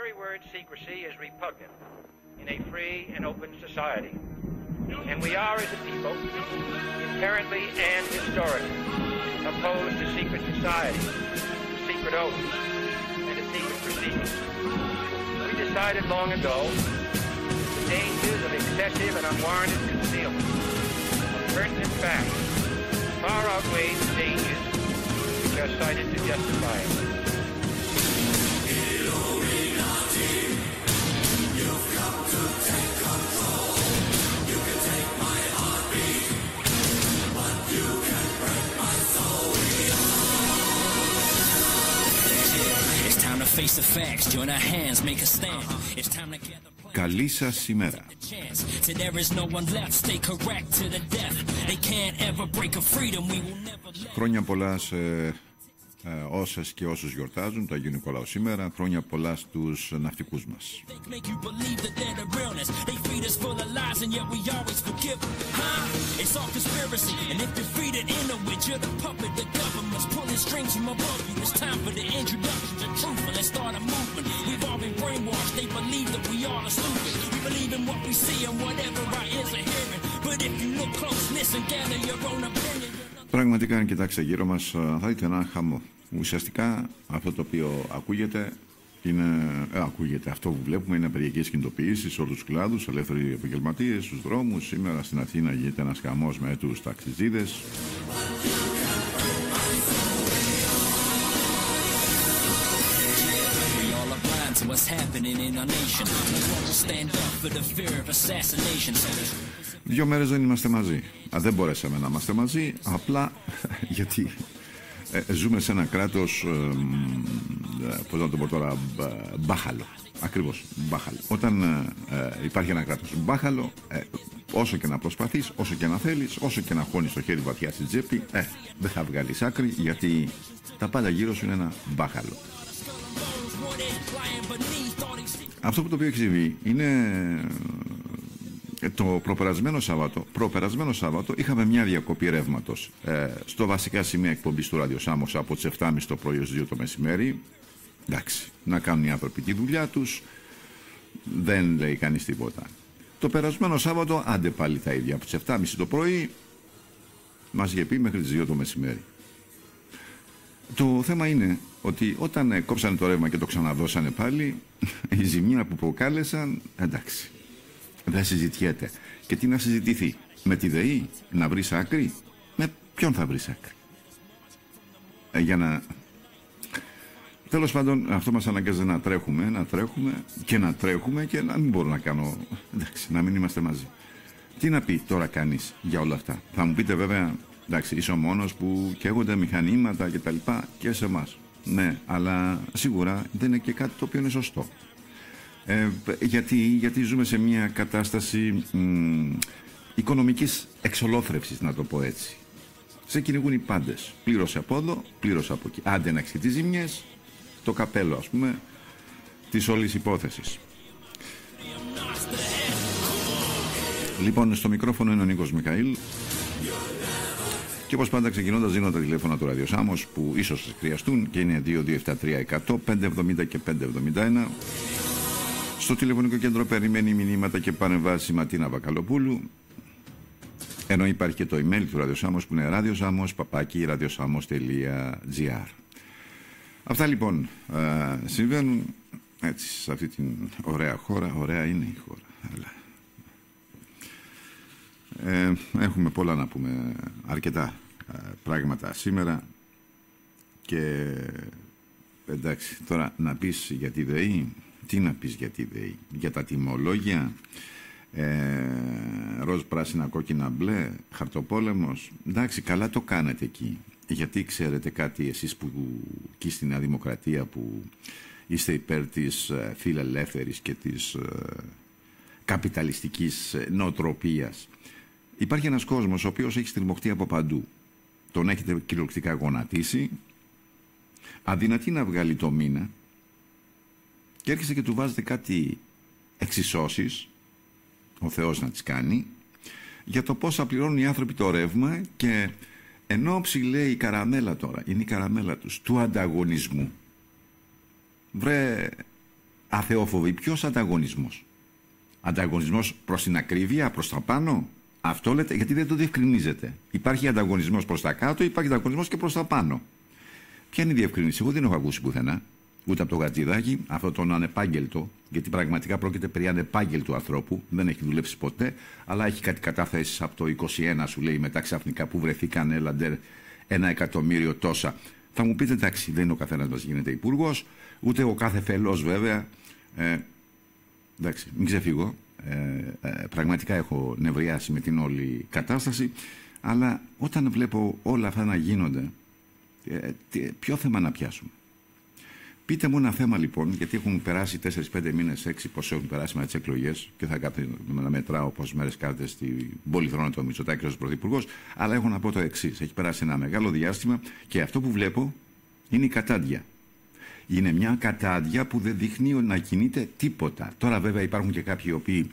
very word secrecy is repugnant in a free and open society. And we are, as a people, inherently and historically opposed to secret society, to secret oaths, and to secret proceedings. We decided long ago that the dangers of excessive and unwarranted concealment of pertinent facts far outweigh the dangers which are cited to justify it. You've got to take control. You can take my heartbeat, but you can break my soul. It's time to face the facts. Join our hands, make a stand. It's time to get the Καλή σας ημέρα. Χρόνια πολλά σε όσες και όσους γιορτάζουν το Αγίου Νικολάου σήμερα. Χρόνια πολλά στους ναυτικούς μας. Πραγματικά, αν κοιτάξετε γύρω μας, θα δείτε ένα χαμό. Ουσιαστικά αυτό το οποίο ακούγεται, αυτό που βλέπουμε είναι απεργιακές κινητοποιήσεις σε όλους τους κλάδους, ελεύθεροι επαγγελματίες, στους δρόμους. Σήμερα στην Αθήνα γίνεται ένας χαμός με τους ταξιτζίδες. Δύο μέρες δεν είμαστε μαζί. Δεν μπορέσαμε να είμαστε μαζί, απλά γιατί ζούμε σε ένα κράτος, πώς να το πω τώρα, μπάχαλο. Ακριβώς, μπάχαλο. Όταν υπάρχει ένα κράτος μπάχαλο, όσο και να προσπαθείς, όσο και να θέλεις, όσο και να χώνεις το χέρι βαθιά στην τσέπη, δεν θα βγάλεις άκρη, γιατί τα πάντα γύρω σου είναι ένα μπάχαλο. Αυτό που το οποίο έχει συμβεί είναι το προπερασμένο Σάββατο είχαμε μια διακοπή ρεύματος στο βασικά σημεία εκπομπής του ραδιοσάμος από τις 7.30 το πρωί ως 2 το μεσημέρι. Εντάξει, να κάνουν οι άνθρωποι τη δουλειά τους, δεν λέει κανείς τίποτα. Το περασμένο Σάββατο, άντε πάλι τα ίδια, από τις 7.30 το πρωί μας είχε πει μέχρι τις 2 το μεσημέρι. Το θέμα είναι ότι όταν κόψανε το ρεύμα και το ξαναδώσανε πάλι, η ζημιά που προκάλεσαν, εντάξει, δεν συζητιέται. Και τι να συζητηθεί? Με τη ΔΕΗ να βρεις άκρη? Με ποιον θα βρεις άκρη? Τέλος πάντων, αυτό μας αναγκάζει να τρέχουμε και να μην μπορώ να κάνω, εντάξει, να μην είμαστε μαζί. Τι να πει τώρα κανείς για όλα αυτά? Θα μου πείτε βέβαια, εντάξει, είσαι ο μόνος που καίγονται μηχανήματα και τα λοιπά και σε εμάς. Ναι, αλλά σίγουρα δεν είναι και κάτι το οποίο είναι σωστό. Γιατί ζούμε σε μια κατάσταση οικονομικής εξολόθρευσης, να το πω έτσι. Σε κυνηγούν οι πάντες. Πλήρωσε από εδώ, πλήρωσε από εκεί. Άντε να έχεις τις ζημιές, το καπέλο, ας πούμε, της όλης υπόθεσης. Λοιπόν, στο μικρόφωνο είναι ο Νίκος Μιχαήλ. Και όπως πάντα, ξεκινώντας, δίνω τα τηλέφωνα του Ραδιοσάμος που ίσως σας χρειαστούν και είναι 2273 570 και 571. Στο τηλεφωνικό κέντρο περιμένει μηνύματα και παρεμβάσεις Ματίνα Βακαλοπούλου. Ενώ υπάρχει και το email του Ραδιοσάμος που είναι radiosamos@radiosamos.gr. Αυτά λοιπόν συμβαίνουν έτσι σε αυτή την ωραία χώρα. Ωραία είναι η χώρα, αλλά έχουμε πολλά να πούμε, αρκετά πράγματα σήμερα. Και εντάξει, τώρα να πεις για τη ΔΕΗ, τι να πεις για τη ΔΕΗ? Για τα τιμολόγια, ροζ, πράσινα, κόκκινα, μπλε, χαρτοπόλεμος. Εντάξει, καλά το κάνετε εκεί. Γιατί ξέρετε κάτι εσείς που εκεί στη Νέα Δημοκρατία που είστε υπέρ της φιλελεύθερης και της καπιταλιστικής νοοτροπίας? Υπάρχει ένας κόσμος ο οποίος έχει στριμωχτεί από παντού. Τον έχετε κυριολεκτικά γονατίσει, αδυνατεί να βγάλει το μήνα και έρχεστε και του βάζετε κάτι εξισώσεις, ο Θεός να τις κάνει, για το πώς θα πληρώνουν οι άνθρωποι το ρεύμα. Και ενώ λέει η καραμέλα τώρα, είναι η καραμέλα τους, του ανταγωνισμού. Βρε αθεοφοβεί. Ποιος ανταγωνισμός? Ανταγωνισμός προς την ακρίβεια, προς τα πάνω? Αυτό λέτε, γιατί δεν το διευκρινίζετε. Υπάρχει ανταγωνισμός προς τα κάτω, υπάρχει ανταγωνισμός και προς τα πάνω. Ποια είναι η διευκρίνηση? Εγώ δεν έχω ακούσει πουθενά, ούτε από το Χατζηδάκη, αυτό τον ανεπάγγελτο, γιατί πραγματικά πρόκειται περί ανεπάγγελτου ανθρώπου, δεν έχει δουλέψει ποτέ, αλλά έχει κάτι καταθέσεις από το 21, σου λέει, μετά ξαφνικά που βρεθήκαν, έλαντε 1.000.000 τόσα. Θα μου πείτε, εντάξει, δεν είναι ο καθένας μας γίνεται υπουργός, ούτε ο κάθε φελός βέβαια. Εντάξει, μην ξεφύγω. Πραγματικά έχω νευριάσει με την όλη κατάσταση, αλλά όταν βλέπω όλα αυτά να γίνονται, ποιο θέμα να πιάσουμε? Πείτε μου ένα θέμα λοιπόν, γιατί έχουν περάσει 4-5 μήνες, 6 πόσο έχουν περάσει με τις εκλογές και θα κάθομαι να μετράω πόσες μέρες κάθεται στην πολυθρόνα του Μητσοτάκη ως πρωθυπουργός, αλλά έχω να πω το εξής: έχει περάσει ένα μεγάλο διάστημα και αυτό που βλέπω είναι η κατάντια. Είναι μια κατάντια που δεν δείχνει να κινείται τίποτα. Τώρα βέβαια υπάρχουν και κάποιοι οι οποίοι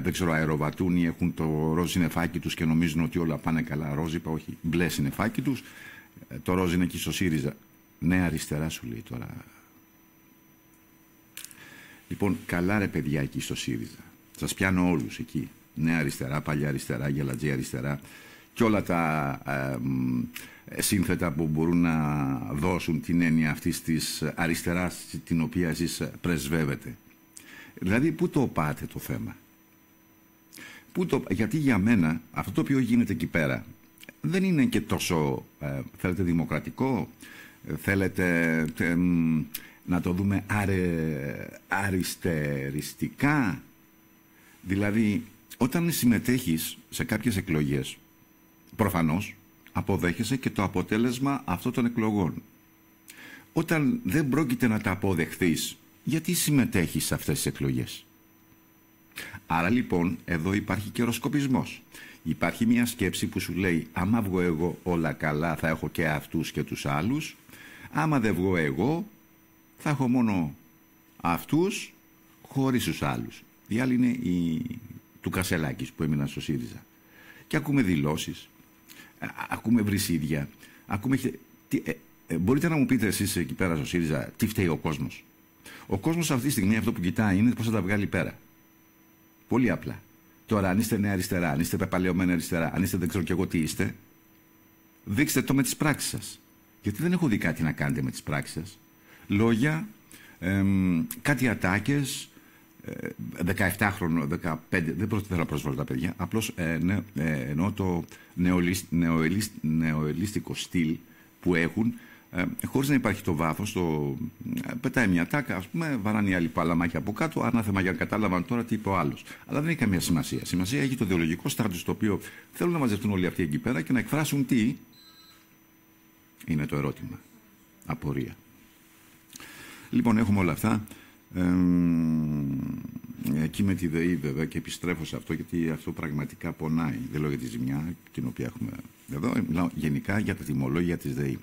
δεν ξέρω, αεροβατούν ή έχουν το ροζ συννεφάκι τους και νομίζουν ότι όλα πάνε καλά. Ροζ είπα, όχι, μπλε συννεφάκι τους. Το ροζ είναι εκεί στο ΣΥΡΙΖΑ. Νέα αριστερά σου λέει τώρα. Λοιπόν, καλά ρε παιδιά εκεί στο ΣΥΡΙΖΑ. Σας πιάνω όλους εκεί. Νέα αριστερά, παλιά αριστερά, γελατζή αριστερά και όλα τα σύνθετα που μπορούν να δώσουν την έννοια αυτής της αριστεράς την οποία εσείς πρεσβεύετε. Δηλαδή, πού το πάτε το θέμα? Γιατί για μένα αυτό το οποίο γίνεται εκεί πέρα δεν είναι και τόσο, θέλετε, δημοκρατικό, θέλετε να το δούμε αριστεριστικά. Δηλαδή, όταν συμμετέχεις σε κάποιες εκλογές, προφανώς αποδέχεσαι και το αποτέλεσμα αυτών των εκλογών. Όταν δεν πρόκειται να τα αποδεχθείς, γιατί συμμετέχεις σε αυτές τις εκλογές? Άρα λοιπόν εδώ υπάρχει καιροσκοπισμός. Υπάρχει μια σκέψη που σου λέει, άμα βγω εγώ όλα καλά θα έχω και αυτούς και τους άλλους, άμα δεν βγω εγώ θα έχω μόνο αυτούς χωρίς τους άλλους. Οι άλλοι είναι του Κασελάκης που έμειναν στο ΣΥΡΙΖΑ. Και ακούμε δηλώσεις, ακούμε βρυσίδια, ακούμε... μπορείτε να μου πείτε εσείς εκεί πέρα στο ΣΥΡΙΖΑ τι φταίει ο κόσμος? Ο κόσμος αυτή τη στιγμή αυτό που κοιτάει είναι πώς θα τα βγάλει πέρα. Πολύ απλά. Τώρα, αν είστε νέα αριστερά, αν είστε πεπαλαιωμένη αριστερά, αν είστε δεν ξέρω κι εγώ τι είστε, δείξτε το με τις πράξεις σας. Γιατί δεν έχω δει κάτι να κάνετε με τις πράξεις σας. Λόγια, κάτι ατάκες, 17χρονο, 15, δεν θέλω να προσβάλλω τα παιδιά, απλώς εννοώ το νεοελίστικο στυλ που έχουν, χωρίς να υπάρχει το βάθος, πετάει μια τάκα, ας πούμε, βαράνε οι άλλοι παλαμάκια από κάτω, ανάθεμα για να κατάλαβαν τώρα τι είπε ο άλλος. Αλλά δεν έχει καμία σημασία. Σημασία έχει το ιδεολογικό στάτους, το οποίο θέλουν να μαζευτούν όλοι αυτοί εκεί πέρα και να εκφράσουν τι είναι το ερώτημα. Απορία. Λοιπόν, έχουμε όλα αυτά. Εκεί με τη ΔΕΗ βέβαια, και επιστρέφω σε αυτό γιατί αυτό πραγματικά πονάει. Δεν λέω για τη ζημιά την οποία έχουμε εδώ, μιλάω γενικά για τα τιμολόγια της ΔΕΗ.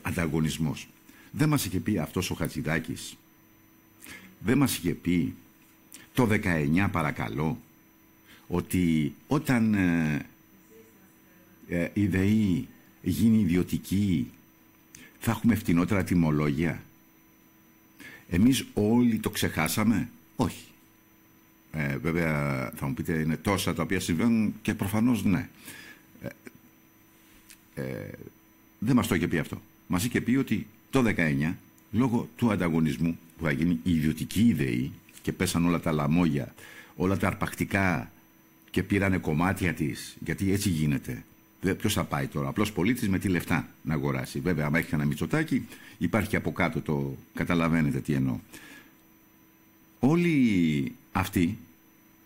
Ανταγωνισμός. Δεν μας είχε πει αυτός ο Χατζηδάκης, δεν μας είχε πει το 19 παρακαλώ, ότι όταν η ΔΕΗ γίνει ιδιωτική θα έχουμε φτηνότερα τιμολόγια? Εμείς όλοι το ξεχάσαμε? Όχι. Βέβαια θα μου πείτε είναι τόσα τα οποία συμβαίνουν και προφανώς ναι. Δεν μας το είχε πει αυτό. Μας είχε πει ότι το 19 λόγω του ανταγωνισμού που θα γίνει η ιδιωτική ΔΕΗ και πέσαν όλα τα λαμόγια, όλα τα αρπακτικά και πήρανε κομμάτια της, γιατί έτσι γίνεται. Ποιος θα πάει τώρα? Απλός πολίτης με τι λεφτά να αγοράσει? Βέβαια, άμα έχει ένα Μητσοτάκη, υπάρχει και από κάτω το. Καταλαβαίνετε τι εννοώ. Όλοι αυτοί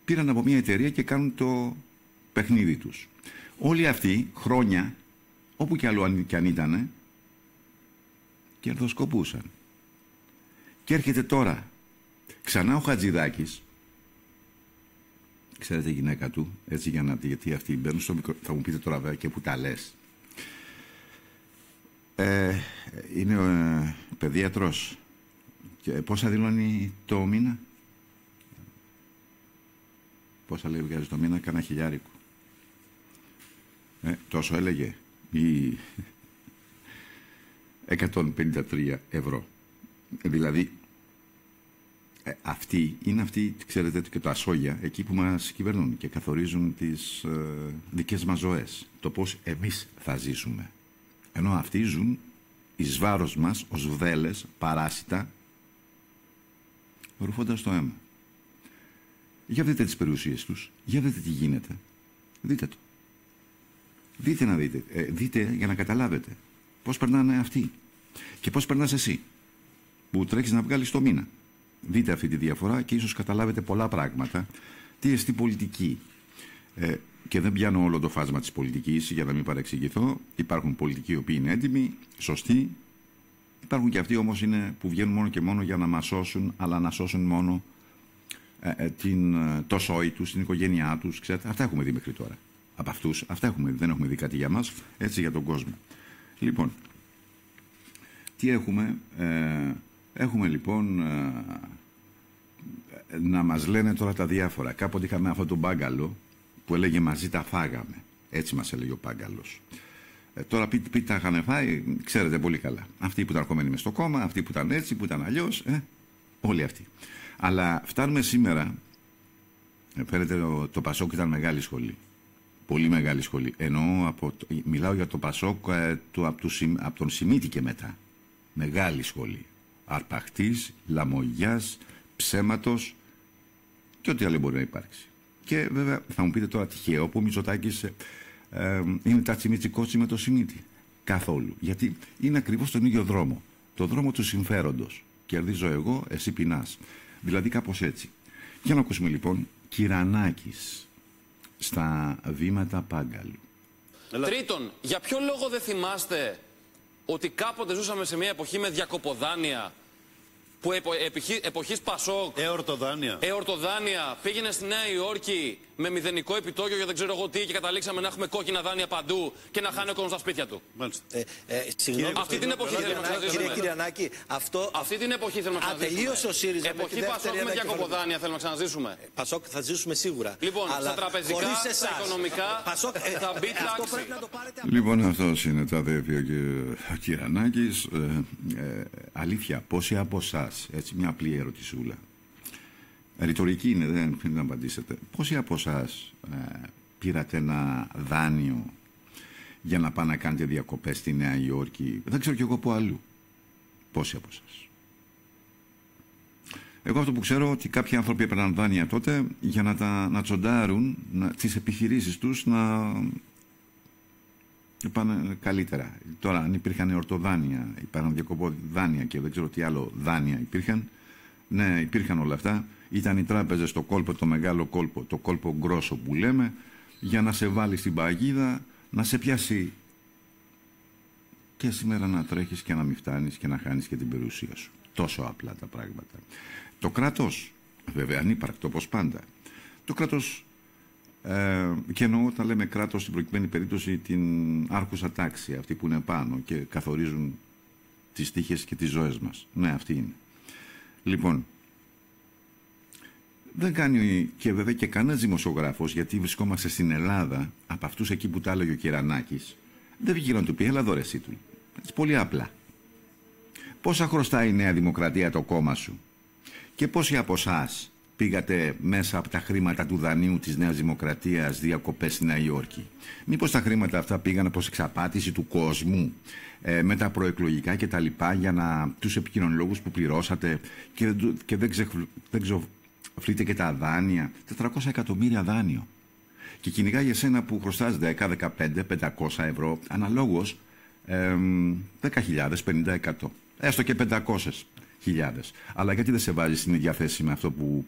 πήραν από μια εταιρεία και κάνουν το παιχνίδι τους. Όλοι αυτοί χρόνια, όπου κι αλλού κι αν ήτανε, κερδοσκοπούσαν. Και έρχεται τώρα ξανά ο Χατζηδάκης. Ξέρετε η γυναίκα του, έτσι για να, γιατί αυτοί μπαίνουν στο μικρό, θα μου πείτε τώρα βέβαια και που τα λες. Είναι παιδίατρος και πόσα δηλώνει το μήνα? Πόσα λέει βγάζει το μήνα? Κάνα χιλιάρικο. Τόσο έλεγε ή 153 ευρώ. Δηλαδή Αυτοί είναι αυτοί, ξέρετε, και τα ασόγια, εκεί που μας κυβερνούν και καθορίζουν τις δικές μας ζωές. Το πώς εμείς θα ζήσουμε. Ενώ αυτοί ζουν εις βάρος μας, ως βδέλες, παράσιτα, ρουφώντας το αίμα. Για δείτε τις περιουσίες τους, για δείτε τι γίνεται. Δείτε το. Δείτε να δείτε. Δείτε για να καταλάβετε πώς περνάνε αυτοί και πώς περνάς εσύ που τρέχεις να βγάλεις το μήνα. Δείτε αυτή τη διαφορά και ίσως καταλάβετε πολλά πράγματα. Τι εστί πολιτική. Και δεν πιάνω όλο το φάσμα της πολιτικής για να μην παρεξηγηθώ. Υπάρχουν πολιτικοί οι οποίοι είναι έτοιμοι, σωστοί. Υπάρχουν και αυτοί όμως που βγαίνουν μόνο και μόνο για να μας σώσουν, αλλά να σώσουν μόνο το σόι τους, την οικογένειά τους. Ξέρετε, αυτά έχουμε δει μέχρι τώρα. Από αυτούς, αυτά έχουμε δει. Δεν έχουμε δει κάτι για μας, έτσι για τον κόσμο. Λοιπόν, τι έχουμε. Έχουμε λοιπόν να μας λένε τώρα τα διάφορα. Κάποτε είχαμε αυτό το μπάγκαλο που έλεγε μαζί τα φάγαμε. Έτσι μας έλεγε ο μπάγκαλος. Τώρα πείτε τα είχαν φάει, ξέρετε πολύ καλά. Αυτοί που ήταν ερχόμενοι μες στο κόμμα, αυτοί που ήταν έτσι, που ήταν αλλιώς, όλοι αυτοί. Αλλά φτάνουμε σήμερα, φαίνεται το Πασόκ ήταν μεγάλη σχολή. Πολύ μεγάλη σχολή. Ενώ μιλάω για το Πασόκ από τον Σιμίτη και μετά. Μεγάλη σχολή. Αρπαχτής, λαμογιάς, ψέματος και ό,τι άλλο μπορεί να υπάρξει. Και βέβαια θα μου πείτε τώρα τυχαίο που ο Μητσοτάκης είναι τατσιμιτσικότσι με το Σιμίτη. Καθόλου. Γιατί είναι ακριβώς τον ίδιο δρόμο. Το δρόμο του συμφέροντος. Κερδίζω εγώ, εσύ πεινάς. Δηλαδή κάπως έτσι. Για να ακούσουμε λοιπόν Κυρανάκης στα βήματα Πάγκαλου. Τρίτον, για ποιο λόγο δεν θυμάστε ότι κάποτε ζούσαμε σε μια εποχή με διακοποδάνεια που εποχής Πασόκ. Εορτοδάνεια. Πήγαινε στη Νέα Υόρκη με μηδενικό επιτόκιο για δεν ξέρω εγώ τι και καταλήξαμε να έχουμε κόκκινα δάνεια παντού και να χάνει ο κόσμος στα σπίτια του. Συγγνώμη. Αυτή την εποχή θέλουμε να ξαναζήσουμε. Κύριε Κυριανάκη, αυτή την εποχή θέλουμε να ξαναζήσουμε. Ατελείωσε ο ΣΥΡΙΖΑ. Εποχή Πασόκ με διακοποδάνεια θέλουμε να ξαναζήσουμε. Πασόκ θα ζήσουμε σίγουρα. Λοιπόν, στα τραπεζικά, στα οικονομικά θα μπει τάξη. Λοιπόν, αυτός είναι το αδέφιο και ο Κυρανάκης. Αλήθεια, πόσοι από εσάς, έτσι μια απλή ερωτησούλα, ρητορική είναι, δεν θέλετε να απαντήσετε, πόσοι από εσάς πήρατε ένα δάνειο για να πάνε να κάνετε διακοπές στη Νέα Υόρκη, δεν ξέρω κι εγώ που αλλού. Πόσοι από εσάς? Εγώ αυτό που ξέρω ότι κάποιοι άνθρωποι έπαιρναν δάνεια τότε για να τσοντάρουν τις επιχειρήσεις τους να πάνε καλύτερα. Τώρα, αν υπήρχαν εορτοδάνεια, υπήρχαν διακοποδάνεια και δεν ξέρω τι άλλο δάνεια υπήρχαν, ναι, υπήρχαν όλα αυτά. Ήταν οι τράπεζες στο κόλπο, το μεγάλο κόλπο, το κόλπο γκρόσο που λέμε, για να σε βάλει στην παγίδα, να σε πιάσει και σήμερα να τρέχεις και να μην φτάνεις και να χάνεις και την περιουσία σου. Τόσο απλά τα πράγματα. Το κράτος, βέβαια ανύπαρκτο όπως πάντα. Το κράτος, και εννοώ όταν λέμε κράτος στην προκειμένη περίπτωση την άρχουσα τάξη, αυτοί που είναι πάνω και καθορίζουν τις τύχες και τις ζωές μας. Ναι, αυτή είναι. Λοιπόν, δεν κάνει και βέβαια και κανένας δημοσιογράφος, γιατί βρισκόμαστε στην Ελλάδα, από αυτούς εκεί που τα έλεγε ο Κυρανάκης, δεν βγήκε να του πει, έλα εδώ ρε εσύ του. Έτσι, πολύ απλά. Πόσα χρωστάει η Νέα Δημοκρατία το κόμμα σου και πόσοι από εσάς πήγατε μέσα από τα χρήματα του δανείου της Νέας Δημοκρατίας διακοπές στη Νέα Υόρκη? Μήπως τα χρήματα αυτά πήγαν προς εξαπάτηση του κόσμου με τα προεκλογικά και τα λοιπά για τους επικοινωνιολόγους που πληρώσατε και δεν ξοφλείτε και τα δάνεια? 400 εκατομμύρια δάνειο. Και κυνηγάει εσένα που χρωστάς 10, 15, 500 ευρώ αναλόγως 10.000, 50%. Έστω και 500.000. Αλλά γιατί δεν σε βάζει στην ίδια θέση με αυτό που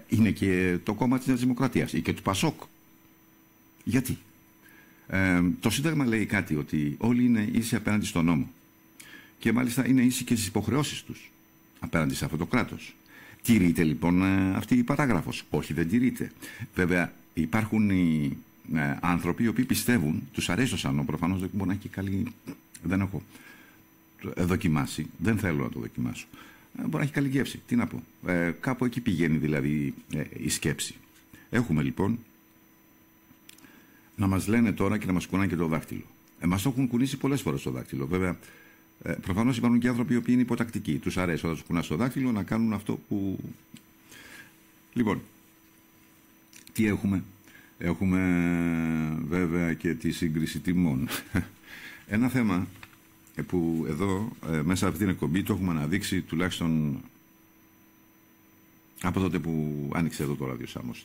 είναι και το κόμμα της Νέας Δημοκρατίας ή και του Πασόκ? Γιατί? Το Σύνταγμα λέει κάτι, ότι όλοι είναι ίσοι απέναντι στον νόμο. Και μάλιστα είναι ίσοι και στις υποχρεώσεις τους απέναντι σε αυτό το κράτος. Τηρείται λοιπόν αυτή η παράγραφος? Όχι, δεν τηρείται. Βέβαια υπάρχουν οι άνθρωποι οι οποίοι πιστεύουν, τους αρέσει το σανό, προφανώς δεν μπορεί να έχει καλή. Δεν έχω δοκιμάσει, δεν θέλω να το δοκιμάσω. Μπορεί να έχει καλή γεύση. Τι να πω. Κάπου εκεί πηγαίνει δηλαδή η σκέψη. Έχουμε λοιπόν να μας λένε τώρα και να μας κουνάνε και το δάχτυλο. Μας το έχουν κουνήσει πολλές φορές το δάχτυλο. Βέβαια, προφανώς υπάρχουν και άνθρωποι οι οποίοι είναι υποτακτικοί. Τους αρέσει όταν τους κουνάς το δάχτυλο να κάνουν αυτό που Λοιπόν, τι έχουμε? Έχουμε βέβαια και τη σύγκριση τιμών. Ένα θέμα που εδώ μέσα από την εκπομπή το έχουμε αναδείξει τουλάχιστον από τότε που άνοιξε εδώ το Ράδιο Σάμος,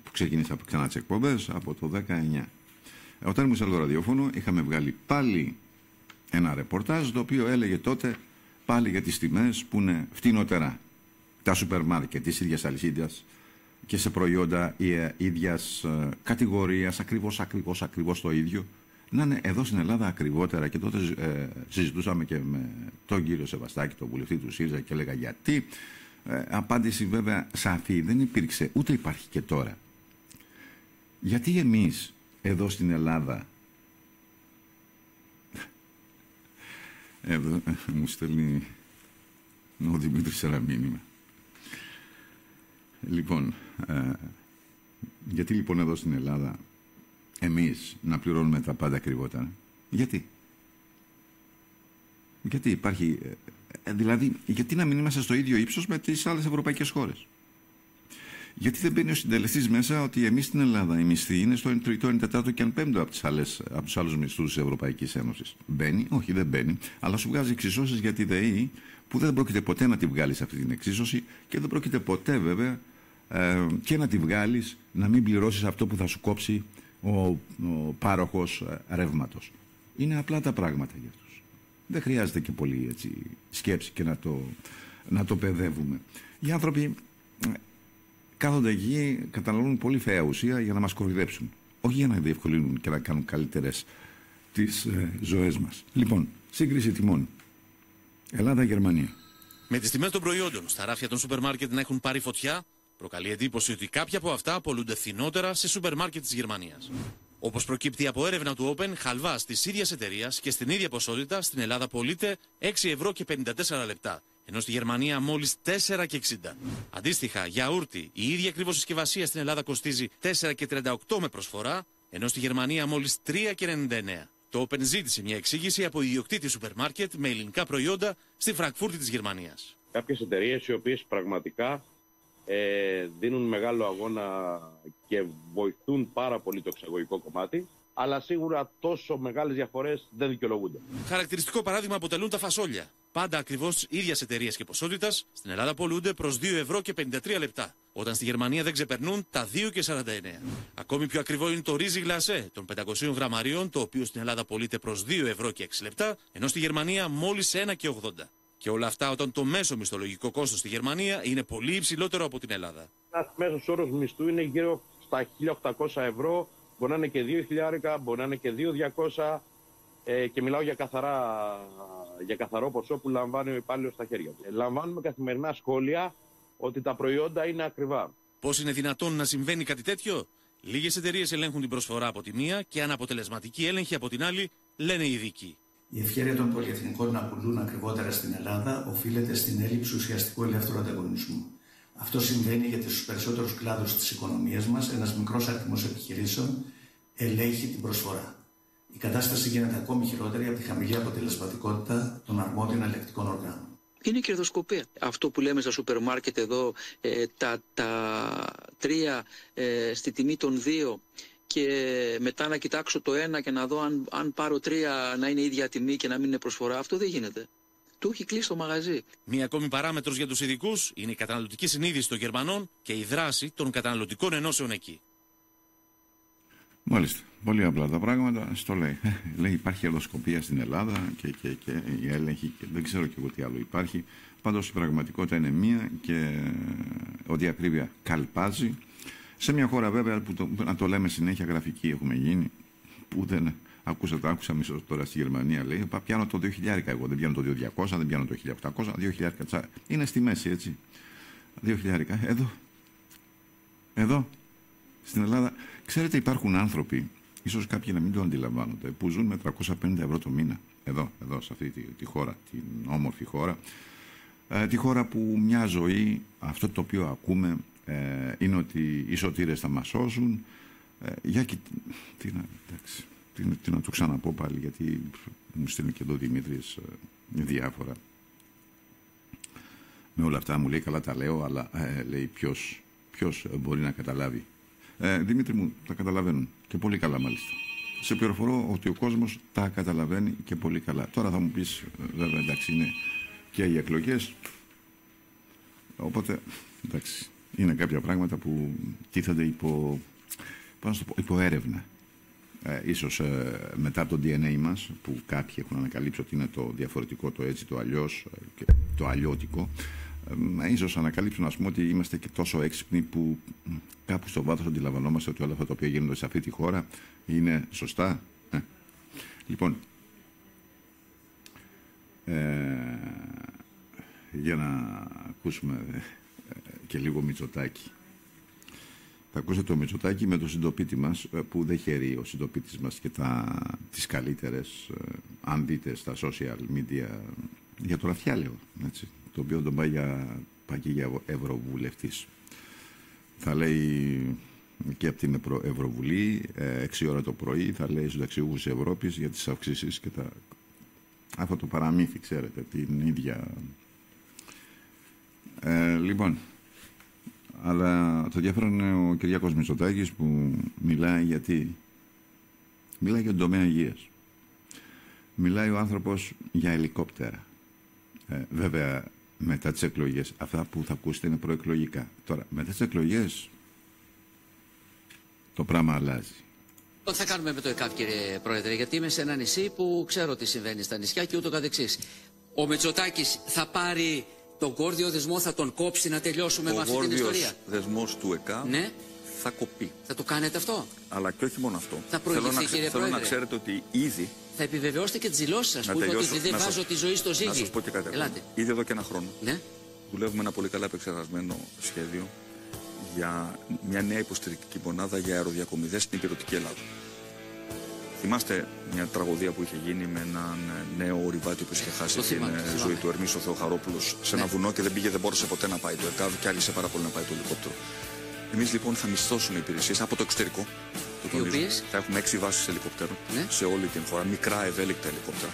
που ξεκίνησα ξανά τις εκπομπές από το 19. Όταν ήμουν σε άλλο ραδιόφωνο είχαμε βγάλει πάλι ένα ρεπορτάζ το οποίο έλεγε τότε πάλι για τις τιμές που είναι φτηνότερα τα σούπερ μάρκετ της ίδιας αλυσίδας και σε προϊόντα ίδιας κατηγορίας ακριβώς το ίδιο να είναι εδώ στην Ελλάδα ακριβότερα. Και τότε συζητούσαμε και με τον κύριο Σεβαστάκη, τον βουλευτή του ΣΥΡΙΖΑ, και έλεγα γιατί. Απάντηση βέβαια σαφή δεν υπήρξε, ούτε υπάρχει και τώρα. Γιατί εμείς εδώ στην Ελλάδα, εδώ μου στέλνει ο Δημήτρης ένα μήνυμα. Λοιπόν, γιατί λοιπόν εδώ στην Ελλάδα εμείς να πληρώνουμε τα πάντα ακριβότερα? Γιατί υπάρχει, δηλαδή, γιατί να μην είμαστε στο ίδιο ύψος με τις άλλες ευρωπαϊκές χώρες? Γιατί δεν μπαίνει ο συντελεστής μέσα ότι εμείς στην Ελλάδα η μισθή είναι στο 3ο, 4ο και 5ο από τους άλλους μισθούς της Ευρωπαϊκής Ένωσης? Μπαίνει? Όχι, δεν μπαίνει. Αλλά σου βγάζει εξισώσεις για τη ΔΕΗ που δεν πρόκειται ποτέ να τη βγάλεις αυτή την εξίσωση και δεν πρόκειται ποτέ βέβαια και να τη βγάλεις να μην πληρώσεις αυτό που θα σου κόψει ο πάροχος ρεύματος. Είναι απλά τα πράγματα για αυτούς. Δεν χρειάζεται και πολύ έτσι σκέψη και να το παιδεύουμε. Οι άνθρωποι κάθονται εκεί, καταναλώνουν πολύ φαία ουσία για να μας κοροϊδέψουν. Όχι για να διευκολύνουν και να κάνουν καλύτερες τις ζωές μας. Λοιπόν, σύγκριση τιμών. Ελλάδα-Γερμανία. Με τις τιμές των προϊόντων στα ράφια των σούπερ μάρκετ να έχουν πάρει φωτιά, προκαλεί εντύπωση ότι κάποια από αυτά απολούνται φθηνότερα σε σούπερ μάρκετ της Γερμανίας. Όπως προκύπτει από έρευνα του Open, χαλβάς της ίδιας εταιρείας και στην ίδια ποσότητα στην Ελλάδα πωλείται 6 ευρώ και 54 λεπτά, ενώ στη Γερμανία μόλις 4 και 60. Αντίστοιχα, γιαούρτι, η ίδια ακριβώς συσκευασία στην Ελλάδα κοστίζει 4 και 38 με προσφορά, ενώ στη Γερμανία μόλις 3 και 99. Το Open ζήτησε μια εξήγηση από ιδιοκτήτη σούπερ μάρκετ με ελληνικά προϊόντα στη Φραγκφούρτη της Γερμανίας. Κάποιες εταιρείες οι οποίες πραγματικά δίνουν μεγάλο αγώνα και βοηθούν πάρα πολύ το εξαγωγικό κομμάτι, αλλά σίγουρα τόσο μεγάλες διαφορές δεν δικαιολογούνται. Χαρακτηριστικό παράδειγμα αποτελούν τα φασόλια. Πάντα ακριβώς ίδιας εταιρείας και ποσότητας, στην Ελλάδα πωλούνται προς 2 ευρώ και 53 λεπτά, όταν στη Γερμανία δεν ξεπερνούν τα 2 και 49. Ακόμη πιο ακριβό είναι το ρύζι γλασέ των 500 γραμμαρίων, το οποίο στην Ελλάδα πωλείται προς 2 ευρώ και 6 λεπτά, ενώ στη Γερμανία μόλις 1 και 80. Και όλα αυτά όταν το μέσο μισθολογικό κόστος στη Γερμανία είναι πολύ υψηλότερο από την Ελλάδα. Ένας μέσος όρος μισθού είναι γύρω στα 1.800 ευρώ, μπορεί να είναι και 2.000, μπορεί να είναι και 2.200 και μιλάω για καθαρό ποσό που λαμβάνει ο υπάλληλος στα χέρια του. Λαμβάνουμε καθημερινά σχόλια ότι τα προϊόντα είναι ακριβά. Πώς είναι δυνατόν να συμβαίνει κάτι τέτοιο? Λίγες εταιρείες ελέγχουν την προσφορά από τη μία και αναποτελεσματική έλεγχη από την άλλη, λένε οι ειδικοί. Η ευχέρεια των πολυεθνικών να πουλούν ακριβότερα στην Ελλάδα οφείλεται στην έλλειψη ουσιαστικού ελεύθερου ανταγωνισμού. Αυτό συμβαίνει γιατί στους περισσότερους κλάδους της οικονομίας μας ένας μικρός αριθμός επιχειρήσεων ελέγχει την προσφορά. Η κατάσταση γίνεται ακόμη χειρότερη από τη χαμηλή αποτελεσματικότητα των αρμόδιων ελεκτικών οργάνων. Είναι κερδοσκοπία. Αυτό που λέμε στα σούπερ μάρκετ εδώ, τα 3 στη τιμή των 2 και μετά να κοιτάξω το 1 και να δω αν πάρω 3 να είναι η ίδια τιμή και να μην είναι προσφορά, αυτό δεν γίνεται. Του έχει κλείσει το μαγαζί. Μία ακόμη παράμετρος για τους ειδικούς είναι η καταναλωτική συνείδηση των Γερμανών και η δράση των καταναλωτικών ενώσεων εκεί. Μάλιστα. Πολύ απλά τα πράγματα. Στο λέει. Λέει υπάρχει κερδοσκοπία στην Ελλάδα και η έλεγχη και δεν ξέρω και εγώ τι άλλο υπάρχει. Πάντως η πραγματικότητα είναι μία και ότι η ακρίβεια καλπάζει. Σε μια χώρα βέβαια που να το λέμε συνέχεια γραφική έχουμε γίνει, που δεν άκουσα μισό τώρα στη Γερμανία, λέει, πιάνω το 2.000 εγώ, δεν πιάνω το 2.200, δεν πιάνω το 1.800, 2.000 είναι στη μέση έτσι, 2.000 εδώ, στην Ελλάδα. Ξέρετε υπάρχουν άνθρωποι, ίσως κάποιοι να μην το αντιλαμβάνονται, που ζουν με 350 ευρώ το μήνα, εδώ σε αυτή τη χώρα, την όμορφη χώρα, τη χώρα που μια ζωή, αυτό το οποίο ακούμε, είναι ότι οι σωτήρες θα μας σώσουν. Τι να το ξαναπώ πάλι, γιατί μου στέλνει και εδώ ο Δημήτρης διάφορα. με όλα αυτά μου λέει καλά τα λέω, αλλά λέει ποιος μπορεί να καταλάβει. Δημήτρη μου, τα καταλαβαίνουν και πολύ καλά μάλιστα. Σε πληροφορώ ότι ο κόσμος τα καταλαβαίνει και πολύ καλά. Τώρα θα μου πεις, βέβαια, εντάξει, είναι και οι εκλογές, οπότε, εντάξει, είναι κάποια πράγματα που τίθενται υπό έρευνα. Ίσως μετά το DNA μας, που κάποιοι έχουν ανακαλύψει ότι είναι το διαφορετικό, το έτσι, το αλλιώς, το αλλιώτικο, ίσως ανακαλύψουν, ας πούμε, ότι είμαστε και τόσο έξυπνοι που κάπου στο βάθος αντιλαμβανόμαστε ότι όλα αυτά τα οποία γίνονται σε αυτή τη χώρα είναι σωστά. Λοιπόν, για να ακούσουμε και λίγο Μητσοτάκη. Θα ακούσετε το Μητσοτάκη με τον συντοπίτη μας, που δεν χαίρει ο συντοπίτης μας και τις καλύτερες, αν δείτε στα social media, για το Ραφιάλαιο, έτσι, το οποίο τον πάει και για ευρωβουλευτής. Θα λέει και από την Ευρωβουλή, 6 ώρα το πρωί, θα λέει στους ταξιούχους της Ευρώπης για τις αυξήσεις και αυτό το παραμύθι, ξέρετε, την ίδια. Λοιπόν, αλλά το ενδιαφέρον είναι ο Κυριάκος Μητσοτάκης που μιλάει για τον τομέα υγείας. Μιλάει ο άνθρωπος για ελικόπτερα. Βέβαια, μετά τις εκλογές, αυτά που θα ακούσετε είναι προεκλογικά. Τώρα, μετά τις εκλογές, το πράγμα αλλάζει. Τι θα κάνουμε με το ΕΚΑΒ, κύριε Πρόεδρε, γιατί είμαι σε ένα νησί που ξέρω τι συμβαίνει στα νησιά και ούτω καθεξής. Ο Μητσοτάκης θα πάρει τον γόρδιο δεσμό, θα τον κόψει να τελειώσουμε με αυτή την ιστορία? Ο δεσμός του ΕΚΑΒ, ναι, θα κοπεί. Θα το κάνετε αυτό? Αλλά και όχι μόνο αυτό. Θα προηγηθεί, κύριε Πρόεδρε. Θέλω να ξέρετε ότι ήδη... Θα επιβεβαιώσετε και τις δηλώσεις σας που είπατε ότι δεν βάζω τη ζωή στο ζύγι. Να σας πω και κάτι. Ήδη εδώ και ένα χρόνο, ναι, δουλεύουμε ένα πολύ καλά επεξεργασμένο σχέδιο για μια νέα υποστηρικτική μονάδα για αεροδιακομιδές στην υπηρετική Ελλάδα. Θυμάστε μια τραγωδία που είχε γίνει με έναν νέο ορειβάτη που είχε χάσει την ζωή του, Ερμής ο Θεοχαρόπουλος, σε ένα βουνό και δεν μπόρεσε ποτέ να πάει το ΕΚΑΒ και άργησε πάρα πολύ να πάει το ελικόπτερο. Εμείς λοιπόν θα μισθώσουμε υπηρεσίες από το εξωτερικό. Θα έχουμε 6 βάσεις ελικόπτερων, ναι, σε όλη την χώρα, μικρά ευέλικτα ελικόπτερα,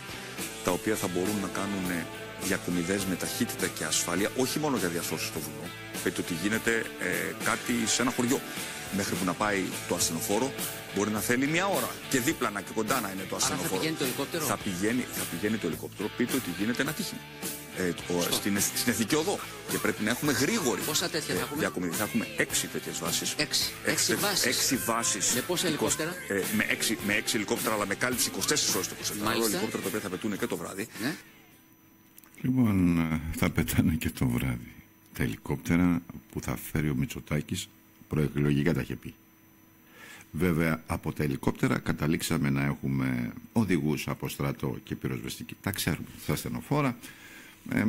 τα οποία θα μπορούν να κάνουν διακομιδές με ταχύτητα και ασφάλεια, όχι μόνο για διασώσεις στο βουνό. Πείτε ότι γίνεται κάτι σε ένα χωριό. Μέχρι που να πάει το ασθενοφόρο μπορεί να θέλει 1 ώρα και δίπλα και κοντά να είναι το ασθενοφόρο. Θα πηγαίνει το ελικόπτερο. Θα πηγαίνει το ελικόπτερο. Πείτε ότι γίνεται ένα τύχημα στην Εθνική Οδό και πρέπει να έχουμε γρήγορη. Πόσα τέτοια θα έχουμε? Διακομιδή. Θα έχουμε 6 τέτοιες βάσεις. 6 βάσεις. Με πόσα ελικόπτερα? Με 6 ελικόπτερα, αλλά με κάλυψη 24 ώρες το 24ωρο. Ελικόπτερα τα οποία θα πετούν και το βράδυ. Ναι. Λοιπόν, θα πετάνε και το βράδυ. Τα ελικόπτερα που θα φέρει ο Μητσοτάκης προεκλογικά τα είχε πει. Βέβαια, από τα ελικόπτερα καταλήξαμε να έχουμε οδηγούς από στρατό και πυροσβεστική. Τα ξέρουμε, στα ασθενοφόρα.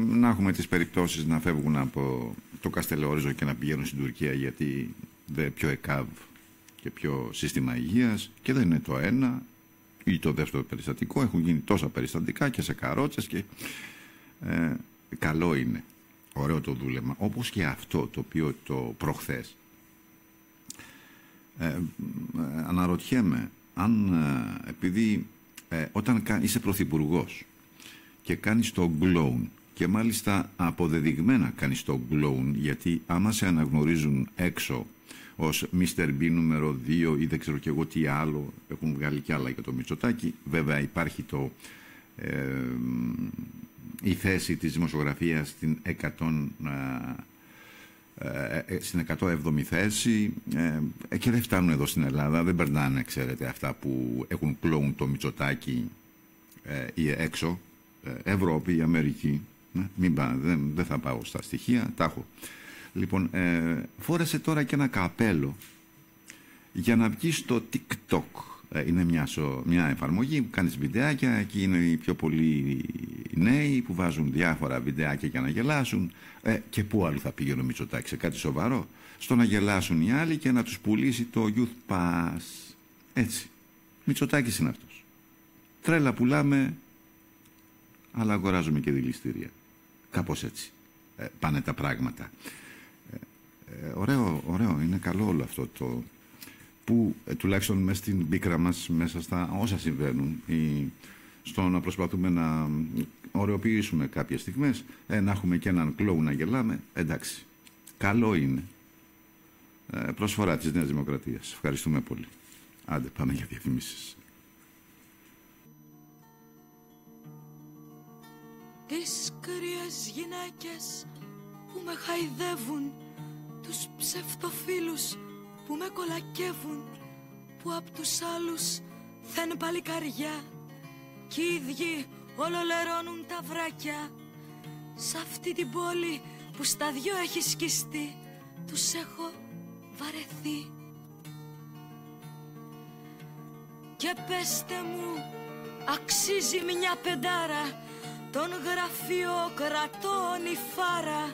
Να έχουμε τις περιπτώσεις να φεύγουν από το Καστελεόριζο και να πηγαίνουν στην Τουρκία, γιατί πιο ΕΚΑΒ και πιο σύστημα υγείας, και δεν είναι το ένα ή το δεύτερο περιστατικό. Έχουν γίνει τόσα περιστατικά και σε καρότσες και καλό είναι. Ωραίο το δούλεμα. Όπως και αυτό το οποίο το προχθές. Αναρωτιέμαι αν επειδή όταν είσαι πρωθυπουργός και κάνεις το γκλόουν, και μάλιστα αποδεδειγμένα κάνεις το γκλόουν, γιατί άμα σε αναγνωρίζουν έξω ως Mr. B νούμερο 2 ή δεν ξέρω και εγώ τι άλλο, έχουν βγάλει κι άλλα για το Μητσοτάκη. Βέβαια υπάρχει η θέση της δημοσιογραφίας στην 107η θέση, και δεν φτάνουν εδώ στην Ελλάδα, δεν περνάνε, ξέρετε, αυτά που έχουν κλόουν το Μητσοτάκη ή έξω, Ευρώπη, Αμερική. Δεν θα πάω στα στοιχεία, τα έχω. Λοιπόν, φόρεσε τώρα και ένα καπέλο για να βγει στο TikTok. Είναι μια εφαρμογή που κάνεις βιντεάκια, εκεί είναι οι πιο πολλοί νέοι που βάζουν διάφορα βιντεάκια για να γελάσουν. Και πού άλλο θα πήγαινε ο Μητσοτάκης, σε κάτι σοβαρό? Στο να γελάσουν οι άλλοι και να τους πουλήσει το Youth Pass. Έτσι. Μητσοτάκης είναι αυτός. Τρέλα πουλάμε, αλλά αγοράζουμε και δηληστήρια. Κάπως έτσι πάνε τα πράγματα. Ωραίο, είναι καλό όλο αυτό το που τουλάχιστον μέσα στην πίκρα μας, μέσα στα όσα συμβαίνουν, στο να προσπαθούμε να ωρεοποιήσουμε κάποιες στιγμές, να έχουμε και έναν κλόου να γελάμε, εντάξει, καλό είναι. Προσφορά της Νέας Δημοκρατίας. Ευχαριστούμε πολύ. Άντε, πάμε για διαφημίσεις. Τις κρύες γυναίκες που με χαϊδεύουν, τους ψευτοφίλους που με κολακεύουν, που απ' τους άλλους θεν παλικαριά κι οι ίδιοι ολολερώνουν τα βράκια. Σ' αυτή την πόλη που στα δυο έχει σκιστεί, τους έχω βαρεθεί. Και πέστε μου, αξίζει μια πεντάρα τον γραφειοκρατών η φάρα?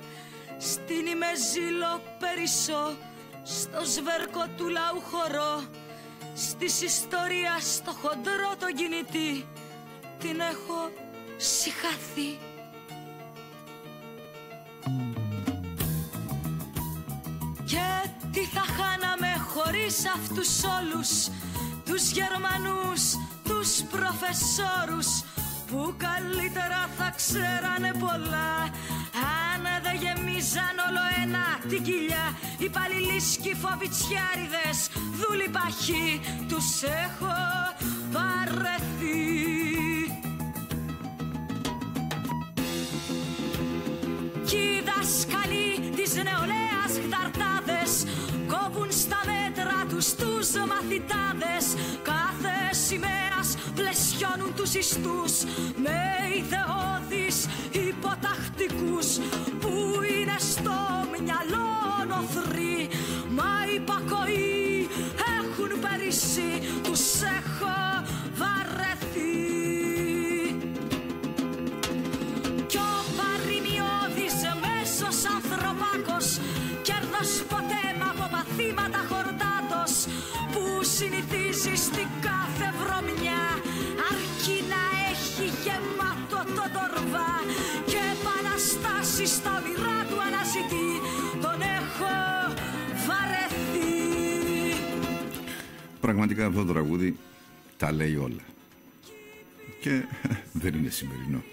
Στην ημεζήλο περισσό, στο σβέρκο του λαού χορό, στις ιστορίας στο χοντρό το κινητή, την έχω συχαθεί. Και τι θα χάναμε χωρίς αυτούς όλους τους Γερμανούς, τους προφεσόρους, που καλύτερα θα ξέρανε πολλά αν δεν γεμίζαν όλο ένα την κοιλιά. Οι παλιλίσκοι φοβιτσιάριδες, δούλοι παχοί, τους έχω βαρεθεί. Κι οι δασκαλοί της νεολαίας χταρτάδες κόβουν στα μέτρα τους τους μαθητάδες. Κάθε σημαίας πλαισιώνουν τους ιστούς με ιδεώδεις υποτακτικούς που είναι στο μυαλό νοθροί, μα υπακοοί έχουν περισσεί, τους έχω βαρεθεί. Κι ο παροιμιώδης μέσος ανθρωπάκος, κέρδος ποτέ μ' από παθήματα χορτάτος, που συνηθίζει στην κάθε βρωμιά, αρκεί να έχει γεμάτο το τορβά και επαναστάσεις στα όνειρά του αναζητεί, τον έχω βαρεθεί. Πραγματικά αυτό το τραγούδι τα λέει όλα και δεν είναι σημερινό.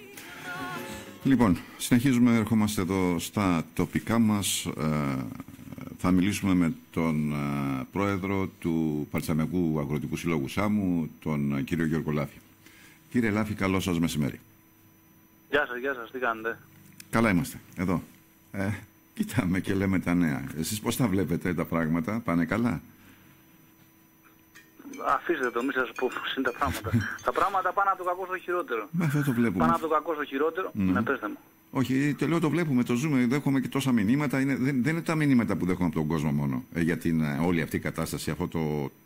Λοιπόν, συνεχίζουμε, ερχόμαστε εδώ στα τοπικά μας. Θα μιλήσουμε με τον πρόεδρο του Παρτσαμιακού Αγροτικού Συλλόγου Σάμου, τον κύριο Γιώργο Λάφη. Κύριε Λάφη, καλό σας μεσημέρι. Γεια σας, τι κάνετε? Καλά είμαστε, εδώ. Κοιτάμε και λέμε τα νέα. Εσείς πώς τα βλέπετε τα πράγματα, πάνε καλά? Αφήστε το, μη σας πω πώς είναι τα πράγματα. Τα πράγματα πάνε από το κακό στο χειρότερο. Αυτό το βλέπουμε. Πάνε από το κακό στο χειρότερο, ναι, πέστε μου. Όχι, το λέω, το βλέπουμε, το ζούμε, δέχομαι και τόσα μηνύματα. Δεν είναι τα μηνύματα που δέχομαι από τον κόσμο μόνο για την όλη αυτή η κατάσταση, αυτό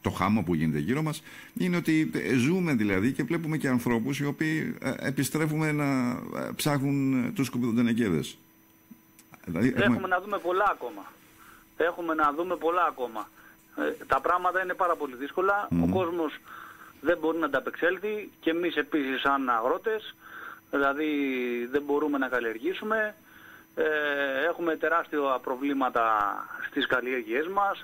το χάμο που γίνεται γύρω μας. Είναι ότι ζούμε δηλαδή και βλέπουμε και ανθρώπους οι οποίοι επιστρέφουμε να ψάχνουν τους σκουπιδοντενεκέδες. Δηλαδή, έχουμε να δούμε πολλά ακόμα. Έχουμε να δούμε πολλά ακόμα. Τα πράγματα είναι πάρα πολύ δύσκολα. Ο κόσμος δεν μπορεί να ανταπεξέλθει και εμείς επίσης σαν αγρότες. Δηλαδή δεν μπορούμε να καλλιεργήσουμε, έχουμε τεράστια προβλήματα στις καλλιέργειές μας.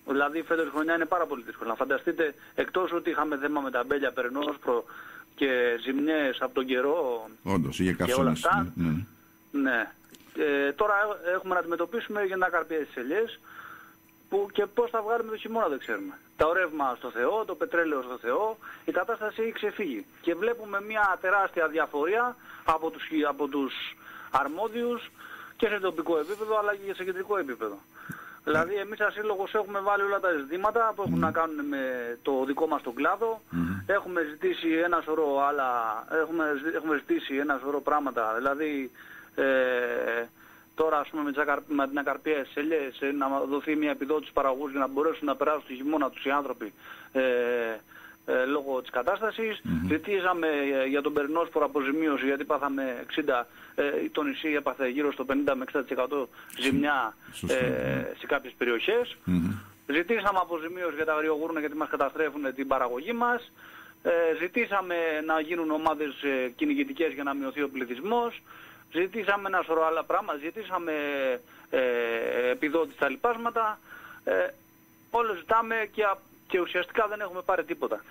Δηλαδή φέτος η χρονιά είναι πάρα πολύ δύσκολα. Φανταστείτε, εκτός ότι είχαμε θέμα με τα μπέλια, περνόσπρο και ζημιές από τον καιρό. Όντως, είχε και όλα αυτά. Ναι. Τώρα έχουμε να αντιμετωπίσουμε για να καρπιές τις ελιές, που και πώς θα βγάλουμε το χειμώνα δεν ξέρουμε. Τα ρεύμα στο Θεό, το πετρέλαιο στο Θεό, η κατάσταση έχει ξεφύγει. Και βλέπουμε μια τεράστια διαφορία από τους αρμόδιους και σε τοπικό επίπεδο αλλά και σε κεντρικό επίπεδο. Δηλαδή εμείς σαν σύλλογος έχουμε βάλει όλα τα ζητήματα που έχουν να κάνουν με το δικό μας τον κλάδο. Έχουμε ζητήσει ένα σωρό έχουμε ζητήσει ένα σωρό πράγματα. Δηλαδή τώρα, ας πούμε, με την ακαρπία στις ελιές, να δοθεί μια επιδότηση παραγωγούς για να μπορέσουν να περάσουν τη χειμώνα τους οι άνθρωποι λόγω της κατάστασης. Ζητήσαμε για τον περνόσπορο αποζημίωση, γιατί πάθαμε 60, το νησί έπαθε γύρω στο 50 με 60% ζημιά σε κάποιες περιοχές. Ζητήσαμε αποζημίωση για τα αγριογούρνα, γιατί μας καταστρέφουν την παραγωγή μας. Ζητήσαμε να γίνουν ομάδες κυνηγητικές για να μειωθεί ο πληθυσμός. Ζητήσαμε ένα σωρό άλλα πράγματα, ζητήσαμε επιδότηση στα λοιπάσματα. Όλο ζητάμε και και ουσιαστικά δεν έχουμε πάρει τίποτα.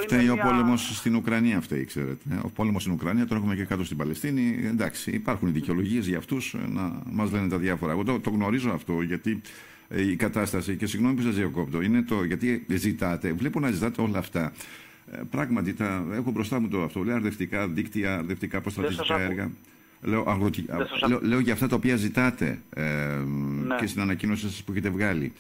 Φταίει ο πόλεμος στην Ουκρανία, φταίει, ξέρετε. Ο πόλεμος στην Ουκρανία, τον έχουμε και κάτω στην Παλαιστίνη. Εντάξει, υπάρχουν δικαιολογίες για αυτούς να μας λένε τα διάφορα. Εγώ το γνωρίζω αυτό, γιατί η κατάσταση, και συγγνώμη που σας διακόπτω, είναι γιατί ζητάτε, βλέπω να ζητάτε όλα αυτά. Πράγματι, έχω μπροστά μου το αυτό. Λέω αρδευτικά δίκτυα, αρδευτικά αποστρατευτικά έργα. Λέω για αυτά τα οποία ζητάτε και στην ανακοίνωση σας που έχετε βγάλει.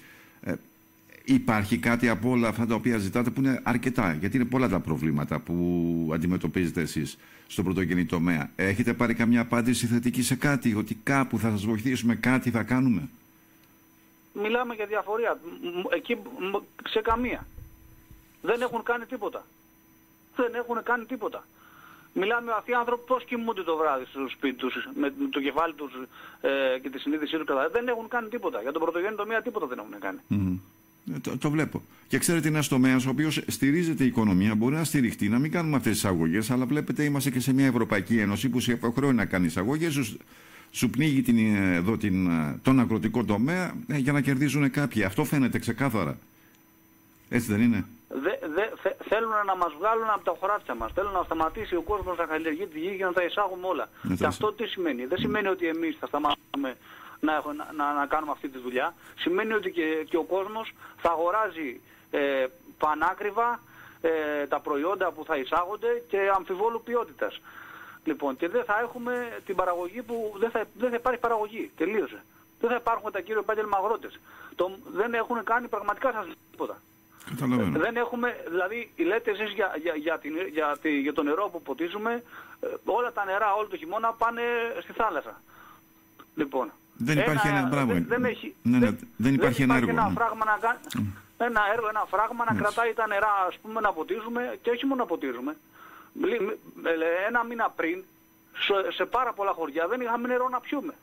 Υπάρχει κάτι από όλα αυτά τα οποία ζητάτε που είναι αρκετά? Γιατί είναι πολλά τα προβλήματα που αντιμετωπίζετε εσείς στον πρωτογενή τομέα. Έχετε πάρει καμιά απάντηση θετική σε κάτι, ότι κάπου θα σας βοηθήσουμε, κάτι θα κάνουμε? Μιλάμε για διαφορία. Εκεί σε καμία. Δεν έχουν κάνει τίποτα. Δεν έχουν κάνει τίποτα. Μιλάμε αυτοί οι άνθρωποι πώς κοιμούνται το βράδυ στο σπίτι τους, με το κεφάλι τους και τη συνείδησή τους. Δεν έχουν κάνει τίποτα. Για τον πρωτογενή τομέα τίποτα δεν έχουν κάνει. Το βλέπω. Και ξέρετε, είναι ένας τομέας ο οποίος στηρίζεται η οικονομία, μπορεί να στηριχτεί, να μην κάνουμε αυτές τις εισαγωγές, αλλά βλέπετε είμαστε και σε μια Ευρωπαϊκή Ένωση που σε υποχρεώνει να κάνει εισαγωγές, σου πνίγει τον αγροτικό τομέα για να κερδίζουν κάποιοι. Αυτό φαίνεται ξεκάθαρα. Έτσι δεν είναι? Θέλουν να μας βγάλουν από τα χωράφια μας. Θέλουν να σταματήσει ο κόσμος να καλλιεργεί τη γη και να τα εισάγουμε όλα. Και αυτό τι σημαίνει? Δεν σημαίνει ότι εμείς θα σταματήσουμε να κάνουμε αυτή τη δουλειά. Σημαίνει ότι και ο κόσμος θα αγοράζει πανάκριβα τα προϊόντα που θα εισάγονται και αμφιβόλου ποιότητας. Λοιπόν, και δεν θα έχουμε την παραγωγή που δεν θα υπάρχει παραγωγή. Τελείωσε. Δεν θα υπάρχουν τα κύριο επάγγελμα αγρότες. Δεν έχουν κάνει πραγματικά σας τίποτα. Δεν έχουμε, δηλαδή λέτε εσείς για το νερό που ποτίζουμε, όλα τα νερά όλο το χειμώνα πάνε στη θάλασσα. Λοιπόν, δεν υπάρχει ένα πράγμα. Δεν υπάρχει ένα έργο. Ένα φράγμα να κρατάει τα νερά, ας πούμε, να ποτίζουμε, και όχι μόνο να ποτίζουμε. Ένα μήνα πριν, σε πάρα πολλά χωριά δεν είχαμε νερό να πιούμε.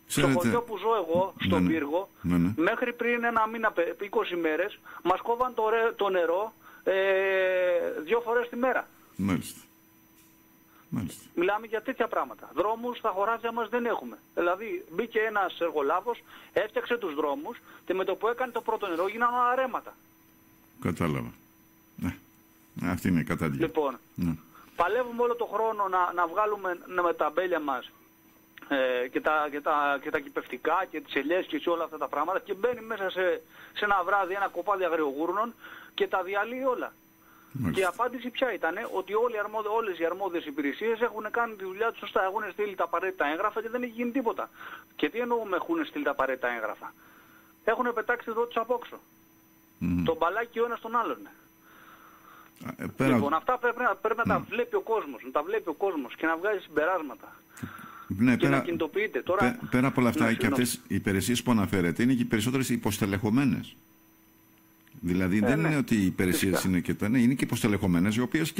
Στο χωριό που ζω εγώ, στον Πύργο, μέχρι πριν ένα μήνα, 20 μέρες, μας κόβαν το νερό 2 φορές τη μέρα. Μάλιστα. Μιλάμε για τέτοια πράγματα. Δρόμους στα χωράφια μας δεν έχουμε. Δηλαδή μπήκε ένας εργολάβος, έφτιαξε τους δρόμους και με το που έκανε το πρώτο νερό γίνανε αρέματα. Κατάλαβα. Αυτή είναι η κατάδικη. Λοιπόν, παλεύουμε όλο το χρόνο να βγάλουμε με τα μπέλια μας και τα κυπευτικά και τις ελιές και όλα αυτά τα πράγματα, και μπαίνει μέσα σε ένα βράδυ ένα κοπάδι αγριογούρνων και τα διαλύει όλα. Και η απάντηση ποια ήταν? Ότι όλες οι αρμόδιες υπηρεσίες έχουν κάνει τη δουλειά τους σωστά, έχουν στείλει τα απαραίτητα έγγραφα και δεν έχει γίνει τίποτα. Και τι εννοούμε έχουν στείλει τα απαραίτητα έγγραφα? Έχουν πετάξει εδώ τους απόξω. Το μπαλάκι ο ένας τον άλλον. Λοιπόν, αυτά πρέπει να τα βλέπει ο κόσμος, και να βγάζει συμπεράσματα. Και να κινητοποιείται. Τώρα, πέρα από όλα αυτά, και αυτές οι υπηρεσίες που αναφέρετε είναι και οι περισσότερες υποστελεχωμένες. Δηλαδή δεν είναι ότι οι υπηρεσίες είναι και είναι και υποστελεχωμένες, οι οποίες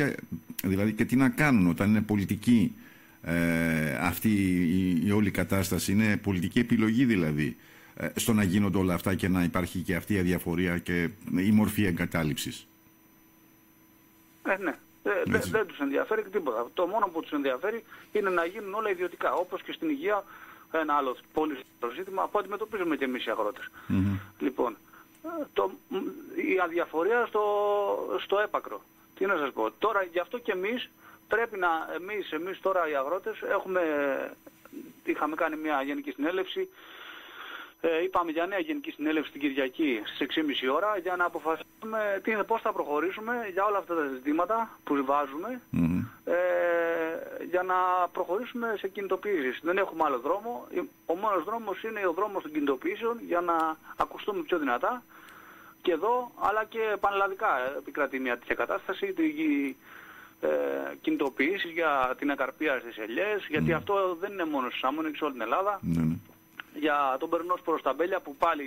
δηλαδή και τι να κάνουν όταν είναι πολιτική αυτή η όλη κατάσταση, είναι πολιτική επιλογή δηλαδή στο να γίνονται όλα αυτά και να υπάρχει και αυτή η αδιαφορία και η μορφή εγκατάλειψης. Ναι. Δεν τους ενδιαφέρει και τίποτα. Το μόνο που τους ενδιαφέρει είναι να γίνουν όλα ιδιωτικά. Όπως και στην υγεία, ένα άλλο πολύ ζήτημα που αντιμετωπίζουμε και εμείς οι αγρότες. Λοιπόν, η αδιαφορία στο έπακρο. Τι να σας πω. Τώρα γι' αυτό και εμείς πρέπει να, εμείς τώρα οι αγρότες είχαμε κάνει μια γενική συνέλευση. Είπαμε για νέα γενική συνέλευση την Κυριακή στις 6.30 ώρα για να αποφασίσουμε πώς θα προχωρήσουμε για όλα αυτά τα ζητήματα που βάζουμε για να προχωρήσουμε σε κινητοποιήσεις. Δεν έχουμε άλλο δρόμο. Ο μόνος δρόμος είναι ο δρόμος των κινητοποιήσεων για να ακουστούμε πιο δυνατά και εδώ, αλλά και πανελλαδικά επικρατεί μια τέτοια κατάσταση. Κινητοποιήσεις για την ακαρπία στις ελιές, γιατί αυτό δεν είναι μόνο στη Σάμο, είναι και σε όλη την Ελλάδα. Για τον περνός προς τα μπέλια που πάλι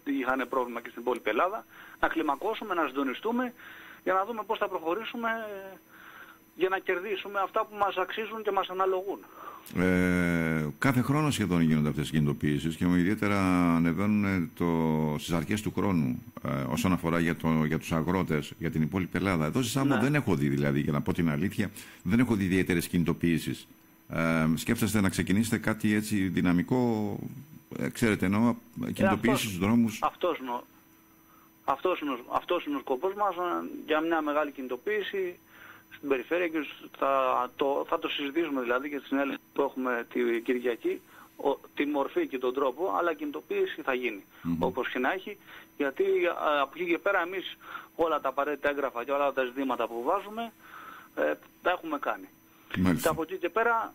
είχαν πρόβλημα και στην υπόλοιπη Ελλάδα, να κλιμακώσουμε, να συντονιστούμε για να δούμε πώς θα προχωρήσουμε για να κερδίσουμε αυτά που μας αξίζουν και μας αναλογούν. Κάθε χρόνο σχεδόν γίνονται αυτές οι κινητοποιήσεις και ιδιαίτερα ανεβαίνουν στις αρχές του χρόνου όσον αφορά για τους αγρότες, για την υπόλοιπη Ελλάδα. Εδώ στη Σάμο δεν έχω δει, δηλαδή, για να πω την αλήθεια, δεν έχω δει ιδιαίτερες κινητοποιήσεις. Σκέφτεστε να ξεκινήσετε κάτι έτσι δυναμικό, ξέρετε, εννοώ, κινητοποιήσεις στους δρόμους? Αυτός είναι ο σκοπός μας, για μια μεγάλη κινητοποίηση στην περιφέρεια, και θα το συζητήσουμε δηλαδή και στη συνέλευση που έχουμε την Κυριακή, τη μορφή και τον τρόπο, αλλά κινητοποίηση θα γίνει, όπως και να έχει, γιατί από εκεί και πέρα εμείς όλα τα απαραίτητα έγγραφα και όλα τα ζητήματα που βάζουμε τα έχουμε κάνει. Και από εκεί και πέρα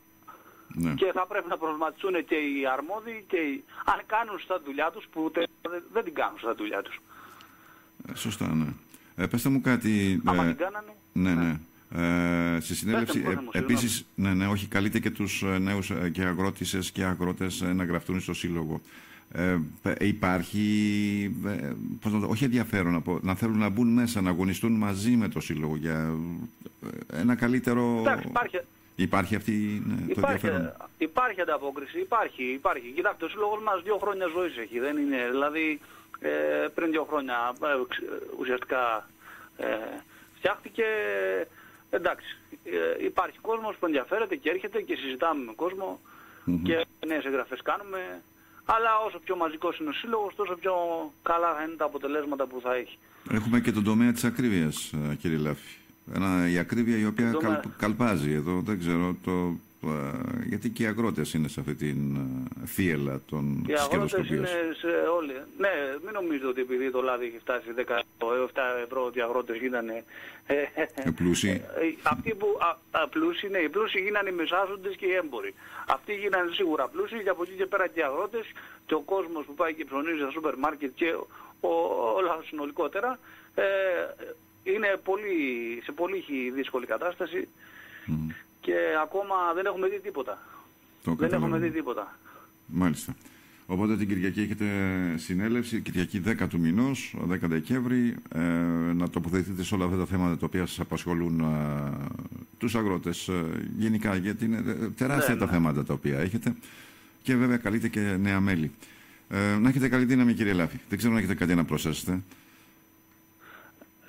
και θα πρέπει να προβληματιστούν και οι αρμόδιοι και αν κάνουν στα δουλειά τους, που δεν την κάνουν στα δουλειά τους. Σωστά, ναι. Πέστε μου κάτι. Άμα την κάνανε. Ναι. Στη συνέλευση επίσης, όχι, καλείται και τους νέους και αγρότησες και αγρότες να γραφτούν στο σύλλογο. Υπάρχει, όχι ενδιαφέρον, να θέλουν να μπουν μέσα, να αγωνιστούν μαζί με το σύλλογο για ένα καλύτερο... Υπάρχει αυτή το ενδιαφέρον? Υπάρχει ανταπόκριση, υπάρχει. Κοιτάξτε, ο σύλλογος μας 2 χρόνια ζωής έχει, δεν είναι, δηλαδή πριν 2 χρόνια ουσιαστικά φτιάχτηκε. Εντάξει, υπάρχει κόσμος που ενδιαφέρεται και έρχεται και συζητάμε με κόσμο και νέες εγγραφές κάνουμε, αλλά όσο πιο μαζικός είναι ο σύλλογος, τόσο πιο καλά θα είναι τα αποτελέσματα που θα έχει. Έχουμε και τον τομέα της ακρίβειας, κύριε Λάφη. Η ακρίβεια η οποία καλπάζει εδώ, δεν ξέρω, γιατί και οι αγρότες είναι σε αυτή την θύελα των Οι αγρότες είναι σε όλοι. Ναι, μην νομίζετε ότι επειδή το λάδι έχει φτάσει 10 έως 7 ευρώ ότι οι αγρότες γίνανε πλούσιοι. Αυτοί που πλούσιοι, ναι, οι πλούσιοι γίνανε οι μεσάζοντες και οι έμποροι. Αυτοί γίνανε σίγουρα πλούσιοι, και από εκεί και πέρα και οι αγρότες και ο κόσμος που πάει και ψωνίζει στα σούπερ μάρκετ και όλα συνολικότερα είναι σε πολύ δύσκολη κατάσταση. Και ακόμα δεν έχουμε δει τίποτα. Δεν έχουμε δει τίποτα. Μάλιστα. Οπότε την Κυριακή έχετε συνέλευση, Κυριακή 10 του μηνός, 10 Δεκέμβρη, να τοποθετηθείτε σε όλα αυτά τα θέματα τα οποία σας απασχολούν τους αγρότες γενικά, γιατί είναι τεράστια τα θέματα τα οποία έχετε, και βέβαια καλείτε και νέα μέλη. Να έχετε καλή δύναμη, κύριε Λάφη. Δεν ξέρω αν έχετε κάτι να προσθέσετε.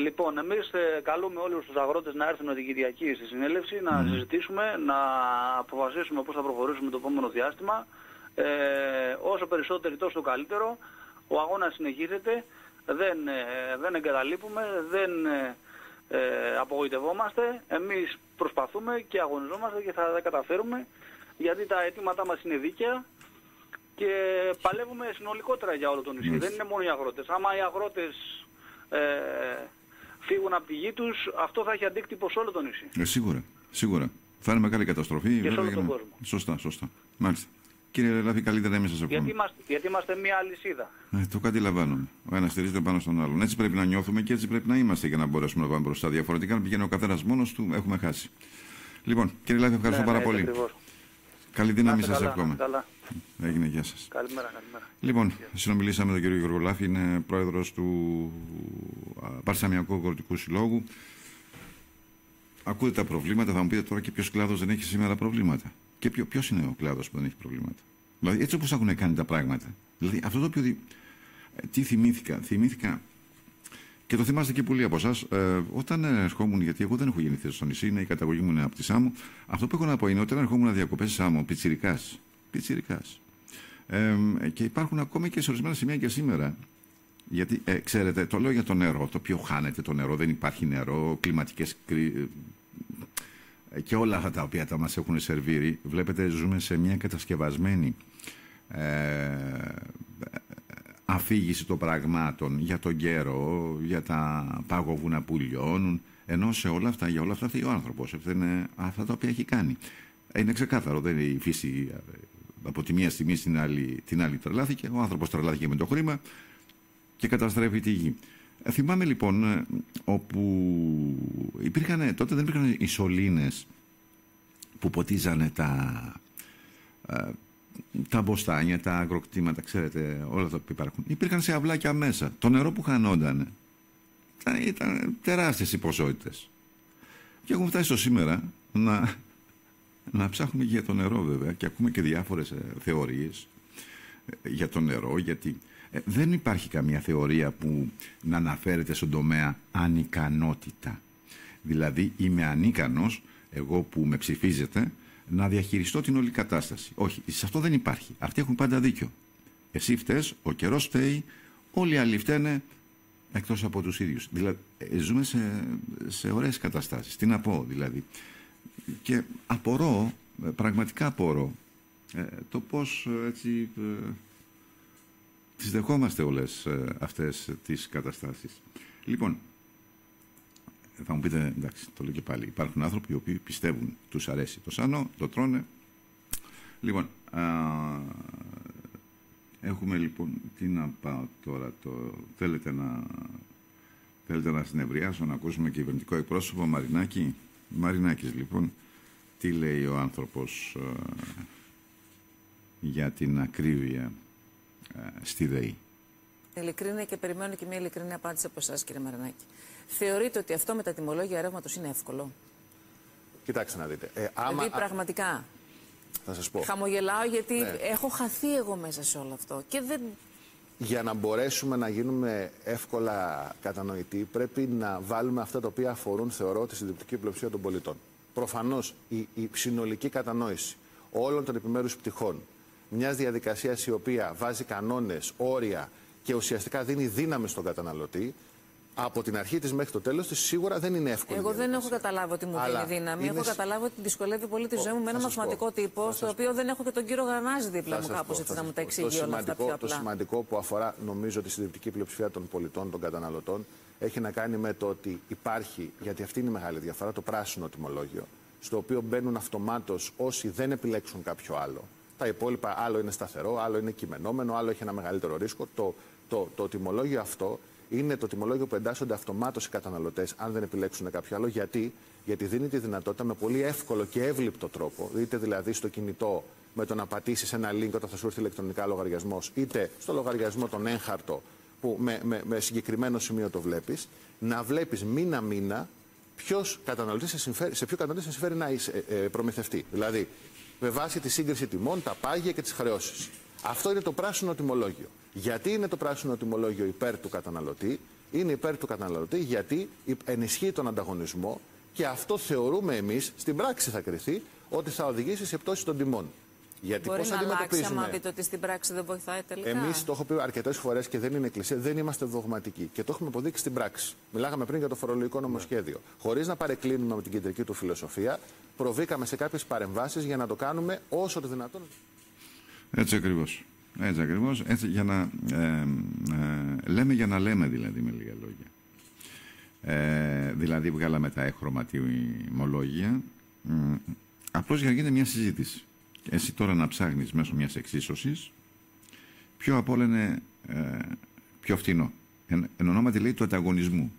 Λοιπόν, εμείς καλούμε όλους τους αγρότες να έρθουν την Κυριακή στη συνέλευση, να συζητήσουμε, να αποφασίσουμε πώς θα προχωρήσουμε το επόμενο διάστημα. Όσο περισσότεροι τόσο καλύτερο. Ο αγώνας συνεχίζεται, δεν εγκαταλείπουμε, δεν απογοητευόμαστε. Εμείς προσπαθούμε και αγωνιζόμαστε και θα τα καταφέρουμε, γιατί τα αιτήματά μας είναι δίκαια και παλεύουμε συνολικότερα για όλο το νησί. Δεν είναι μόνο οι αγρότες. Άμα οι αγρότες φύγουν από τη γη τους, αυτό θα έχει αντίκτυπο σε όλο το νησί. Σίγουρα. Θα είναι μεγάλη καταστροφή. Και σε όλο τον κόσμο. Σωστά. Μάλιστα. Κύριε Λάφη, καλύτερα εμείς σας ευχαριστούμε. Γιατί είμαστε μια αλυσίδα. Το καταλαβαίνουμε. Ο ένας στηρίζεται πάνω στον άλλον. Έτσι πρέπει να νιώθουμε και έτσι πρέπει να είμαστε για να μπορέσουμε να πάμε μπροστά. Διαφορετικά, αν πηγαίνει ο καθένας μόνος του, έχουμε χάσει. Λοιπόν, κύριε Λάφη, ευχαριστώ πάρα πολύ. Ακριβώς. Καλή δύναμη σας εύχομαι. Έγινε, γεια σας. Καλημέρα. Λοιπόν, συνομιλήσαμε με τον κύριο Γιώργο Λάφη, είναι πρόεδρος του Παρσαμιακού Αγροτικού Συλλόγου. Ακούτε τα προβλήματα, θα μου πείτε τώρα και ποιος κλάδος δεν έχει σήμερα προβλήματα. Και ποιος είναι ο κλάδος που δεν έχει προβλήματα. Δηλαδή, έτσι όπως έχουν κάνει τα πράγματα. Δηλαδή, αυτό το οποίο. Τι θυμήθηκα. Και το θυμάστε και πολλοί από εσάς, όταν ερχόμουν, γιατί εγώ δεν έχω γεννηθεί στο νησί, είναι η καταγωγή μου είναι από τη Σάμο. Αυτό που έχω να πω είναι ότι όταν ερχόμουν διακοπές στη Σάμο, πιτσιρικάς. Και υπάρχουν ακόμα και σε ορισμένα σημεία και σήμερα. Γιατί, ξέρετε, το λέω για το νερό, το οποίο χάνεται το νερό, δεν υπάρχει νερό, κλιματικές και όλα αυτά τα οποία τα μας έχουν σερβίρει. Βλέπετε, ζούμε σε μια κατασκευασμένη αφήγηση των πραγμάτων για τον καιρό, για τα παγόβουνα που λιώνουν, ενώ σε όλα αυτά, για όλα αυτά φταίει ο άνθρωπος. Αυτά τα οποία έχει κάνει. Είναι ξεκάθαρο, δεν είναι η φύση από τη μία στιγμή στην άλλη τρελάθηκε, ο άνθρωπος τρελάθηκε με το χρήμα και καταστρέφει τη γη. Θυμάμαι λοιπόν όπου τότε δεν υπήρχαν οι σωλήνες που ποτίζανε τα μποστάνια, τα αγροκτήματα, ξέρετε, όλα αυτά που υπάρχουν. Υπήρχαν σε αυλάκια μέσα. Το νερό που χανόταν ήταν τεράστιες οι ποσότητες. Και έχουμε φτάσει στο σήμερα να ψάχνουμε για το νερό, βέβαια, και ακούμε και διάφορες θεωρίες για το νερό, γιατί δεν υπάρχει καμία θεωρία που να αναφέρεται στον τομέα ανικανότητα. Δηλαδή, είμαι ανίκανος, εγώ που με ψηφίζετε, να διαχειριστώ την όλη κατάσταση. Όχι, σε αυτό δεν υπάρχει. Αυτοί έχουν πάντα δίκιο. Εσύ φταίς, ο καιρός φταίει, όλοι οι άλλοι φταίνε, εκτός από τους ίδιους. Δηλαδή, ζούμε σε ωραίες καταστάσεις. Τι να πω δηλαδή. Και απορώ, πραγματικά απορώ, το πώς έτσι τις δεχόμαστε όλες αυτές τις καταστάσεις. Λοιπόν, θα μου πείτε, εντάξει, το λέω και πάλι, υπάρχουν άνθρωποι οι οποίοι πιστεύουν, τους αρέσει το σάνο, το τρώνε. Λοιπόν, έχουμε λοιπόν, τι να πάω τώρα, θέλετε να συνευριάσω, να ακούσουμε κυβερνητικό εκπρόσωπο, Μαρινάκη. Μαρινάκης λοιπόν, τι λέει ο άνθρωπος για την ακρίβεια στη ΔΕΗ. Ειλικρίνεια, και περιμένω και μια ειλικρινή απάντηση από εσάς, κύριε Μαρινάκη. Θεωρείτε ότι αυτό με τα τιμολόγια ρεύματος είναι εύκολο? Κοιτάξτε να δείτε. Δηλαδή πραγματικά. Θα σας πω. Χαμογελάω γιατί έχω χαθεί εγώ μέσα σε όλο αυτό. Και δεν... Για να μπορέσουμε να γίνουμε εύκολα κατανοητοί, πρέπει να βάλουμε αυτά τα οποία αφορούν, θεωρώ, τη συντριπτική πλειοψηφία των πολιτών. Προφανώς η συνολική κατανόηση όλων των επιμέρους πτυχών μιας διαδικασίας η οποία βάζει κανόνες, όρια και ουσιαστικά δίνει δύναμη στον καταναλωτή, από την αρχή της μέχρι το τέλος της, σίγουρα δεν είναι εύκολη. Εγώ δεν έχω καταλάβει ότι μου δίνει δύναμη. Έχω καταλάβει ότι δυσκολεύει πολύ τη ζωή μου με ένα μαθηματικό τύπο, στο οποίο δεν έχω και τον κύριο Γανάζη δίπλα μου, κάπως έτσι να μου τα εξηγεί όλα αυτά πιο απλά. Το σημαντικό που αφορά, νομίζω, τη συντριπτική πλειοψηφία των πολιτών, των καταναλωτών, έχει να κάνει με το ότι υπάρχει, γιατί αυτή είναι η μεγάλη διαφορά, το πράσινο τιμολόγιο, στο οποίο μπαίνουν αυτομάτως όσοι δεν επιλέξουν κάποιο άλλο. Τα υπόλοιπα, άλλο είναι σταθερό, άλλο είναι κειμενόμενο, άλλο έχει ένα μεγαλύτερο ρίσκο. Το τιμολόγιο αυτό είναι το τιμολόγιο που εντάσσονται αυτομάτως οι καταναλωτές, αν δεν επιλέξουν κάποιο άλλο. Γιατί δίνει τη δυνατότητα με πολύ εύκολο και εύληπτο τρόπο, είτε δηλαδή στο κινητό με το να πατήσεις ένα link όταν θα σου έρθει ηλεκτρονικά λογαριασμός, είτε στο λογαριασμό τον έγχαρτο που με συγκεκριμένο σημείο το βλέπεις, να βλέπεις μήνα-μήνα σε ποιο καταναλωτή σε συμφέρει να προμηθευτεί. Δηλαδή, με βάση τη σύγκριση τιμών, τα πάγια και τις χρεώσεις. Αυτό είναι το πράσινο τιμολόγιο. Γιατί είναι το πράσινο τιμολόγιο υπέρ του καταναλωτή? Είναι υπέρ του καταναλωτή γιατί ενισχύει τον ανταγωνισμό και αυτό θεωρούμε εμείς, στην πράξη θα κριθεί, ότι θα οδηγήσει σε πτώση των τιμών. Γιατί μπορεί να αλλάξει άμα δείτε ότι στην πράξη δεν βοηθάει τελικά? Εμείς το έχω πει αρκετές φορές και δεν είναι εκκλησία, δεν είμαστε δογματικοί. Και το έχουμε αποδείξει στην πράξη. Μιλάγαμε πριν για το φορολογικό νομοσχέδιο. Χωρίς να παρεκκλίνουμε με την κεντρική του φιλοσοφία, προβήκαμε σε κάποιες παρεμβάσεις για να το κάνουμε όσο το δυνατόν. Έτσι ακριβώς. Έτσι ακριβώς. Έτσι για να λέμε για να λέμε, δηλαδή, με λίγα λόγια. Δηλαδή βγάλαμε τα έχρωμα τιμολόγια. Απλώς για να γίνεται μια συζήτηση. Εσύ τώρα να ψάχνεις μέσω μιας εξίσωσης, ποιο απ' όλα είναι πιο φτηνό. Εν ονόματι, λέει, του ανταγωνισμού.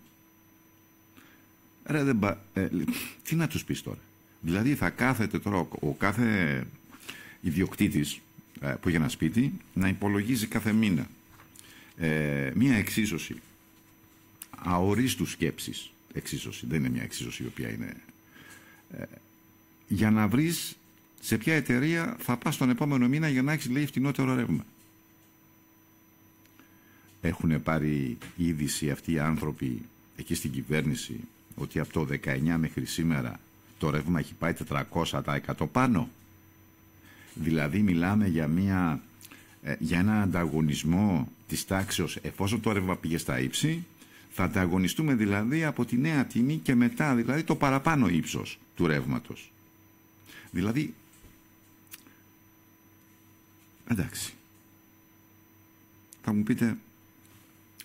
Ρε, τι να τους πεις τώρα? Δηλαδή θα κάθεται τώρα ο κάθε ιδιοκτήτης που έχει ένα σπίτι να υπολογίζει κάθε μήνα μια εξίσωση αορίστου σκέψης. Εξίσωση, δεν είναι μια εξίσωση η οποία είναι για να βρεις σε ποια εταιρεία θα πας τον επόμενο μήνα για να έχεις, λέει, φτηνότερο ρεύμα. Έχουν πάρει είδηση αυτοί οι άνθρωποι εκεί στην κυβέρνηση ότι από το 19 μέχρι σήμερα το ρεύμα έχει πάει 400% πάνω? Δηλαδή μιλάμε για ένα ανταγωνισμό της τάξεως, εφόσον το ρεύμα πήγε στα ύψη, θα ανταγωνιστούμε δηλαδή από τη νέα τιμή και μετά, δηλαδή το παραπάνω ύψος του ρεύματος. Δηλαδή, εντάξει, θα μου πείτε,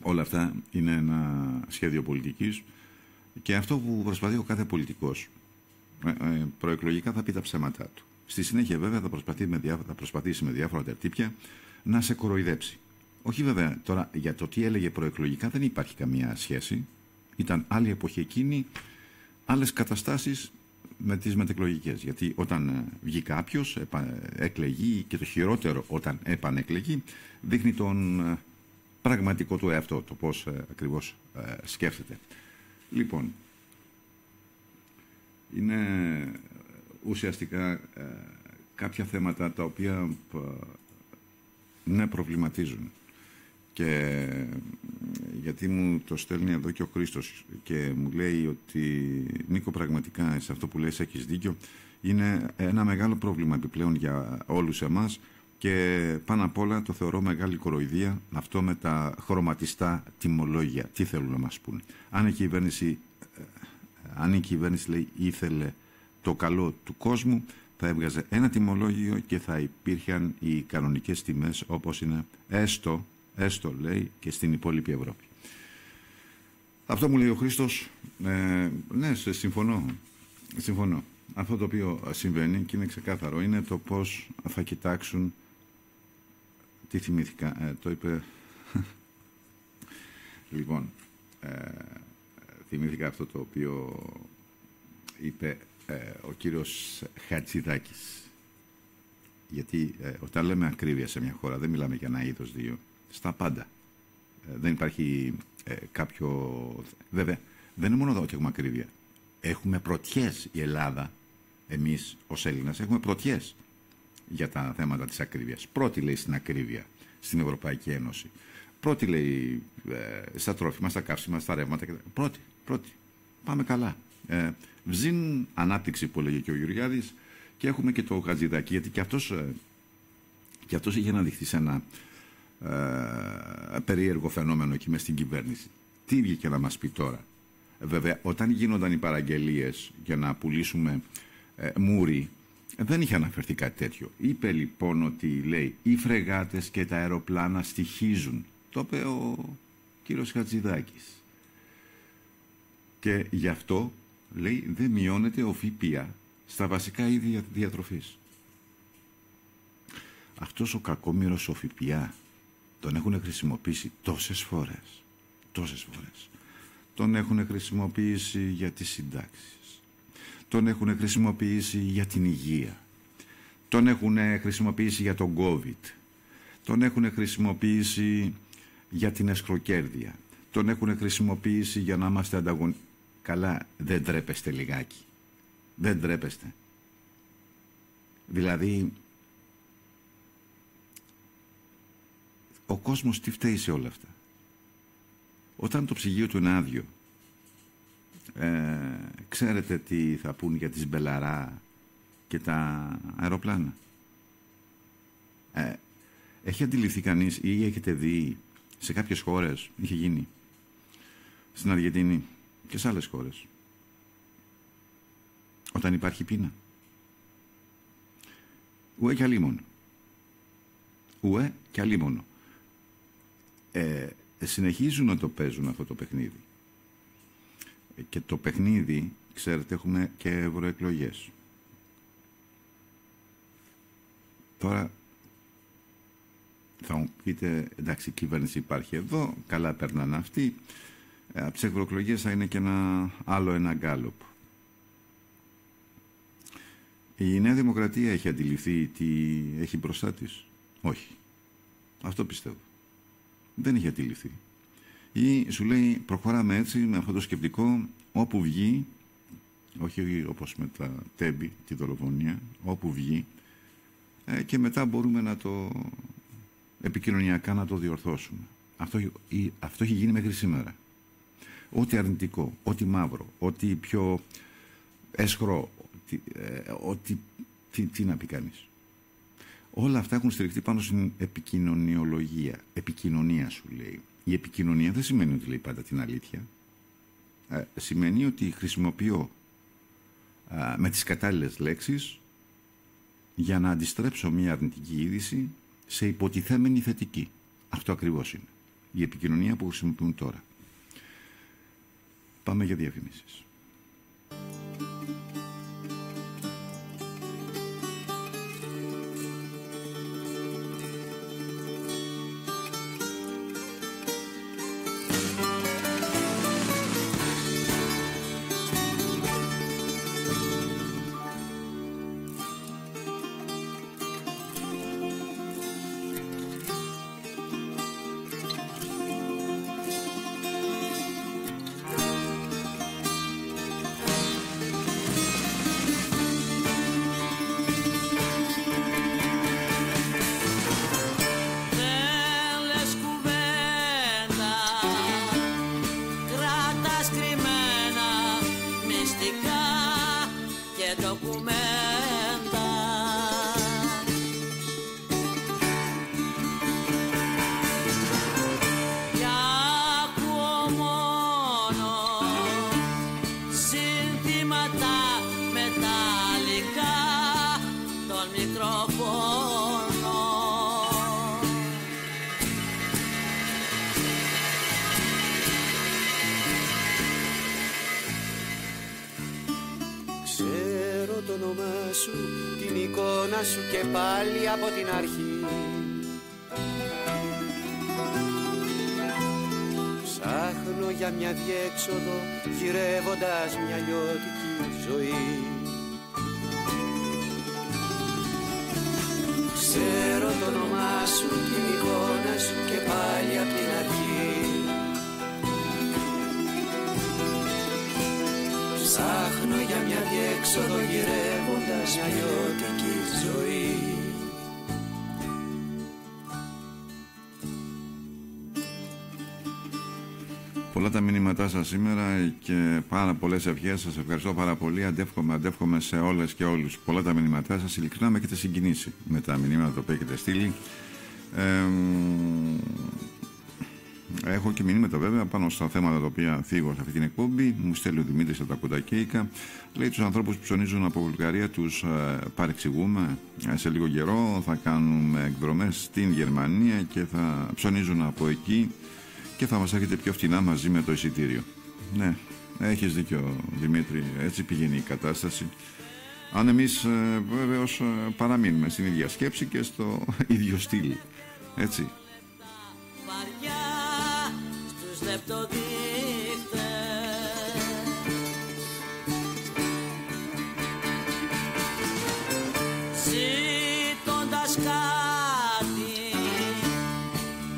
όλα αυτά είναι ένα σχέδιο πολιτικής και αυτό που προσπαθεί ο κάθε πολιτικός προεκλογικά θα πει τα ψέματά του. Στη συνέχεια βέβαια θα προσπαθήσει με διάφορα τερτύπια να σε κοροϊδέψει. Όχι βέβαια τώρα για το τι έλεγε προεκλογικά δεν υπάρχει καμία σχέση. Ήταν άλλη εποχή εκείνη, άλλες καταστάσεις με τις μετεκλογικές. Γιατί όταν βγει κάποιος, εκλεγεί, και το χειρότερο όταν επανεκλεγεί, δείχνει τον πραγματικό του εαυτό, το πώς ακριβώς σκέφτεται. Λοιπόν, είναι ουσιαστικά κάποια θέματα τα οποία ναι, προβληματίζουν. Και γιατί μου το στέλνει εδώ και ο Χρήστος και μου λέει ότι Νίκο, πραγματικά σε αυτό που λες έχεις δίκιο, είναι ένα μεγάλο πρόβλημα επιπλέον για όλους εμάς Και πάνω απ' όλα το θεωρώ μεγάλη κοροϊδία αυτό με τα χρωματιστά τιμολόγια. Τι θέλουν να μας πούν? Αν η κυβέρνηση λέει ήθελε το καλό του κόσμου, θα έβγαζε ένα τιμολόγιο και θα υπήρχαν οι κανονικές τιμές όπως είναι έστω λέει και στην υπόλοιπη Ευρώπη. Αυτό μου λέει ο Χρήστος. Ναι, συμφωνώ. Αυτό το οποίο συμβαίνει και είναι ξεκάθαρο είναι το πώς θα κοιτάξουν. Τι θυμήθηκα, το είπε. Λοιπόν, θυμήθηκα αυτό το οποίο είπε ο κύριος Χατζηδάκης. Γιατί όταν λέμε ακρίβεια σε μια χώρα δεν μιλάμε για ένα είδος δύο, στα πάντα. Δεν υπάρχει κάποιο... Βέβαια, δεν είναι μόνο εδώ ότι έχουμε ακρίβεια. Έχουμε πρωτιές η Ελλάδα, εμείς ως Έλληνας έχουμε πρωτιές για τα θέματα της ακρίβειας. Πρώτη λέει στην ακρίβεια στην Ευρωπαϊκή Ένωση. Πρώτη λέει στα τρόφιμα, στα καύσιμα, στα ρεύματα. Πρώτη. Πάμε καλά. Βζήν ανάπτυξη που έλεγε και ο Γεωργιάδης και έχουμε και το Χατζηδάκη, γιατί και αυτός είχε αναδειχθεί σε ένα περίεργο φαινόμενο εκεί μες στην κυβέρνηση. Τι βγήκε να μας πει τώρα? Βέβαια, όταν γίνονταν οι παραγγελίες για να πουλήσουμε μούρι, δεν είχε αναφερθεί κάτι τέτοιο. Είπε λοιπόν ότι λέει οι φρεγάτες και τα αεροπλάνα στοιχίζουν. Το είπε ο κύριος Χατζηδάκης. Και γι' αυτό λέει δεν μειώνεται ο ΦΠΑ στα βασικά είδη διατροφής. Αυτός ο κακόμοιρος ο ΦΠΑ τον έχουν χρησιμοποιήσει τόσες φορές. Τον έχουν χρησιμοποιήσει για τις συντάξεις. Τον έχουν χρησιμοποιήσει για την υγεία. Τον έχουν χρησιμοποιήσει για τον COVID. Τον έχουν χρησιμοποιήσει για την εσχροκέρδεια. Τον έχουν χρησιμοποιήσει για να είμαστε ανταγωνιστικοί. Καλά, δεν τρέπεστε λιγάκι? Δεν τρέπεστε? Δηλαδή, ο κόσμος τι φταίει σε όλα αυτά? Όταν το ψυγείο του είναι άδειο, ξέρετε τι θα πούν για τις Μπελαρά και τα αεροπλάνα? Έχει αντιληφθεί κανείς ή έχετε δει σε κάποιες χώρες, είχε γίνει στην Αργεντινή και σε άλλες χώρες, όταν υπάρχει πείνα? Ουέ και αλίμονο. Συνεχίζουν να το παίζουν αυτό το παιχνίδι. Και το παιχνίδι, ξέρετε, έχουμε και ευρωεκλογές. Τώρα θα μου πείτε, εντάξει, η κυβέρνηση υπάρχει εδώ, καλά περνάνε αυτοί. Από τις ευρωεκλογές θα είναι και ένα γκάλοπ. Η Νέα Δημοκρατία έχει αντιληφθεί τι έχει μπροστά της? Όχι. Αυτό πιστεύω. Δεν έχει αντιληφθεί. Ή σου λέει προχωράμε έτσι με αυτό το σκεπτικό, όπου βγει, όχι όπως με τα τέμπη, τη δολοφονία, όπου βγει, και μετά μπορούμε να το επικοινωνιακά να το διορθώσουμε. Αυτό έχει γίνει μέχρι σήμερα. Ό,τι αρνητικό, ό,τι μαύρο, ό,τι πιο έσχρο, τι να πει κανείς. Όλα αυτά έχουν στηριχτεί πάνω στην επικοινωνιολογία. Επικοινωνία σου λέει. Η επικοινωνία δεν σημαίνει ότι λέει πάντα την αλήθεια. Σημαίνει ότι χρησιμοποιώ με τις κατάλληλες λέξεις για να αντιστρέψω μια αρνητική είδηση σε υποτιθέμενη θετική. Αυτό ακριβώς είναι η επικοινωνία που χρησιμοποιούν τώρα. Πάμε για διαφημίσεις. εικόνα σου και πάλι από την αρχή. Ψάχνω για μια διέξοδο γυρεύοντας μια λιώτικη ζωή. Ξέρω το όνομά σου, την εικόνα σου και πάλι από την αρχή. Ψάχνω για μια διέξοδο γυρεύοντας μια λιώτικη ζωή. Πολλά τα μηνύματά σας σήμερα και πάρα πολλές ευχές. Σας ευχαριστώ πάρα πολύ. Αντεύχομαι σε όλες και όλους. Πολλά τα μηνύματά σας. Ειλικρινά με έχετε συγκινήσει με τα μηνύματα που έχετε στείλει. Έχω και μηνύματα βέβαια πάνω στα θέματα τα οποία θίγω σε αυτή την εκπομπή. Μου στέλνει ο Δημήτρης από τα Κουτακέικα. Λέει τους ανθρώπους που ψωνίζουν από Βουλγαρία τους παρεξηγούμε. Σε λίγο καιρό θα κάνουμε εκδρομές στην Γερμανία και θα ψωνίζουν από εκεί και θα μας έρχεται πιο φτηνά μαζί με το εισιτήριο. Ναι, έχεις δίκιο Δημήτρη, έτσι πηγαίνει η κατάσταση. Αν εμείς βεβαίως παραμείνουμε στην ίδια σκέψη και στο ίδιο στυλ, έτσι. Ζήτοντας κάτι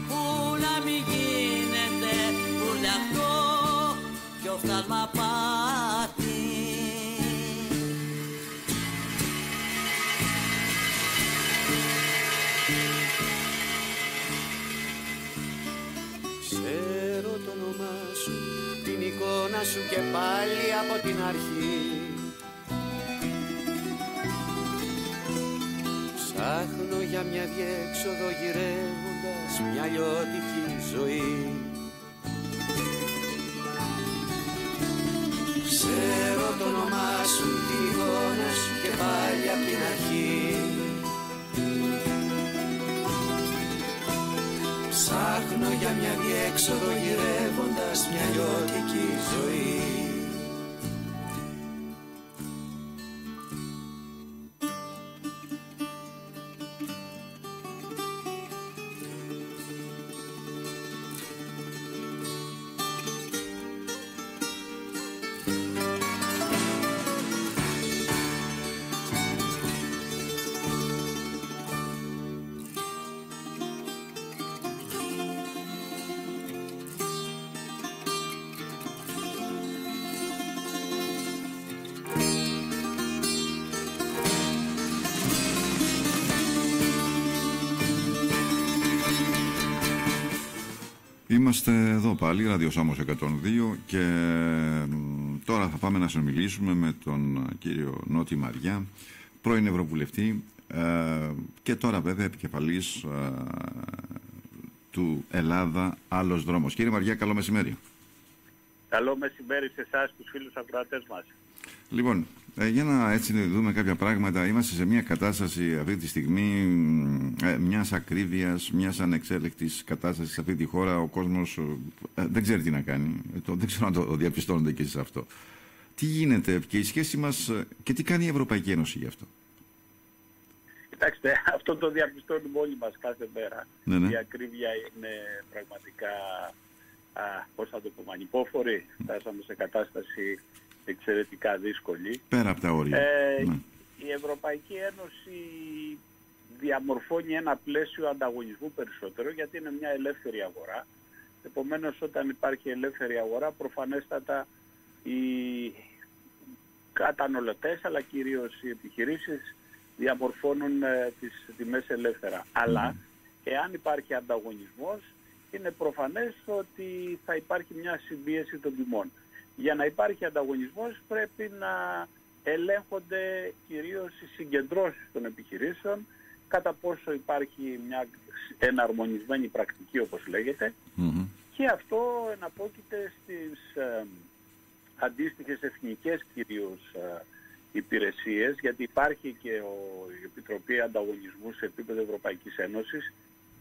που να μην γίνεται ουρλιαχτό κι οφθαλμα πάτη. Ξέρω το όνομά σου, την εικόνα σου και πάλι από την αρχή. Ψάχνω για μια διέξοδο γυρεύοντας μια λιώτικη ζωή. Ξέρω το όνομά σου, την εικόνα σου και πάλι από την αρχή. Ψάχνω για μια διέξοδο γυρεύοντας μια λιώτικη ζωή. Είμαστε εδώ πάλι, Ραδιοσάμος 102 και τώρα θα πάμε να συνομιλήσουμε με τον κύριο Νότι Μαριά, πρώην Ευρωβουλευτή και τώρα βέβαια επικεφαλής του Ελλάδα Άλλος Δρόμος. Κύριε Μαριά, καλό μεσημέρι. Καλό μεσημέρι σε εσάς, τους φίλους ακροατές μας. Λοιπόν, για να έτσι δούμε κάποια πράγματα, είμαστε σε μια κατάσταση αυτή τη στιγμή μιας ακρίβειας, μιας ανεξέλεκτης κατάστασης σε αυτή τη χώρα. Ο κόσμος δεν ξέρει τι να κάνει. Δεν ξέρω αν το διαπιστώνετε και εσείς αυτό. Τι γίνεται και η σχέση μας και τι κάνει η Ευρωπαϊκή Ένωση γι' αυτό? Κοιτάξτε, αυτό το διαπιστώνουμε όλοι μας κάθε μέρα. Ναι. Η ακρίβεια είναι πραγματικά, πώς θα το πούμε, ανυπόφορη. Φτάσαμε σε κατάσταση εξαιρετικά δύσκολη. Πέρα από τα όρια. Ναι. Η Ευρωπαϊκή Ένωση διαμορφώνει ένα πλαίσιο ανταγωνισμού περισσότερο, γιατί είναι μια ελεύθερη αγορά. Επομένως, όταν υπάρχει ελεύθερη αγορά, προφανέστατα οι καταναλωτές, αλλά κυρίως οι επιχειρήσεις, διαμορφώνουν τις τιμές ελεύθερα. Αλλά, εάν υπάρχει ανταγωνισμός, είναι προφανές ότι θα υπάρχει μια συμπίεση των τιμών. Για να υπάρχει ανταγωνισμός πρέπει να ελέγχονται κυρίως οι συγκεντρώσεις των επιχειρήσεων, κατά πόσο υπάρχει μια εναρμονισμένη πρακτική, όπως λέγεται, και αυτό εναπόκειται στις αντίστοιχες εθνικές κυρίως υπηρεσίες, γιατί υπάρχει και η Επιτροπή Ανταγωνισμού σε επίπεδο Ευρωπαϊκής Ένωσης,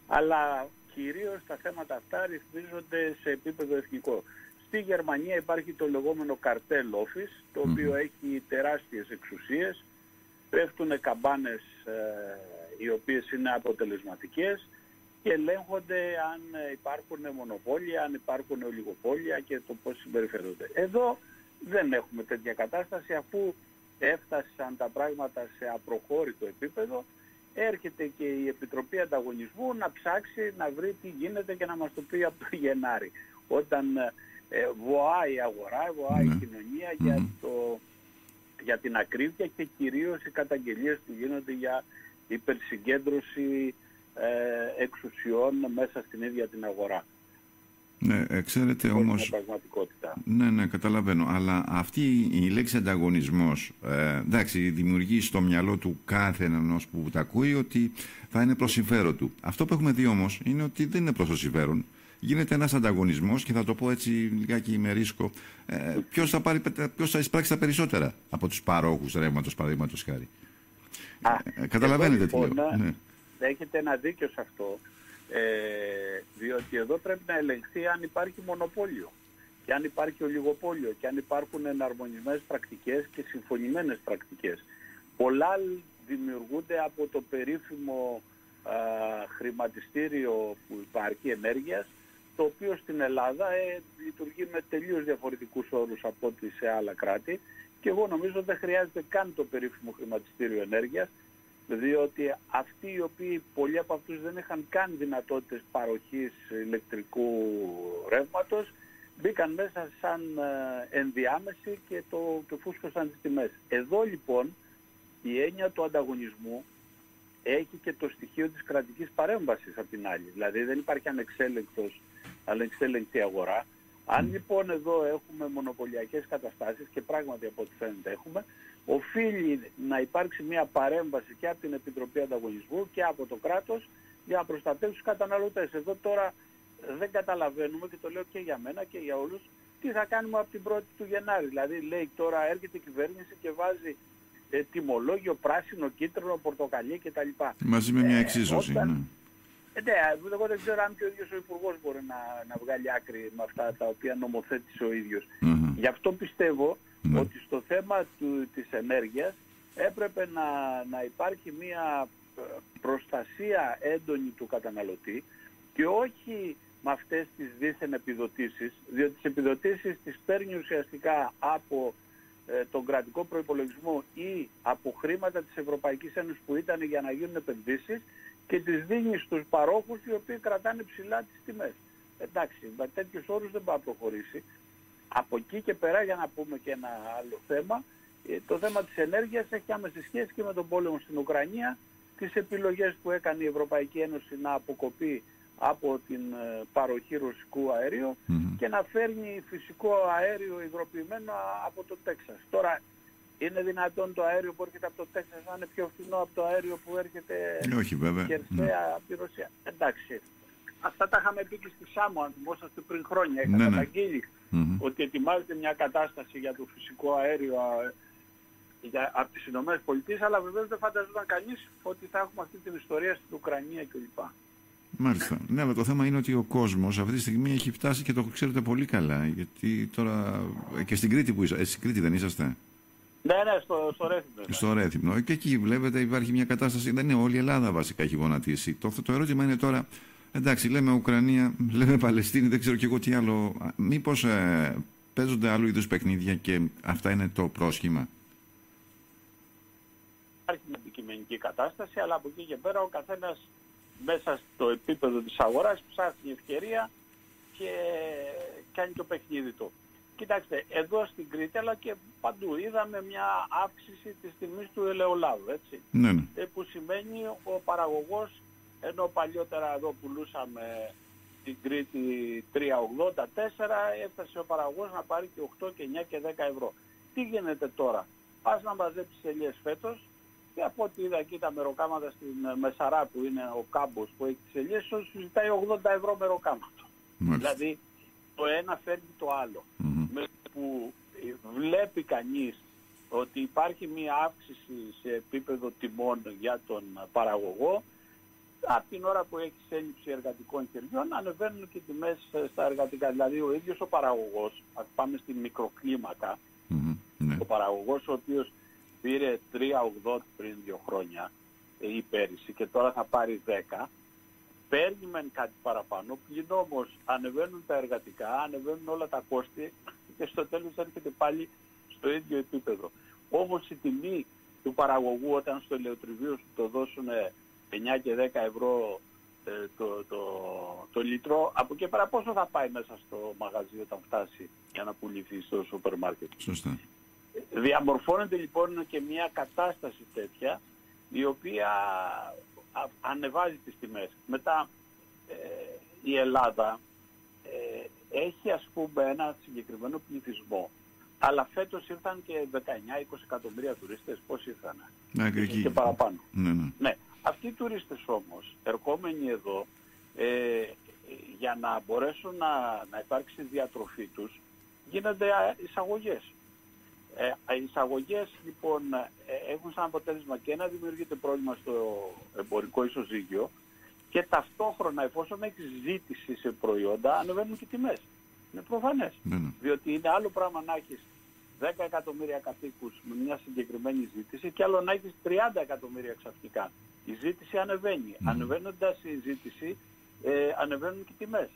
αλλά κυρίως τα θέματα αυτά ρυθμίζονται σε επίπεδο εθνικό. Στη Γερμανία υπάρχει το λεγόμενο Cartel Office, το οποίο έχει τεράστιες εξουσίες, πέφτουν καμπάνες οι οποίες είναι αποτελεσματικές και ελέγχονται αν υπάρχουν μονοπόλια, αν υπάρχουν ολιγοπόλια και το πώς συμπεριφέρονται. Εδώ δεν έχουμε τέτοια κατάσταση, αφού έφτασαν τα πράγματα σε απροχώρητο επίπεδο, έρχεται και η Επιτροπή Ανταγωνισμού να ψάξει να βρει τι γίνεται και να μας το πει από το Γενάρη. Όταν βοάει η αγορά, βοάει η κοινωνία για την ακρίβεια και κυρίως οι καταγγελίες που γίνονται για υπερσυγκέντρωση εξουσιών μέσα στην ίδια την αγορά. Ναι, ξέρετε όμως... Ναι, καταλαβαίνω. Αλλά αυτή η λέξη ανταγωνισμός, εντάξει, δημιουργεί στο μυαλό του κάθε ενός που τα ακούει ότι θα είναι προς συμφέρον του. Αυτό που έχουμε δει όμως είναι ότι δεν είναι προς το συμφέρον. Γίνεται ένας ανταγωνισμός και θα το πω έτσι λιγάκι ημερίσκο. Ποιος θα εισπράξει τα περισσότερα από τους παρόχους ρεύματος, παραδείγματος χάρη. Καταλαβαίνετε τι λέω. Ναι. Έχετε ένα δίκιο σε αυτό. Διότι εδώ πρέπει να ελεγχθεί αν υπάρχει μονοπόλιο και αν υπάρχει ολιγοπόλιο και αν υπάρχουν εναρμονισμένες πρακτικές και συμφωνημένες πρακτικές. Πολλά δημιουργούνται από το περίφημο χρηματιστήριο που υπάρχει ενέργειας, το οποίο στην Ελλάδα λειτουργεί με τελείως διαφορετικούς όρους από ό,τι σε άλλα κράτη, και εγώ νομίζω δεν χρειάζεται καν το περίφημο χρηματιστήριο ενέργειας, διότι αυτοί οι οποίοι, πολλοί από αυτούς δεν είχαν καν δυνατότητες παροχής ηλεκτρικού ρεύματος, μπήκαν μέσα σαν ενδιάμεση και φούσκωσαν τις τιμές. Εδώ λοιπόν η έννοια του ανταγωνισμού έχει και το στοιχείο της κρατικής παρέμβασης από την άλλη. Δηλαδή δεν υπάρχει ανεξέλεγκτη αγορά. Αν λοιπόν εδώ έχουμε μονοπωλιακές καταστάσεις, και πράγματι από ό,τι φαίνεται έχουμε, οφείλει να υπάρξει μια παρέμβαση και από την Επιτροπή Ανταγωνισμού και από το κράτος για να προστατεύσει τους καταναλωτές. Εδώ τώρα δεν καταλαβαίνουμε, και το λέω και για μένα και για όλους, τι θα κάνουμε από την 1η του Γενάρη. Δηλαδή λέει τώρα έρχεται η κυβέρνηση και βάζει τιμολόγιο πράσινο, κίτρινο, πορτοκαλί κτλ. Μαζί με μια εξίσωση. Ναι, εγώ δεν ξέρω αν και ο ίδιος ο Υπουργός μπορεί να βγάλει άκρη με αυτά τα οποία νομοθέτησε ο ίδιος. Γι' αυτό πιστεύω ότι στο θέμα της ενέργειας έπρεπε να υπάρχει μια προστασία έντονη του καταναλωτή και όχι με αυτές τις δίθεν επιδοτήσεις, διότι τις επιδοτήσεις τις παίρνει ουσιαστικά από τον κρατικό προϋπολογισμό ή από χρήματα της Ευρωπαϊκής Ένωσης που ήταν για να γίνουν επενδύσεις και τις δίνει στους παρόχους οι οποίοι κρατάνε ψηλά τις τιμές. Εντάξει, με τέτοιους όρους δεν πάει να προχωρήσει. Από εκεί και πέρα, για να πούμε και ένα άλλο θέμα, το θέμα της ενέργειας έχει άμεση σχέση και με τον πόλεμο στην Ουκρανία, τις επιλογές που έκανε η Ευρωπαϊκή Ένωση να αποκοπεί από την παροχή ρωσικού αερίου και να φέρνει φυσικό αέριο υγροποιημένο από το Τέξας. Τώρα, είναι δυνατόν το αέριο που έρχεται από το Τέξας να είναι πιο φθηνό από το αέριο που έρχεται χερσαία από τη Ρωσία? Εντάξει. Αυτά τα είχαμε πει και στη Σάμο, αν θυμόσαστε, πριν χρόνια. Είχα καταγγείλει ότι ετοιμάζεται μια κατάσταση για το φυσικό αέριο από τις Ηνωμένες Πολιτείες, αλλά βεβαίως δεν φανταζόταν κανείς ότι θα έχουμε αυτή την ιστορία στην Ουκρανία κλπ. Μάλιστα. Ναι, αλλά το θέμα είναι ότι ο κόσμος αυτή τη στιγμή έχει φτάσει, και το ξέρετε πολύ καλά, γιατί τώρα και στην Κρήτη που είσαστε, στην Κρήτη δεν είσαστε? Ναι, στο Ρέθυμνο. Στο Ρέθυμνο. Και εκεί βλέπετε υπάρχει μια κατάσταση, δεν είναι όλη η Ελλάδα βασικά έχει γονατίσει. Το ερώτημα είναι τώρα, εντάξει, λέμε Ουκρανία, λέμε Παλαιστίνη, δεν ξέρω και εγώ τι άλλο. Μήπως παίζονται άλλου είδους παιχνίδια και αυτά είναι το πρόσχημα? Υπάρχει μια αντικειμενική κατάσταση, αλλά από εκεί και πέρα ο καθένας μέσα στο επίπεδο της αγοράς ψάχνει ευκαιρία και κάνει το παιχνίδι του. Κοιτάξτε, εδώ στην Κρήτη αλλά και παντού είδαμε μια αύξηση της τιμής του ελαιολάδου, έτσι. Που σημαίνει ο παραγωγός, ενώ παλιότερα εδώ πουλούσαμε στην Κρήτη 3,84, έφτασε ο παραγωγός να πάρει και 8 και 9 και 10 ευρώ. Τι γίνεται τώρα? Πας να μαζέψεις ελιές φέτος, και από ό,τι είδα εκεί τα μεροκάματα στην Μεσαρά που είναι ο κάμπος που έχει τις ελιές, σου ζητάει 80 ευρώ μεροκάματο. Δηλαδή το ένα φέρνει το άλλο. Που βλέπει κανείς ότι υπάρχει μία αύξηση σε επίπεδο τιμών για τον παραγωγό, από την ώρα που έχει έλλειψη εργατικών χεριών ανεβαίνουν και τιμές στα εργατικά. Δηλαδή ο ίδιος ο παραγωγός, ας πάμε στη μικροκλίμακα, ο παραγωγός ο οποίος πήρε 3,80 πριν 2 χρόνια, ή πέρυσι και τώρα θα πάρει 10, παίρνει μεν κάτι παραπάνω, πλην όμως ανεβαίνουν τα εργατικά, ανεβαίνουν όλα τα κόστη και στο τέλος έρχεται πάλι στο ίδιο επίπεδο. Όμως η τιμή του παραγωγού όταν στο ελαιοτριβείο σου το δώσουν 9 και 10 ευρώ το λίτρο, από εκεί πέρα πόσο θα πάει μέσα στο μαγαζί όταν φτάσει για να πουληθεί στο σούπερ μάρκετ. Σωστά. Διαμορφώνεται λοιπόν και μια κατάσταση τέτοια η οποία ανεβάζει τις τιμές. Μετά η Ελλάδα έχει ας πούμε ένα συγκεκριμένο πληθυσμό, αλλά φέτος ήρθαν και 19-20 εκατομμύρια τουρίστες. Πώς ήρθαν? Και παραπάνω. Ναι. Αυτοί οι τουρίστες όμως, ερχόμενοι εδώ, για να μπορέσουν να υπάρξει διατροφή τους, γίνονται εισαγωγές. Οι εισαγωγές λοιπόν έχουν σαν αποτέλεσμα και να δημιουργείται πρόβλημα στο εμπορικό ισοζύγιο και ταυτόχρονα εφόσον έχεις ζήτηση σε προϊόντα ανεβαίνουν και τιμές. Είναι προφανές. Διότι είναι άλλο πράγμα να έχεις 10 εκατομμύρια κατοίκους με μια συγκεκριμένη ζήτηση και άλλο να έχεις 30 εκατομμύρια ξαφνικά. Η ζήτηση ανεβαίνει. Ανεβαίνοντας η ζήτηση ανεβαίνουν και οι τιμές.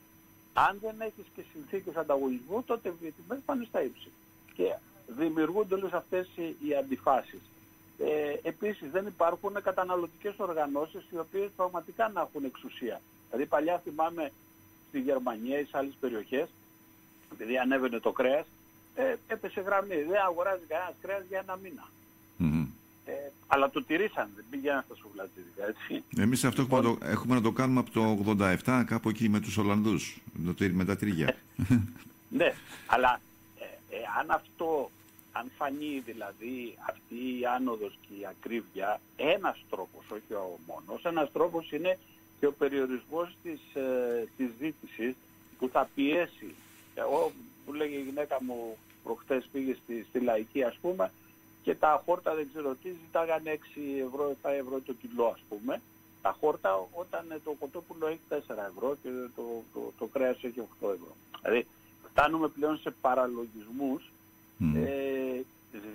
Αν δεν έχεις και συνθήκες ανταγωνισμού, τότε οι τιμές πάνε στα ύψη. Και δημιουργούνται όλες αυτές οι αντιφάσεις. Επίσης δεν υπάρχουν καταναλωτικές οργανώσεις οι οποίες πραγματικά να έχουν εξουσία. Δηλαδή παλιά θυμάμαι στη Γερμανία ή σε άλλες περιοχές, επειδή ανέβαινε το κρέας, έπεσε γραμμή. Δεν αγοράζει κανένας κρέας για ένα μήνα. Αλλά το τηρήσαν, δεν πήγαιναν στα σουβλατζίδικα, έτσι. Εμείς αυτό έχουμε να το κάνουμε από το 87, κάπου εκεί με τους Ολλανδούς, με τα τυριά. Ναι, αλλά αν φανεί δηλαδή αυτή η άνοδος και η ακρίβεια, ένας τρόπος, όχι ο μόνος, ένας τρόπος είναι και ο περιορισμός της ζήτησης που θα πιέσει. Εγώ που λέγει η γυναίκα μου προχτές πήγε στη Λαϊκή ας πούμε και τα χόρτα δεν ξέρω τι ζητάγανε 6 ευρώ, 7 ευρώ το κιλό ας πούμε. Τα χόρτα όταν το κοτόπουλο έχει 4 ευρώ και το κρέας έχει 8 ευρώ. Δηλαδή φτάνουμε πλέον σε παραλογισμούς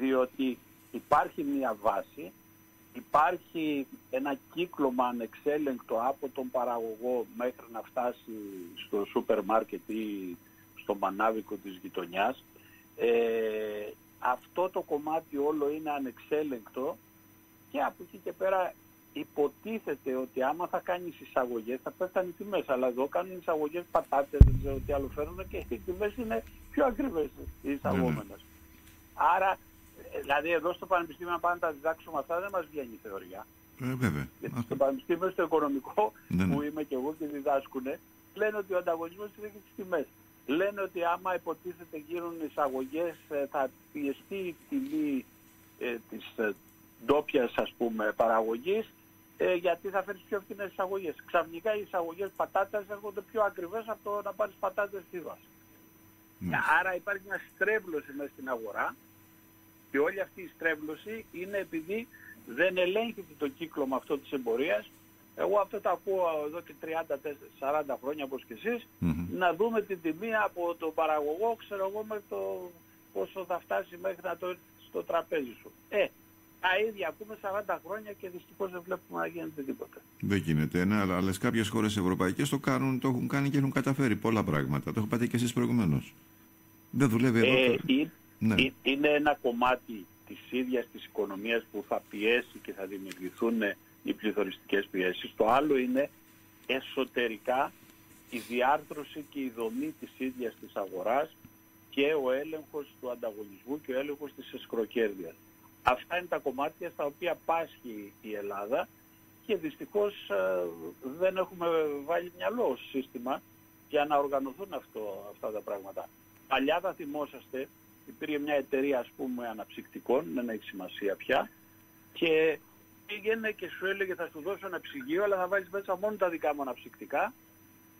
διότι υπάρχει μια βάση, υπάρχει ένα κύκλωμα ανεξέλεγκτο από τον παραγωγό μέχρι να φτάσει στο σούπερ μάρκετ ή στο μανάβικο της γειτονιάς. Αυτό το κομμάτι όλο είναι ανεξέλεγκτο και από εκεί και πέρα υποτίθεται ότι άμα θα κάνεις εισαγωγές θα πέφτουν οι τιμές, αλλά εδώ κάνουν εισαγωγές πατάτες, δεν ξέρω τι άλλο φέρνουν και οι τιμές είναι πιο ακριβές οι εισαγόμενες. Άρα, δηλαδή εδώ στο Πανεπιστήμιο να πάμε να τα διδάξουμε αυτά δεν μας βγαίνει η θεωρία. Βέβαια. Γιατί στο Πανεπιστήμιο στο οικονομικό που είμαι και εγώ και διδάσκουνε, λένε ότι ο ανταγωνισμός είναι και τις τιμές. Λένε ότι άμα υποτίθεται γίνουν εισαγωγές θα πιεστεί η τιμή της ντόπιας ας πούμε παραγωγής γιατί θα φέρεις πιο φθηνές εισαγωγές. Ξαφνικά οι εισαγωγές πατάτας έρχονται πιο ακριβές από το να πάρεις πατάτες φίβας. Άρα υπάρχει μια στρέβλωση μέσα στην αγορά και όλη αυτή η στρέβλωση είναι επειδή δεν ελέγχεται το κύκλωμα αυτό της εμπορίας. Εγώ αυτό το ακούω εδώ και 30-40 χρόνια όπως και εσείς, να δούμε την τιμή από τον παραγωγό, ξέρω εγώ, με το πόσο θα φτάσει μέχρι να το έρθει στο τραπέζι σου. Τα ίδια ακούμε 40 χρόνια και δυστυχώς δεν βλέπουμε να γίνεται τίποτα. Δεν γίνεται, ναι, αλλά κάποιες χώρες ευρωπαϊκές το έχουν κάνει και έχουν καταφέρει πολλά πράγματα. Το είπατε και εσείς προηγουμένως. Δεν δουλεύει εδώ. Είναι ένα κομμάτι της ίδιας της οικονομίας που θα πιέσει και θα δημιουργηθούν οι πληθωριστικές πιέσεις. Το άλλο είναι εσωτερικά η διάρθρωση και η δομή της ίδιας της αγοράς και ο έλεγχος του ανταγωνισμού και ο έλεγχος της εσχροκέρδειας. Αυτά είναι τα κομμάτια στα οποία πάσχει η Ελλάδα και δυστυχώς δεν έχουμε βάλει μυαλό ως σύστημα για να οργανωθούν αυτά τα πράγματα. Παλιά θα θυμόσαστε, υπήρχε μια εταιρεία ας πούμε αναψυκτικών, δεν έχει σημασία πια, και πήγαινε και σου έλεγε θα σου δώσω ένα ψυγείο αλλά θα βάλεις μέσα μόνο τα δικά μου αναψυκτικά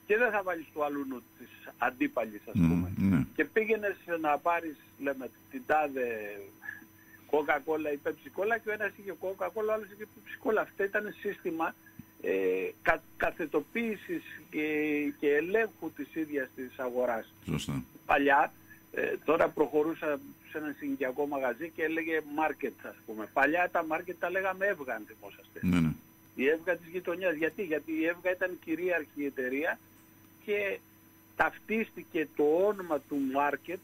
και δεν θα βάλεις του αλούνου της αντίπαλης ας πούμε. Και πήγαινες να πάρεις λέμε την τάδε Coca-Cola ή Pepsi-Cola και ο ένας είχε Coca-Cola, ο άλλος είχε Pepsi-Cola. Αυτό ήταν σύστημα καθετοποίησης και ελέγχου της ίδιας της αγοράς. Σωστά. Παλιά, τώρα προχωρούσα σε ένα συνοικιακό μαγαζί και έλεγε market ας πούμε. Παλιά τα market τα λέγαμε έβγαν, θυμόσαστε. Η ΕΒΓΑ της γειτονιάς. Γιατί η ΕΒΓΑ ήταν κυρίαρχη εταιρεία και ταυτίστηκε το όνομα του market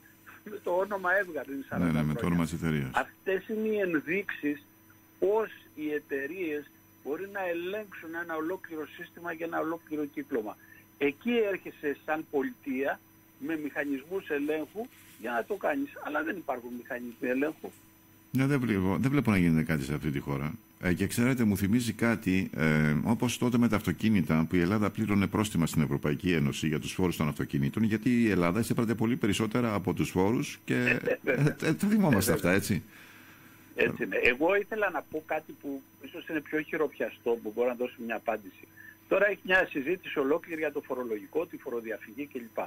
με το όνομα ΕΒΓΑ. Ναι, με το όνομα της εταιρείας. Αυτές είναι οι ενδείξεις πώς οι εταιρείες μπορεί να ελέγξουν ένα ολόκληρο σύστημα και ένα ολόκληρο κύκλωμα. Εκεί έρχεσαι σαν πολιτεία με μηχανισμούς ελέγχου για να το κάνεις. Αλλά δεν υπάρχουν μηχανισμοί ελέγχου. Ναι, δεν βλέπω να γίνεται κάτι σε αυτή τη χώρα. Και ξέρετε, μου θυμίζει κάτι όπως τότε με τα αυτοκίνητα που η Ελλάδα πλήρωνε πρόστιμα στην Ευρωπαϊκή Ένωση για τους φόρους των αυτοκινήτων, γιατί η Ελλάδα εισέπρατε πολύ περισσότερα από τους φόρους και τα θυμόμαστε αυτά, έτσι. Έτσι είναι. Εγώ ήθελα να πω κάτι που ίσως είναι πιο χειροπιαστό, που μπορώ να δώσω μια απάντηση. Τώρα έχει μια συζήτηση ολόκληρη για το φορολογικό, τη φοροδιαφυγή κλπ.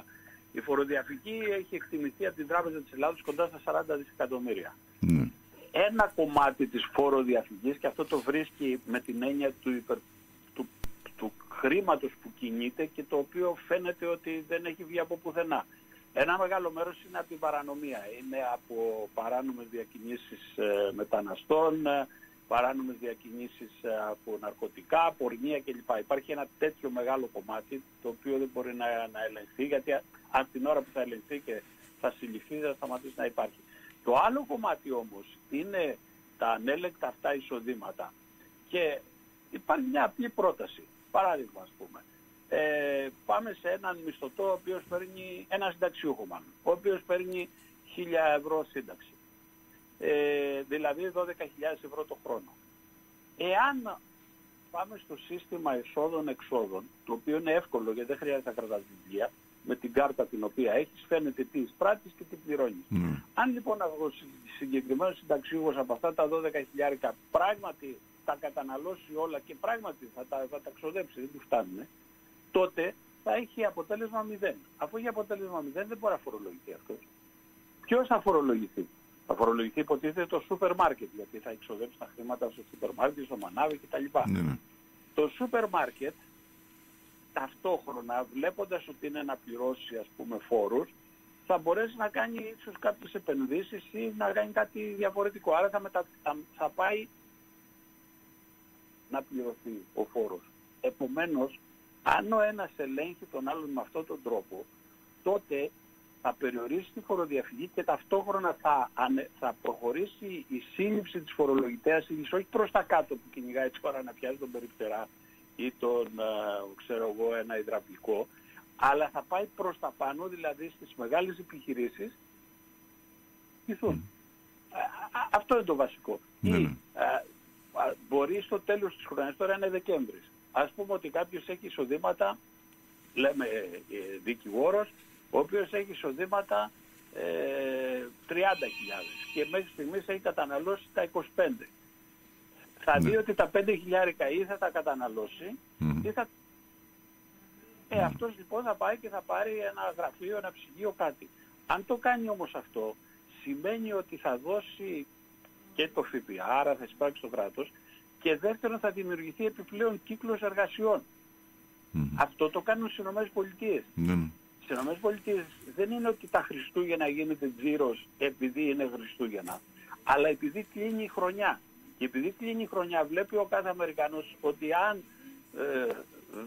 Η φοροδιαφυγή έχει εκτιμηθεί από την Τράπεζα της Ελλάδας κοντά στα 40 δισεκατομμύρια. Ναι. Ένα κομμάτι της φοροδιαφυγής, και αυτό το βρίσκει με την έννοια του χρήματος που κινείται και το οποίο φαίνεται ότι δεν έχει βγει από πουθενά. Ένα μεγάλο μέρος είναι από την παρανομία. Είναι από παράνομες διακινήσεις μεταναστών, παράνομες διακινήσεις από ναρκωτικά, πορνεία κλπ. Υπάρχει ένα τέτοιο μεγάλο κομμάτι το οποίο δεν μπορεί να ελεγχθεί, γιατί αν την ώρα που θα ελεγχθεί και θα συλληφθεί θα σταματήσει να υπάρχει. Το άλλο κομμάτι όμως είναι τα ανέλεγκτα αυτά εισοδήματα. Και υπάρχει μια απλή πρόταση. Παράδειγμα, ας πούμε. Πάμε σε έναν μισθωτό ο οποίος παίρνει, ένα συνταξιούχο μάλλον, ο οποίος παίρνει 1.000 ευρώ σύνταξη. Δηλαδή 12.000 ευρώ το χρόνο. Εάν πάμε στο σύστημα εισόδων-εξόδων, το οποίο είναι εύκολο γιατί δεν χρειάζεται να κρατάς βιβλία, με την κάρτα την οποία έχεις φαίνεται τι εισπράττεις και τι πληρώνεις. Αν λοιπόν ο συγκεκριμένος συνταξιούχος από αυτά τα 12.000 πράγματι τα καταναλώσει όλα και πράγματι θα τα ξοδέψει, δεν του φτάνουν, τότε θα έχει αποτέλεσμα 0. Αφού έχει αποτέλεσμα 0 δεν μπορεί να φορολογηθεί αυτός. Ποιος θα φορολογηθεί? Θα φορολογηθεί υποτίθεται το σούπερ μάρκετ, γιατί θα εξοδέψει τα χρήματα στο σούπερ μάρκετ, στο μανάβι κτλ. Το σούπερ μάρκετ ταυτόχρονα, βλέποντας ότι είναι να πληρώσει ας πούμε φόρους, θα μπορέσει να κάνει ίσως κάποιες επενδύσεις ή να κάνει κάτι διαφορετικό. Άρα θα πάει να πληρωθεί ο φόρος. Επομένως, αν ο ένας ελέγχει τον άλλον με αυτόν τον τρόπο, τότε θα περιορίσει τη φοροδιαφυγή και ταυτόχρονα θα προχωρήσει η σύλληψη της φορολογητέας ύλης, όχι προς τα κάτω που κυνηγάει τώρα να πιάσει τον περιπτερά ή ένα υδραυλικό, αλλά θα πάει προς τα πάνω, δηλαδή στις μεγάλες επιχειρήσεις αυτό είναι το βασικό. Μπορεί στο τέλος της χρονιάς, τώρα είναι Δεκέμβρης, ας πούμε ότι κάποιος έχει εισοδήματα, λέμε δικηγόρος, ο οποίος έχει εισοδήματα 30.000 και μέχρι στιγμής έχει καταναλώσει τα 25. Θα δει ότι τα 5.000 ή θα τα καταναλώσει ή θα... αυτός λοιπόν θα πάει και θα πάρει ένα γραφείο, ένα ψυγείο, κάτι. Αν το κάνει όμως αυτό, σημαίνει ότι θα δώσει και το ΦΠΑ, άρα θα εισπράξει το κράτος, και δεύτερον θα δημιουργηθεί επιπλέον κύκλος εργασιών. Αυτό το κάνουν στις ΗΠΑ. Στις ΗΠΑ δεν είναι ότι τα Χριστούγεννα γίνεται τζίρος επειδή είναι Χριστούγεννα, αλλά επειδή κλείνει η χρονιά. Και επειδή κλείνει η χρονιά βλέπει ο κάθε Αμερικανός ότι αν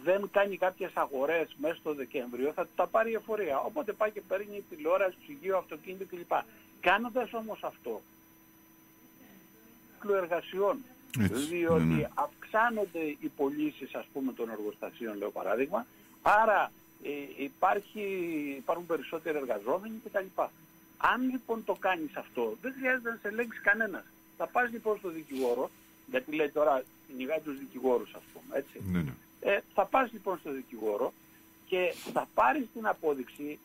δεν κάνει κάποιες αγορές μέσα στο Δεκέμβριο θα τα πάρει εφορία. Οπότε πάει και παίρνει τηλεόραση, ψυγείο, αυτοκίνητο κλπ. Κάνοντας όμως αυτό, κύκλο εργασιών, διότι αυξάνονται οι πωλήσεις ας πούμε των εργοστασίων, λέω παράδειγμα, άρα υπάρχουν περισσότεροι εργαζόμενοι κτλ. Αν λοιπόν το κάνεις αυτό, δεν χρειάζεται να σε ελέγξει κανένας. Θα πας λοιπόν στο δικηγόρο, γιατί λέει τώρα κυνηγάει τους δικηγόρους ας πούμε, έτσι. Θα πας λοιπόν στο δικηγόρο και θα πάρεις την απόδειξη,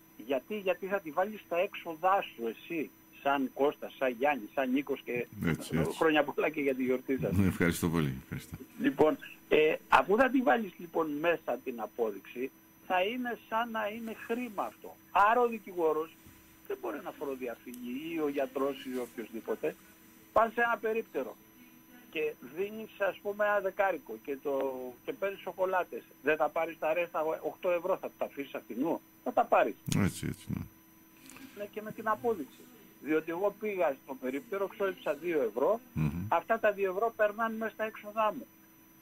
γιατί θα τη βάλεις στα έξοδά σου εσύ, σαν Κώστας, σαν Γιάννη, σαν Νίκος και χρόνια πολλά και για τη γιορτή σας. Ευχαριστώ πολύ. Ευχαριστώ. Λοιπόν, αφού θα τη βάλεις λοιπόν μέσα την απόδειξη, θα είναι σαν να είναι χρήμα αυτό. Άρα ο δικηγόρος δεν μπορεί να φοροδιαφύγει ή ο γιατρός ή οποιοδήποτε. Πας σε ένα περίπτερο και δίνεις ας πούμε ένα δεκάρικο και παίρνεις σοκολάτες. Δεν θα πάρεις τα ρέστα 8 ευρώ, θα τα αφήσεις αυτινού? Θα τα πάρεις. Έτσι, ναι, και με την απόδειξη. Διότι εγώ πήγα στο περίπτερο, ξόδεψα 2 ευρώ, αυτά τα 2 ευρώ περνάνε μέσα στα έξοδά μου.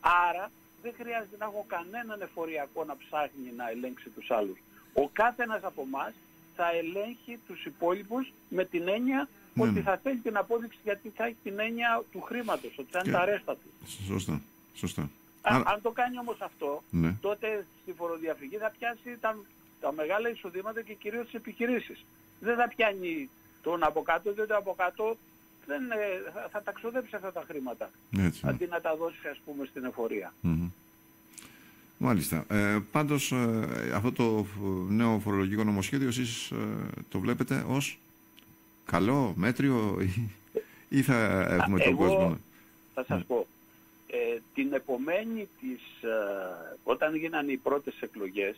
Άρα δεν χρειάζεται να έχω κανέναν εφοριακό να ψάχνει να ελέγξει τους άλλους. Ο κάθε ένας από εμάς θα ελέγχει τους υπόλοιπους με την έννοια ότι θα θέλει την απόδειξη, γιατί θα έχει την έννοια του χρήματος, ότι θα είναι τα ρέστα του. Σωστά. Αν το κάνει όμως αυτό, τότε στη φοροδιαφυγή θα πιάσει τα μεγάλα εισοδήματα και κυρίως τις επιχειρήσεις. Δεν θα πιάνει τον από κάτω, διότι από κάτω θα τα ξοδέψει αυτά τα χρήματα. Έτσι. Αντί να τα δώσει, ας πούμε, στην εφορία. Μάλιστα. Πάντως αυτό το νέο φορολογικό νομοσχέδιο εσείς το βλέπετε ως καλό, μέτριο ή θα έχουμε τον κόσμο? Θα σας πω. Την επομένη όταν γίνανε οι πρώτες εκλογές,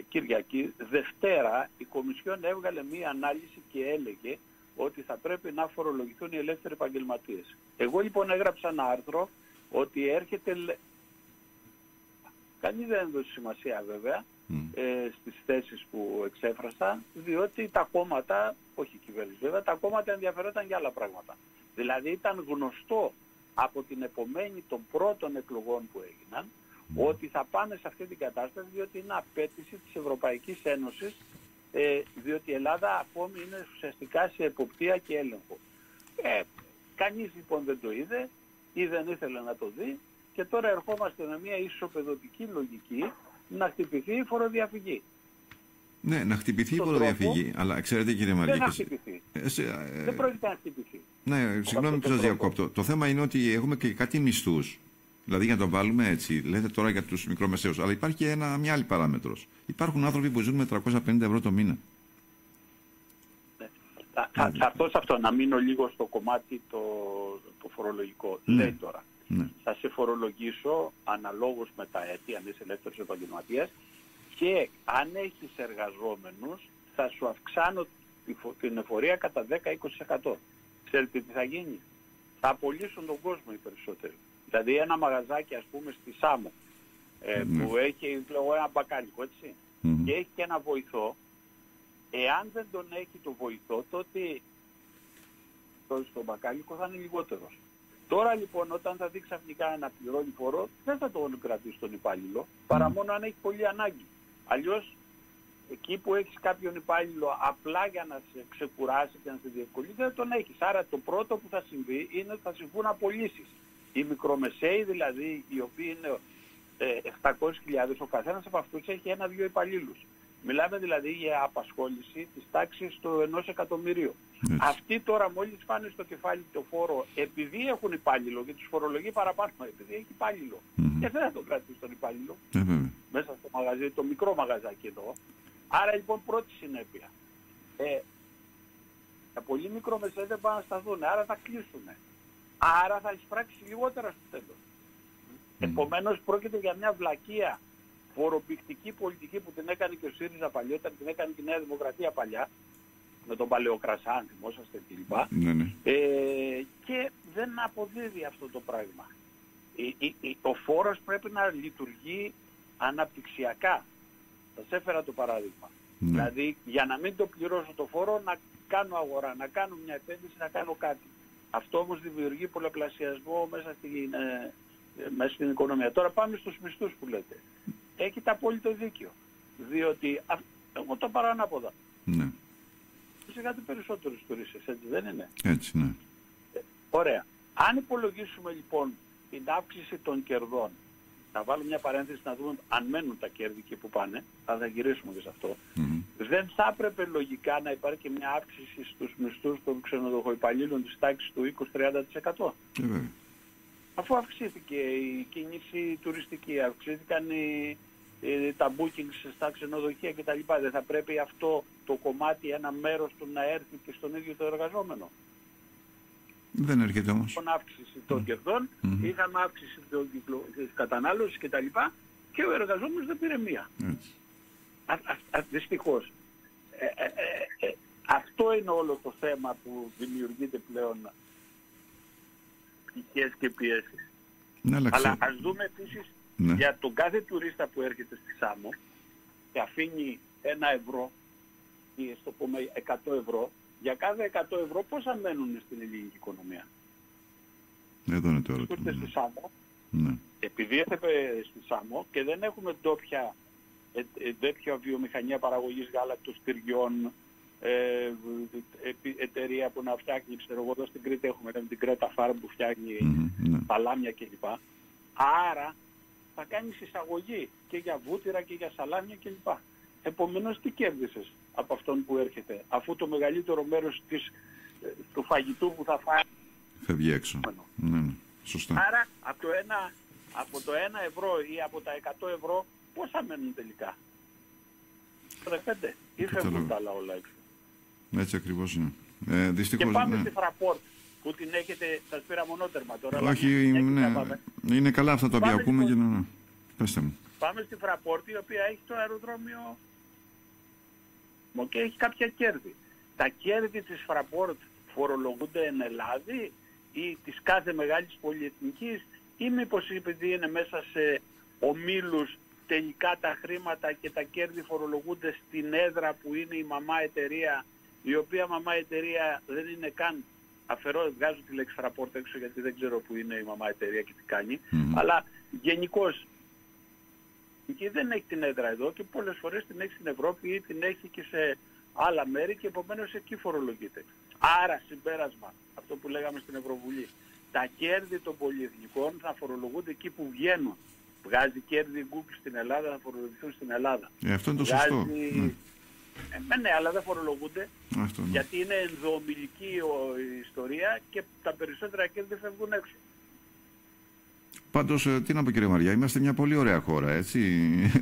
Κυριακή, Δευτέρα, η Κομισιόν έβγαλε μία ανάλυση και έλεγε ότι θα πρέπει να φορολογηθούν οι ελεύθεροι επαγγελματίες. Εγώ λοιπόν έγραψα ένα άρθρο ότι έρχεται... Κανείς δεν έδωσε σημασία βέβαια στις θέσεις που εξέφρασα, διότι τα κόμματα, όχι η κυβέρνηση βέβαια, τα κόμματα ενδιαφερόταν για άλλα πράγματα. Δηλαδή ήταν γνωστό από την επομένη των πρώτων εκλογών που έγιναν ότι θα πάνε σε αυτή την κατάσταση, διότι είναι απέτηση της Ευρωπαϊκής Ένωσης, διότι η Ελλάδα ακόμη είναι ουσιαστικά σε εποπτεία και έλεγχο. Κανείς λοιπόν δεν το είδε ή δεν ήθελε να το δει και τώρα ερχόμαστε με μια ισοπεδωτική λογική να χτυπηθεί η φοροδιαφυγή. Ναι, να χτυπηθεί η φοροδιαφυγή, αλλά ξέρετε κύριε Μαργίκη... Δεν θα χτυπηθεί. Δεν πρόκειται να χτυπηθεί. Ναι, συγγνώμη που σας διακόπτω. Το θέμα είναι ότι έχουμε και κάτι μισθούς. Δηλαδή για να το βάλουμε έτσι, λέτε τώρα για τους μικρομεσαίους, αλλά υπάρχει και μια άλλη παράμετρος. Υπάρχουν άνθρωποι που ζουν με 350 ευρώ το μήνα. Θα έρθω σε αυτό, να μείνω λίγο στο κομμάτι το φορολογικό. Λέει τώρα, θα σε φορολογήσω αναλόγως με τα έτη, αν είσαι ελεύθερος επαγγελματίας, και αν έχεις εργαζόμενους θα σου αυξάνω την εφορία κατά 10-20%. Ξέρετε τι θα γίνει? Θα απολύσουν τον κόσμο οι περισσότεροι. Δηλαδή ένα μαγαζάκι, ας πούμε, στη Σάμο, που έχει ένα μπακάλικο, έτσι, και έχει και ένα βοηθό, εάν δεν τον έχει το βοηθό, τότε στο μπακάλικο θα είναι λιγότερος. Τώρα λοιπόν όταν θα δει ξαφνικά να πληρώνει φόρο, δεν θα τον κρατήσει τον υπάλληλο, παρά μόνο αν έχει πολύ ανάγκη. Αλλιώς εκεί που έχεις κάποιον υπάλληλο απλά για να σε ξεκουράσει και να σε διευκολύνει, δεν τον έχεις. Άρα το πρώτο που θα συμβεί είναι ότι θα συμβούν απολύσεις. Οι μικρομεσαίοι δηλαδή, οι οποίοι είναι 700.000, ο καθένας από αυτούς έχει 1-2 υπαλλήλους. Μιλάμε δηλαδή για απασχόληση της τάξης του 1 εκατομμυρίου. Αυτοί τώρα μόλις πάνε στο κεφάλι το φόρο, επειδή έχουν υπάλληλο και τους φορολογεί παραπάνω, επειδή έχει υπάλληλο, και δεν θα τον κρατήσει τον υπάλληλο μέσα στο μαγαζί, το μικρό μαγαζάκι εδώ. Άρα λοιπόν πρώτη συνέπεια. Τα πολύ μικρομεσαίες δεν πάνε να σταθούν, άρα θα κλείσουν. Άρα θα εισπράξει λιγότερα στο τέλος. Επομένως πρόκειται για μια βλακεία φοροπηκτική πολιτική που την έκανε και ο ΣΥΡΙΖΑ παλιότερα, την έκανε και η Νέα Δημοκρατία παλιά, με τον Παλαιοκρασάν, θυμόσαστε κλπ. Και δεν αποδίδει αυτό το πράγμα. Ο φόρος πρέπει να λειτουργεί αναπτυξιακά. Σας έφερα το παράδειγμα. Δηλαδή για να μην το πληρώσω το φόρο, να κάνω αγορά, να κάνω μια επένδυση, να κάνω κάτι. Αυτό όμως δημιουργεί πολλαπλασιασμό μέσα στην οικονομία. Τώρα πάμε στους μισθούς που λέτε. Έχετε απόλυτο δίκιο. Διότι εγώ το πάρω ανάποδα. Ναι. Φυσικά περισσότερους τουρίστες, έτσι δεν είναι? Έτσι, ναι. Ωραία. Αν υπολογίσουμε λοιπόν την αύξηση των κερδών, να βάλουμε μια παρένθεση να δούμε αν μένουν τα κέρδη και που πάνε, θα γυρίσουμε και σε αυτό, δεν θα έπρεπε λογικά να υπάρχει και μια αύξηση στους μισθούς των ξενοδοχοϊπαλλήλων της τάξης του 20-30%. Αφού αυξήθηκε η κίνηση τουριστική, αυξήθηκαν τα bookings στα ξενοδοχεία κτλ. Δεν θα πρέπει αυτό το κομμάτι, ένα μέρος του να έρθει και στον ίδιο το εργαζόμενο? Δεν έρχεται όμως. Είχαμε αύξηση των κερδών, είχαμε αύξηση της κατανάλωσης κτλ. Και ο εργαζόμενος δεν πήρε μία. Δυστυχώς. Αυτό είναι όλο το θέμα που δημιουργείται πλέον πτυχές και πιέσεις. Αλλά ας δούμε επίσης για τον κάθε τουρίστα που έρχεται στη Σάμο και αφήνει 1 ευρώ ή στο πούμε 100 ευρώ, για κάθε 100 ευρώ πόσα μένουν στην ελληνική οικονομία? Εδώ είναι το ερώτημα. Στη Σάμο, επειδή έρθετε στη Σάμο και δεν έχουμε τέτοια βιομηχανία παραγωγής γάλακτος, τυριών, εταιρεία που να φτιάχνει, ξέρω εγώ, εδώ στην Κρήτη έχουμε την Κρέτα Φάρμ που φτιάχνει σαλάμια κλπ. Άρα θα κάνεις εισαγωγή και για βούτυρα και για σαλάμια κλπ. Επομένως τι κέρδισες από αυτόν που έρχεται, αφού το μεγαλύτερο μέρος του φαγητού που θα φάει φεύγει έξω. Ναι, σωστά. Άρα από το 1 ευρώ ή από τα 100 ευρώ πόσα μένουν τελικά? 15 ή φεύγουν τα άλλα όλα έξω? Έτσι ακριβώς είναι. Δυστυχώς, και πάμε στη Fraport που την έχετε, σας πήρα μονότερμα τώρα. Όχι, είναι καλά αυτά τα οποία ακούμε και να... Πέστε μου. Πάμε στη Fraport η οποία έχει το αεροδρόμιο και έχει κάποια κέρδη. Τα κέρδη της Fraport φορολογούνται εν Ελλάδη ή της κάθε μεγάλης πολυεθνικής, ή μήπως επειδή είναι μέσα σε ομίλους τελικά τα χρήματα και τα κέρδη φορολογούνται στην έδρα που είναι η μαμά εταιρεία, η οποία μαμά εταιρεία δεν είναι καν, βγάζω τη λέξη Fraport έξω γιατί δεν ξέρω που είναι η μαμά εταιρεία και τι κάνει, αλλά γενικώς και δεν έχει την έδρα εδώ και πολλές φορές την έχει στην Ευρώπη ή την έχει και σε άλλα μέρη και επομένως εκεί φορολογείται. Άρα συμπέρασμα, αυτό που λέγαμε στην Ευρωβουλή, τα κέρδη των πολυεθνικών θα φορολογούνται εκεί που βγαίνουν. Βγάζει κέρδη Google στην Ελλάδα, θα φορολογηθούν στην Ελλάδα. Αυτό είναι το σωστό. Ναι, αλλά δεν φορολογούνται, γιατί είναι ενδοομιλική η ιστορία και τα περισσότερα κέρδη φεύγουν έξω. Πάντως, τι να πω κύριε Μαριά, είμαστε μια πολύ ωραία χώρα, έτσι.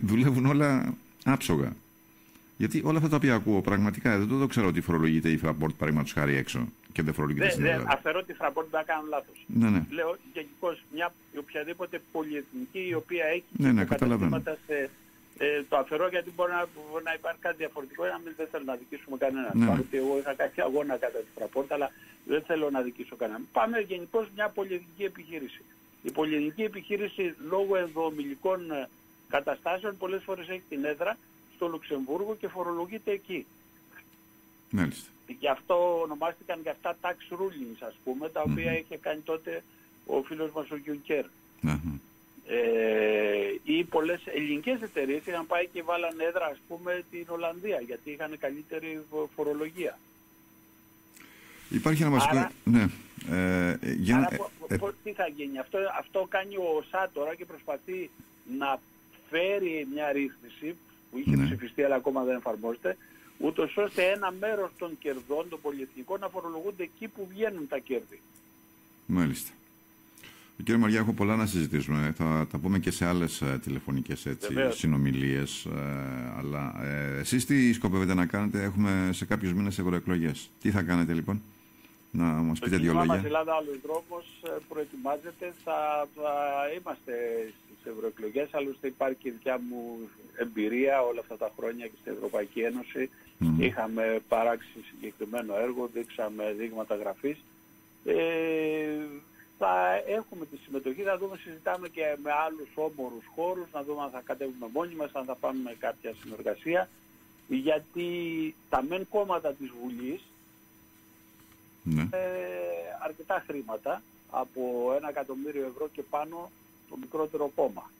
Δουλεύουν όλα άψογα. Γιατί όλα αυτά τα οποία ακούω, πραγματικά δεν το ξέρω ότι φορολογείται η Fraport παραδείγματος χάρη έξω και δεν φορολογείται στην Ελλάδα. Αφαιρώ τη Fraport, δεν κάνω λάθος. Ναι. Λέω γενικώς μια οποιαδήποτε πολυεθνική η οποία έχει καταστήματα σε... το αφαιρώ γιατί μπορεί να υπάρχει κάτι διαφορετικό, δεν θέλω να δικήσουμε κανέναν. Ναι. Παρότι εγώ είχα κάποιο αγώνα κατά τη Fraport, αλλά δεν θέλω να δικήσω κανέναν. Πάμε γενικώς μια πολυεθνική επιχείρηση. Η πολυεθνική επιχείρηση λόγω ενδοομιλικών καταστάσεων πολλές φορές έχει την έδρα στο Λουξεμβούργο και φορολογείται εκεί. Μάλιστα. Γι' αυτό ονομάστηκαν και αυτά tax rulings, ας πούμε, τα οποία είχε κάνει τότε ο φίλος μας ο Γιουνκέρ. Ή πολλές ελληνικές εταιρείες είχαν πάει και βάλαν έδρα, ας πούμε, την Ολλανδία, γιατί είχαν καλύτερη φορολογία. Υπάρχει ένα βασικό... Άρα, ναι. Τι θα γίνει? Αυτό κάνει ο ΩΣΑ τώρα και προσπαθεί να φέρει μια ρύθμιση που είχε ψηφιστεί αλλά ακόμα δεν εφαρμόζεται, ούτως ώστε ένα μέρος των κερδών των πολυεθνικών να φορολογούνται εκεί που βγαίνουν τα κέρδη. Μάλιστα. Κύριε Μαριά, έχω πολλά να συζητήσουμε. Θα τα πούμε και σε άλλες τηλεφωνικές συνομιλίες. Αλλά εσείς τι σκοπεύετε να κάνετε? Έχουμε σε κάποιους μήνες ευρωεκλογές. Τι θα κάνετε λοιπόν? Να μας πείτε δύο λόγια. Το Ελλάδα Άλλος Δρόμος προετοιμάζεται. Θα είμαστε στις ευρωεκλογές. Άλλωστε υπάρχει δικιά μου εμπειρία όλα αυτά τα χρόνια και στην Ευρωπαϊκή Ένωση. Είχαμε παράξει συγκεκριμένο έργο, δείξαμε δείγματα γραφής. Θα έχουμε τη συμμετοχή, θα δούμε, συζητάμε και με άλλους όμορους χώρους, να δούμε αν θα κατέβουμε μόνοι μας, αν θα πάμε με κάποια συνεργασία, γιατί τα μεν κόμματα της Βουλής αρκετά χρήματα, από 1 εκατομμύριο ευρώ και πάνω το μικρότερο κόμμα.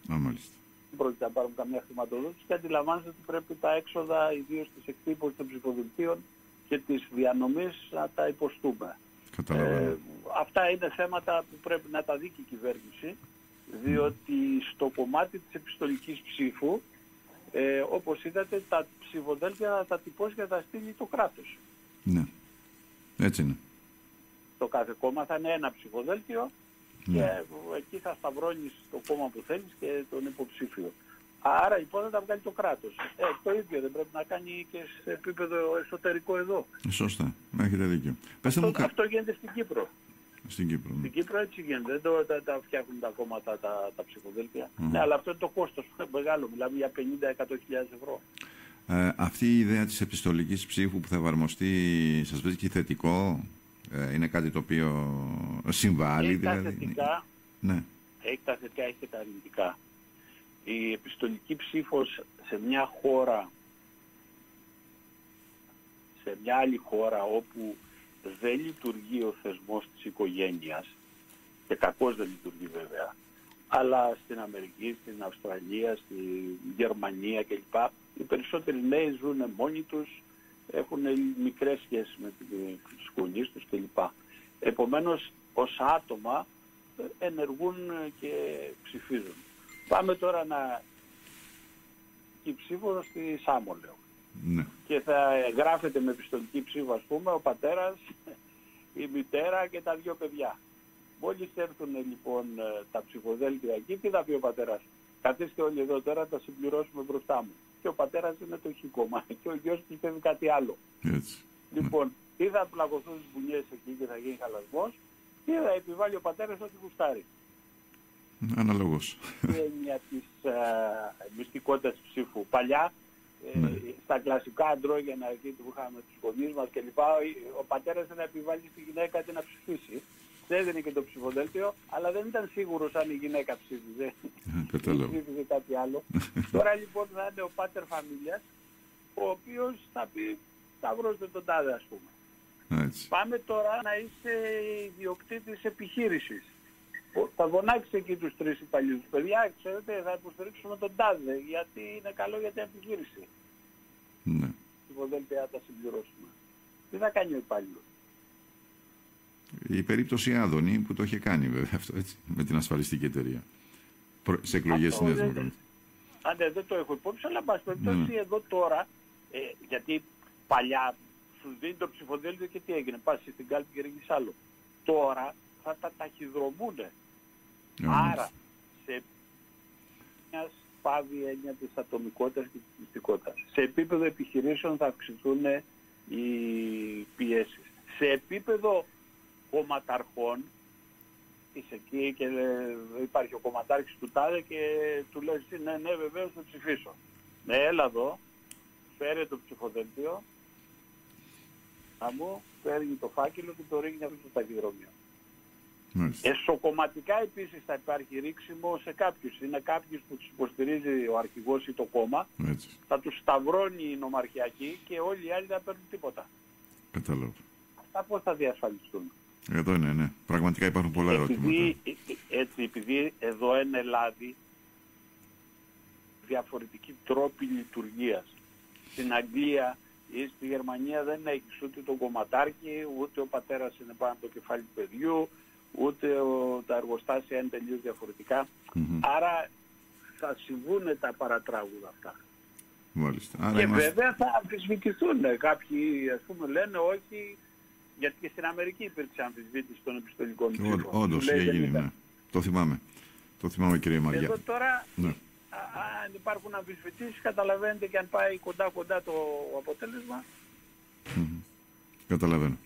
Μάλιστα. Δεν πρόκειται να πάρουμε καμία χρηματοδότηση και αντιλαμβάνεστε ότι πρέπει τα έξοδα, ιδίως της εκτύπωσης των ψηφοδελτίων και της διανομής, να τα υποστούμε. Αυτά είναι θέματα που πρέπει να τα δει και η κυβέρνηση, διότι στο κομμάτι της επιστολικής ψήφου, όπως είδατε, τα ψηφοδέλτια θα τα τυπώσει και θα τα στείλει το κράτος. Ναι, έτσι είναι. Το κάθε κόμμα θα είναι ένα ψηφοδέλτιο και εκεί θα σταυρώνεις το κόμμα που θέλεις και τον υποψήφιο. Άρα λοιπόν θα τα βγάλει το κράτος. Το ίδιο δεν πρέπει να κάνει και σε επίπεδο εσωτερικό εδώ. Σωστά, έχετε δίκιο. Αυτό γίνεται στην Κύπρο. Στην Κύπρο, στην Κύπρο έτσι γίνεται. Δεν τα φτιάχνουν τα κόμματα τα ψηφοδέλτια. Ναι, αλλά αυτό είναι το κόστος μεγάλο. Μιλάμε για 50-100.000 ευρώ. Αυτή η ιδέα της επιστολικής ψήφου που θα εφαρμοστεί σας βρίσκει θετικό? Είναι κάτι το οποίο συμβάλλει? Έχει τα θετικά, ναι. Έχει τα θετικά, έχει και τα αρνητικά. Η επιστολική ψήφος σε μια χώρα, σε μια άλλη χώρα όπου δεν λειτουργεί ο θεσμός της οικογένειας, και κακώς δεν λειτουργεί βέβαια, αλλά στην Αμερική, στην Αυστραλία, στη Γερμανία κλπ. Οι περισσότεροι νέοι ζουν μόνοι τους, έχουν μικρές σχέσεις με τους γονείς τους κλπ. Επομένως, ως άτομα ενεργούν και ψηφίζουν. Πάμε τώρα να... η ψήφο στη Σάμο, λέω. Ναι. Και θα γράφεται με πιστολική ψήφο, ας πούμε, ο πατέρας, η μητέρα και τα δύο παιδιά. Μόλις έρθουν λοιπόν τα ψηφοδέλτια εκεί, τι θα πει ο πατέρας? Καθίστε όλοι εδώ τώρα, τα συμπληρώσουμε μπροστά μου. Και ο πατέρας είναι το χ-κόμμα και ο γιος πιστεύει κάτι άλλο. Έτσι. Λοιπόν, ή θα πλακωθούν τις μπουνιές εκεί και θα γίνει χαλασμός, ή θα επιβάλλει ο πατέρας ό,τι γουστάρει. Αναλόγως. Η έννοια της μυστικότητας ψήφου. Παλιά, στα κλασικά αντρόγενα εκεί που είχαμε τους γονείς μας κλπ. Ο πατέρας να επιβάλλει στη γυναίκα να ψηφίσει. Δεν έδινε και το ψηφοδέλτιο, αλλά δεν ήταν σίγουρος αν η γυναίκα ψήφιζε. Ψήφιζε κάτι άλλο. Τώρα λοιπόν θα είναι ο πάτερ φαμίλιας, ο οποίος θα πει σταυρώστε τον τάδε, ας πούμε. Έτσι. Πάμε τώρα να είσαι ιδιοκτήτης επιχείρησης. Θα φωνάξει εκεί τους τρεις υπαλλήλους. Παιδιά, ξέρετε, θα υποστηρίξουμε τον τάδε, γιατί είναι καλό για την επιχείρηση. Ναι. Ψηφοδέλτια θα συμπληρώσουμε. Τι θα κάνει ο υπάλληλος? Η περίπτωση Άδωνη που το είχε κάνει βέβαια αυτό, έτσι, με την ασφαλιστική εταιρεία. Σε εκλογές στη Νέα Δημοκρατία. Ναι, δεν το έχω υπόψη, αλλά πάση περιπτώσει εδώ τώρα, γιατί παλιά σου δίνει το ψηφοδέλτιο και τι έγινε, πας στην κάλπη και ρίχνεις άλλο. Τώρα θα τα ταχυδρομούνε. Άρα, σε μια πάβει έννοια της ατομικότητας και της μυστικότητας. Σε επίπεδο επιχειρήσεων θα αυξηθούν οι πιέσεις. Σε επίπεδο κομματαρχών, είσαι εκεί και υπάρχει ο κομματάρχης του τάδε και του λες ναι βεβαίως θα ψηφίσω. Ναι, έλα εδώ, φέρε το ψηφοδέλτιο, μου παίρνει το φάκελο και το ρίχνει από το ταχυδρομείο. Εσωκομματικά επίσης θα υπάρχει ρίξιμο σε κάποιους. Είναι κάποιους που τους υποστηρίζει ο αρχηγός ή το κόμμα, θα τους σταυρώνει η νομαρχιακή και όλοι οι άλλοι δεν παίρνουν τίποτα. Κατάλαβα. Αυτά πώς θα διασφαλιστούν? Εδώ είναι, ναι. Πραγματικά υπάρχουν πολλά ερωτήματα. Επειδή εδώ είναι Ελλάδα διαφορετικοί τρόποι λειτουργίας. Στην Αγγλία ή στη Γερμανία δεν έχεις ούτε τον κομματάρχη, ούτε ο πατέρας είναι πάνω από το κεφάλι του παιδιού, ούτε τα εργοστάσια είναι τελείως διαφορετικά. Άρα θα συμβούν τα παρατράγουδα αυτά. Μάλιστα. Και βέβαια θα αμφισβητηθούν. Κάποιοι ας πούμε λένε όχι, γιατί και στην Αμερική υπήρξε αμφισβήτηση των επιστολικών ψήφων. Όντως έγινε, ναι. Το θυμάμαι. Το θυμάμαι, κύριε Μαριά. Εδώ τώρα, αν υπάρχουν αμφισβητήσεις, καταλαβαίνετε και αν πάει κοντά το αποτέλεσμα. Καταλαβαίνω.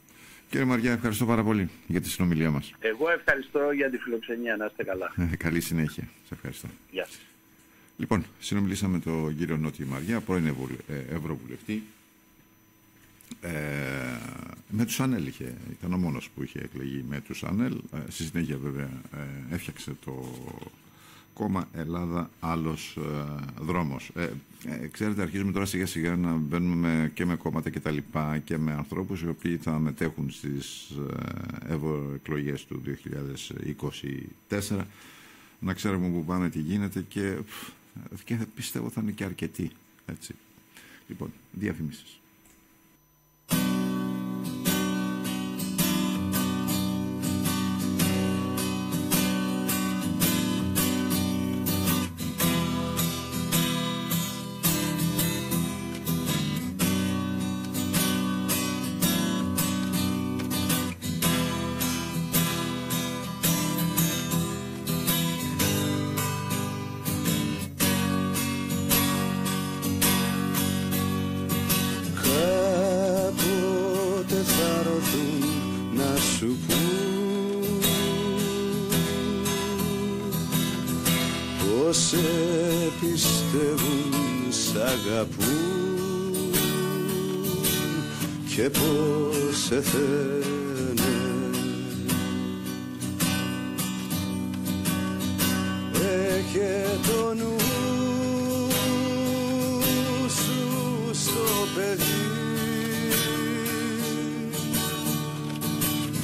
Κύριε Μαριά, ευχαριστώ πάρα πολύ για τη συνομιλία μας. Εγώ ευχαριστώ για τη φιλοξενία. Να είστε καλά. Καλή συνέχεια. Σε ευχαριστώ. Γεια σας. Λοιπόν, συνομιλήσαμε τον κύριο Νότι Μαριά, πρώην Ευρωβουλευτή. Με τους ΑΝΕΛ ήταν ο μόνος που είχε εκλεγεί με τους ΑΝΕΛ. Στη συνέχεια βέβαια έφτιαξε το κόμμα Ελλάδα Άλλος Δρόμος. Ξέρετε, αρχίζουμε τώρα σιγά σιγά να μπαίνουμε και με κόμματα και τα λοιπά και με ανθρώπους οι οποίοι θα μετέχουν στις ευρωεκλογές του 2024. Να ξέρουμε που πάμε, τι γίνεται και πιστεύω θα είναι και αρκετοί. Έτσι. Λοιπόν, διαφημίσεις. Και πώς σε θένε. Έχε το νου σου στο παιδί,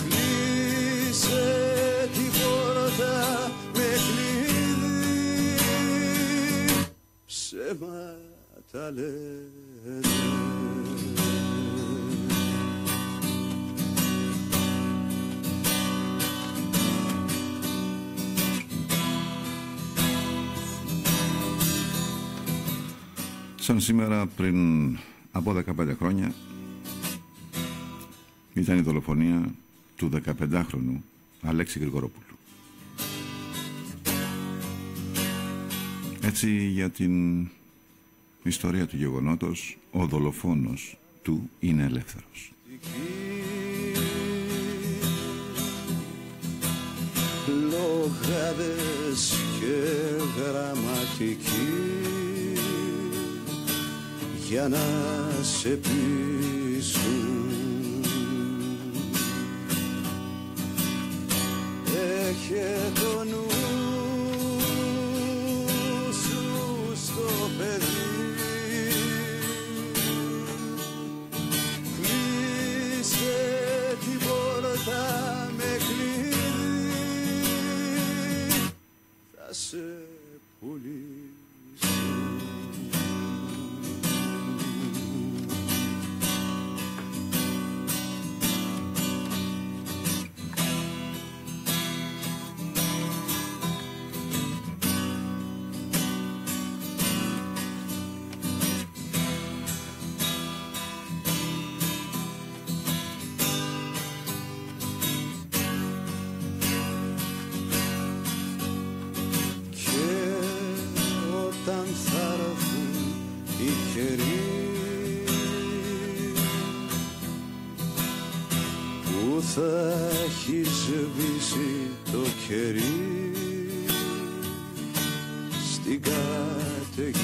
κλείσε τη πόρτα με κλειδί. ψέματα λέτε. Σαν σήμερα πριν από 15 χρόνια ήταν η δολοφονία του 15χρονου Αλέξη Γρηγορόπουλου. Έτσι, για την ιστορία του γεγονότος, ο δολοφόνος του είναι ελεύθερος. Λογάδες και γραμματικοί για να σε πείσουν. Έχε το νου σου στο παιδί, κλείσε την πόρτα με κλειδί, θα σε πουλήσω. Που θα έχει σβήσει το κερί στην καταιγίδα,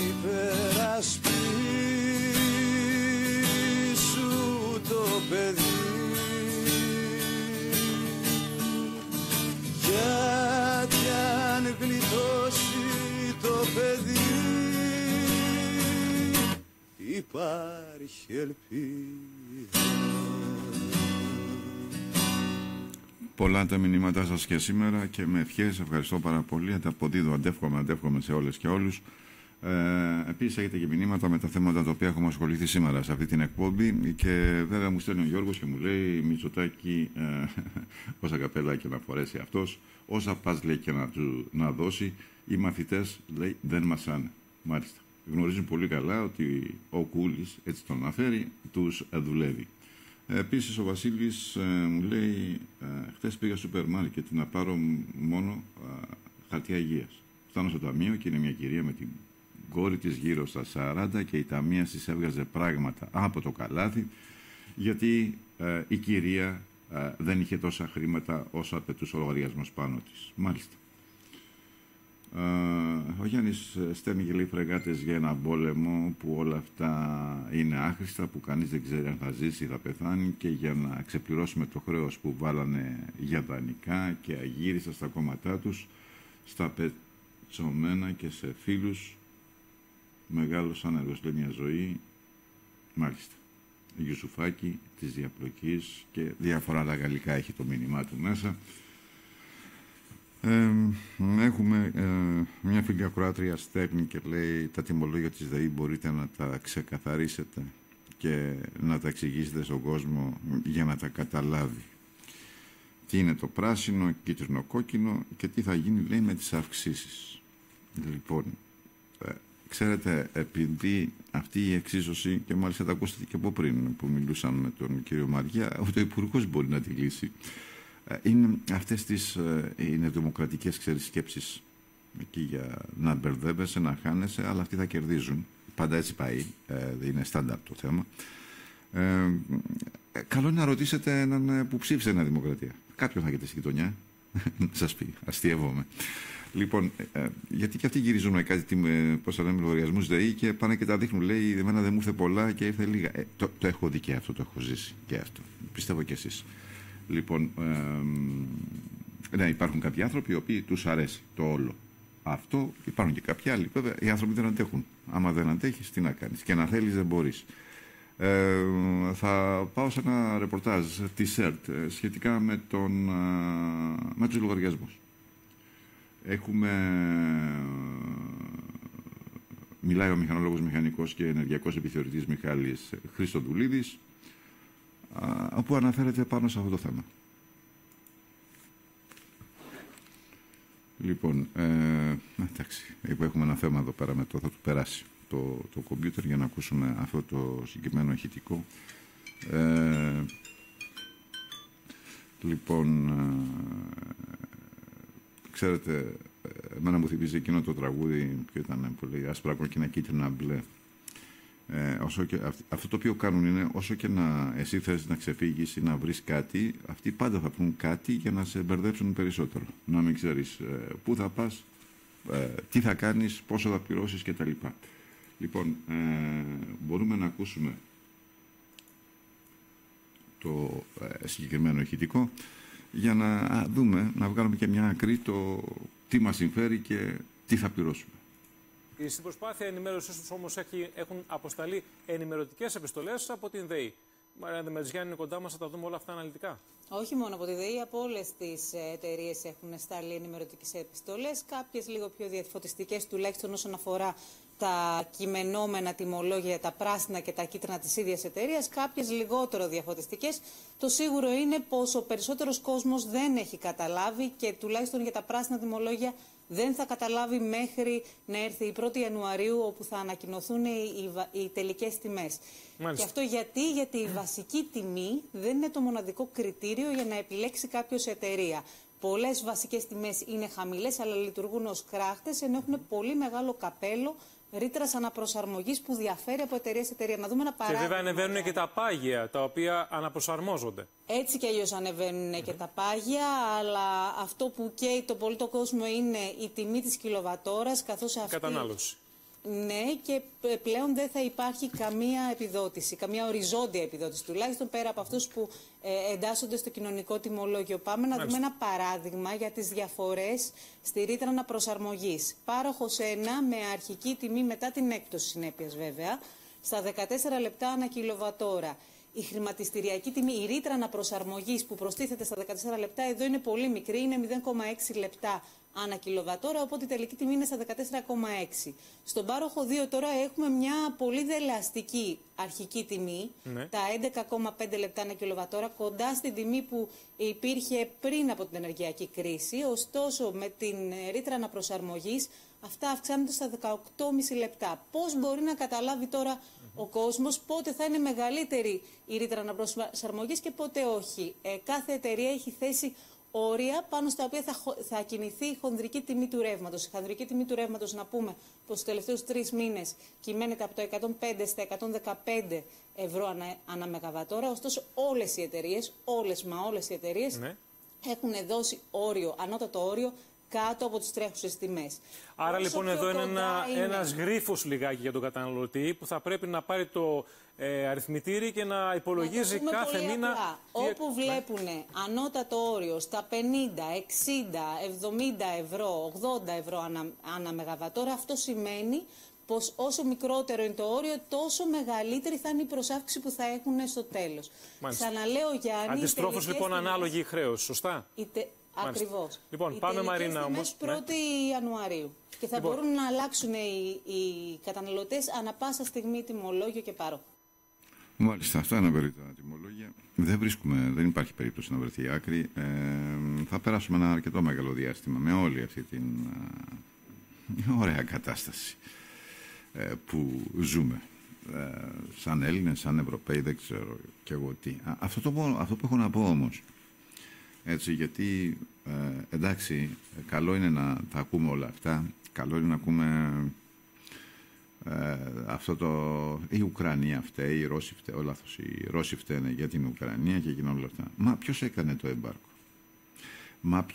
υπερασπίσου το παιδί, γιατί αν γλιτώσει το παιδί υπάρχει ελπίδα. Πολλά τα μηνύματά σας και σήμερα και με ευχές. Ευχαριστώ πάρα πολύ. Ανταποδίδω, αντεύχομαι σε όλες και όλους. Επίσης έχετε και μηνύματα με τα θέματα τα οποία έχουμε ασχοληθεί σήμερα σε αυτή την εκπομπή και βέβαια μου στέλνει ο Γιώργος και μου λέει Μητσοτάκη, όσα καπέλα να φορέσει αυτός, όσα πας λέει και να δώσει, οι μαθητές λέει δεν μασάνε. Μάλιστα. Γνωρίζουν πολύ καλά ότι ο Κούλης, έτσι τον αναφέρει, τους δουλεύει. Επίσης ο Βασίλης μου λέει χθες πήγα στο σούπερ μάρκετ να πάρω μόνο χαρτιά υγείας. Φτάνω στο ταμείο και είναι μια κυρία με την κόρη της γύρω στα 40 και η ταμεία της έβγαζε πράγματα από το καλάθι γιατί η κυρία δεν είχε τόσα χρήματα όσο απαιτούσε ο λογαριασμός πάνω της. Μάλιστα. Ο Γιάννης στέλνει και λέει φρεγάτες για ένα πόλεμο που όλα αυτά είναι άχρηστα, που κανείς δεν ξέρει αν θα ζήσει ή θα πεθάνει και για να ξεπληρώσουμε το χρέος που βάλανε για δανεικά και αγύριστα στα κόμματά τους, στα πετσωμένα και σε φίλους, μεγάλος άνεργος λέει μια ζωή. Μάλιστα. Γιουσουφάκη της διαπλοκής και διάφορα άλλα γαλλικά έχει το μήνυμά του μέσα. Έχουμε μια φίλη ακροάτρια στέλνει και λέει τα τιμολόγια της ΔΕΗ μπορείτε να τα ξεκαθαρίσετε και να τα εξηγήσετε στον κόσμο για να τα καταλάβει. Τι είναι το πράσινο, κίτρινο, κόκκινο και τι θα γίνει λέει με τις αυξήσεις. Λοιπόν, ξέρετε, επειδή αυτή η εξίσωση, και μάλιστα τα ακούσατε και από πριν που μιλούσαμε με τον κύριο Μαριά, ούτε ο Υπουργός μπορεί να τη λύσει. Είναι αυτές τις είναι δημοκρατικές σκέψεις εκεί για να μπερδεύεσαι, να χάνεσαι, αλλά αυτοί θα κερδίζουν. Πάντα έτσι πάει, είναι στάνταρ το θέμα. Καλό είναι να ρωτήσετε έναν που ψήφισε Νέα Δημοκρατία. Κάποιον θα έχετε στη γειτονιά, να σας πει, αστείευομαι. Λοιπόν, γιατί και αυτοί γυρίζουν με κάτι, πώς θα λέμε, λογαριασμούς ΔΕΗ και πάνε και τα δείχνουν. Λέει, εμένα δεν μου ήρθε πολλά και ήρθε λίγα. Το έχω δει και αυτό, το έχω ζήσει και αυτό. Πιστεύω και εσείς. Λοιπόν, ναι, υπάρχουν κάποιοι άνθρωποι οι οποίοι τους αρέσει το όλο αυτό. Υπάρχουν και κάποιοι άλλοι. Βέβαια, οι άνθρωποι δεν αντέχουν. Άμα δεν αντέχεις, τι να κάνεις. Και να θέλεις δεν μπορείς. Θα πάω σε ένα ρεπορτάζ της ΕΡΤ σχετικά με τους λογαριασμούς. Μιλάει ο μηχανολόγος, μηχανικός και ενεργειακός επιθεωρητής Μιχάλης Χριστοδουλίδης, όπου αναφέρεται πάνω σε αυτό το θέμα. Λοιπόν, εντάξει, έχουμε ένα θέμα εδώ πέρα, θα του περάσει το κομπιούτερ για να ακούσουμε αυτό το συγκεκριμένο ηχητικό. Λοιπόν, ξέρετε, εμένα μου θυμίζει εκείνο το τραγούδι που ήταν πολύ άσπρα κόκκινα κίτρινα μπλε. Αυτό το οποίο κάνουν είναι, όσο και να εσύ θες να ξεφύγεις ή να βρεις κάτι, αυτοί πάντα θα πούν κάτι για να σε μπερδέψουν περισσότερο. Να μην ξέρεις πού θα πας, τι θα κάνεις, πόσο θα πληρώσεις κτλ. Λοιπόν, μπορούμε να ακούσουμε το συγκεκριμένο ηχητικό για να δούμε, να βγάλουμε και μια άκρη το τι μας συμφέρει και τι θα πληρώσουμε. Στην προσπάθεια ενημέρωσης τους όμως έχουν αποσταλεί ενημερωτικές επιστολές από την ΔΕΗ. Μαρία Δεμετζιάννη είναι κοντά μας, θα τα δούμε όλα αυτά αναλυτικά. Όχι μόνο από τη ΔΕΗ, από όλες τις εταιρείες έχουν σταλεί ενημερωτικές επιστολές. Κάποιες λίγο πιο διαφωτιστικές, τουλάχιστον όσον αφορά τα κειμενόμενα τιμολόγια, τα πράσινα και τα κίτρινα της ίδιας εταιρείας. Κάποιες λιγότερο διαφωτιστικές. Το σίγουρο είναι πως ο περισσότερος κόσμος δεν έχει καταλάβει και τουλάχιστον για τα πράσινα τιμολόγια δεν θα καταλάβει μέχρι να έρθει η 1η Ιανουαρίου, όπου θα ανακοινωθούν οι τελικές τιμές. Μάλιστα. Και αυτό γιατί η βασική τιμή δεν είναι το μοναδικό κριτήριο για να επιλέξει κάποιος εταιρεία. Πολλές βασικές τιμές είναι χαμηλές, αλλά λειτουργούν ως κράχτες, ενώ έχουν πολύ μεγάλο καπέλο ρήτρας αναπροσαρμογής που διαφέρει από εταιρεία σε εταιρεία. Να δούμε ένα παράδειγμα. Και βέβαια ανεβαίνουν και τα πάγια, τα οποία αναπροσαρμόζονται. Έτσι κι αλλιώς ανεβαίνουν και τα πάγια, αλλά αυτό που καίει το πολύ το κόσμο είναι η τιμή της κιλοβατόρας, καθώς αυτή... Κατανάλωση. Ναι, και πλέον δεν θα υπάρχει καμία επιδότηση, καμία οριζόντια επιδότηση, τουλάχιστον πέρα από αυτούς που εντάσσονται στο κοινωνικό τιμολόγιο. Πάμε να δούμε ένα παράδειγμα για τις διαφορές στη ρήτρα αναπροσαρμογής. Πάροχος 1 με αρχική τιμή μετά την έκπτωση συνέπειας βέβαια, στα 14 λεπτά ανά κιλοβατόρα. Η χρηματιστηριακή τιμή, η ρήτρα αναπροσαρμογής που προστίθεται στα 14 λεπτά, εδώ είναι πολύ μικρή, είναι 0,6 λεπτά ανά κιλοβατόρα, οπότε η τελική τιμή είναι στα 14,6. Στον πάροχο 2 τώρα έχουμε μια πολύ δελεαστική αρχική τιμή, τα 11,5 λεπτά ανά κιλοβατόρα, κοντά στην τιμή που υπήρχε πριν από την ενεργειακή κρίση. Ωστόσο, με την ρήτρα αναπροσαρμογής, αυτά αυξάνονται στα 18,5 λεπτά. Πώς μπορεί να καταλάβει τώρα ο κόσμος πότε θα είναι μεγαλύτερη η ρήτρα αναπροσαρμογής και πότε όχι? Κάθε εταιρεία έχει θέσει όρια πάνω στα οποία θα κινηθεί η χονδρική τιμή του ρεύματος. Η χονδρική τιμή του ρεύματος, να πούμε πως τους τελευταίους 3 μήνες κυμαίνεται από το 105 στα 115 ευρώ ανά μεγαβατόρα. Ωστόσο, όλες οι εταιρείες, όλες οι εταιρείες έχουν δώσει όριο, ανώτατο όριο, κάτω από τις τρέχουσες τιμές. Άρα όσο λοιπόν εδώ είναι ένας γρίφος λιγάκι για τον καταναλωτή που θα πρέπει να πάρει το αριθμητήρι και να υπολογίζει κάθε μήνα. Όπου βλέπουν ανώτατο όριο στα 50, 60, 70 ευρώ, 80 ευρώ ανά μεγαβατόρα, αυτό σημαίνει πως όσο μικρότερο είναι το όριο, τόσο μεγαλύτερη θα είναι η προσάυξη που θα έχουν στο τέλος. Ξαναλέω, Γιάννη. Αντιστρόφως λοιπόν ανάλογη χρέος, σωστά. Ακριβώς. Λοιπόν, πάμε Μαρίνα όμως. 1η Ιανουαρίου. Και θα μπορούν να αλλάξουν οι καταναλωτές ανα πάσα στιγμή τιμολόγιο και πάροχο. Μάλιστα, αυτά είναι περίπτωση τα τιμολόγια. Δεν υπάρχει περίπτωση να βρεθεί άκρη. Θα περάσουμε ένα αρκετό μεγάλο διάστημα με όλη αυτή την ωραία κατάσταση που ζούμε. Σαν Έλληνες, σαν Ευρωπαίοι, δεν ξέρω κι εγώ τι. Αυτό που έχω να πω όμως, έτσι, γιατί εντάξει, καλό είναι να τα ακούμε όλα αυτά, καλό είναι να ακούμε η Ουκρανία φταίει, οι Ρώσοι φταίει, οι Ρώσοι φταίνε για την Ουκρανία και γίνονται όλα αυτά. Μα ποιος έκανε το εμπάρκο? Μα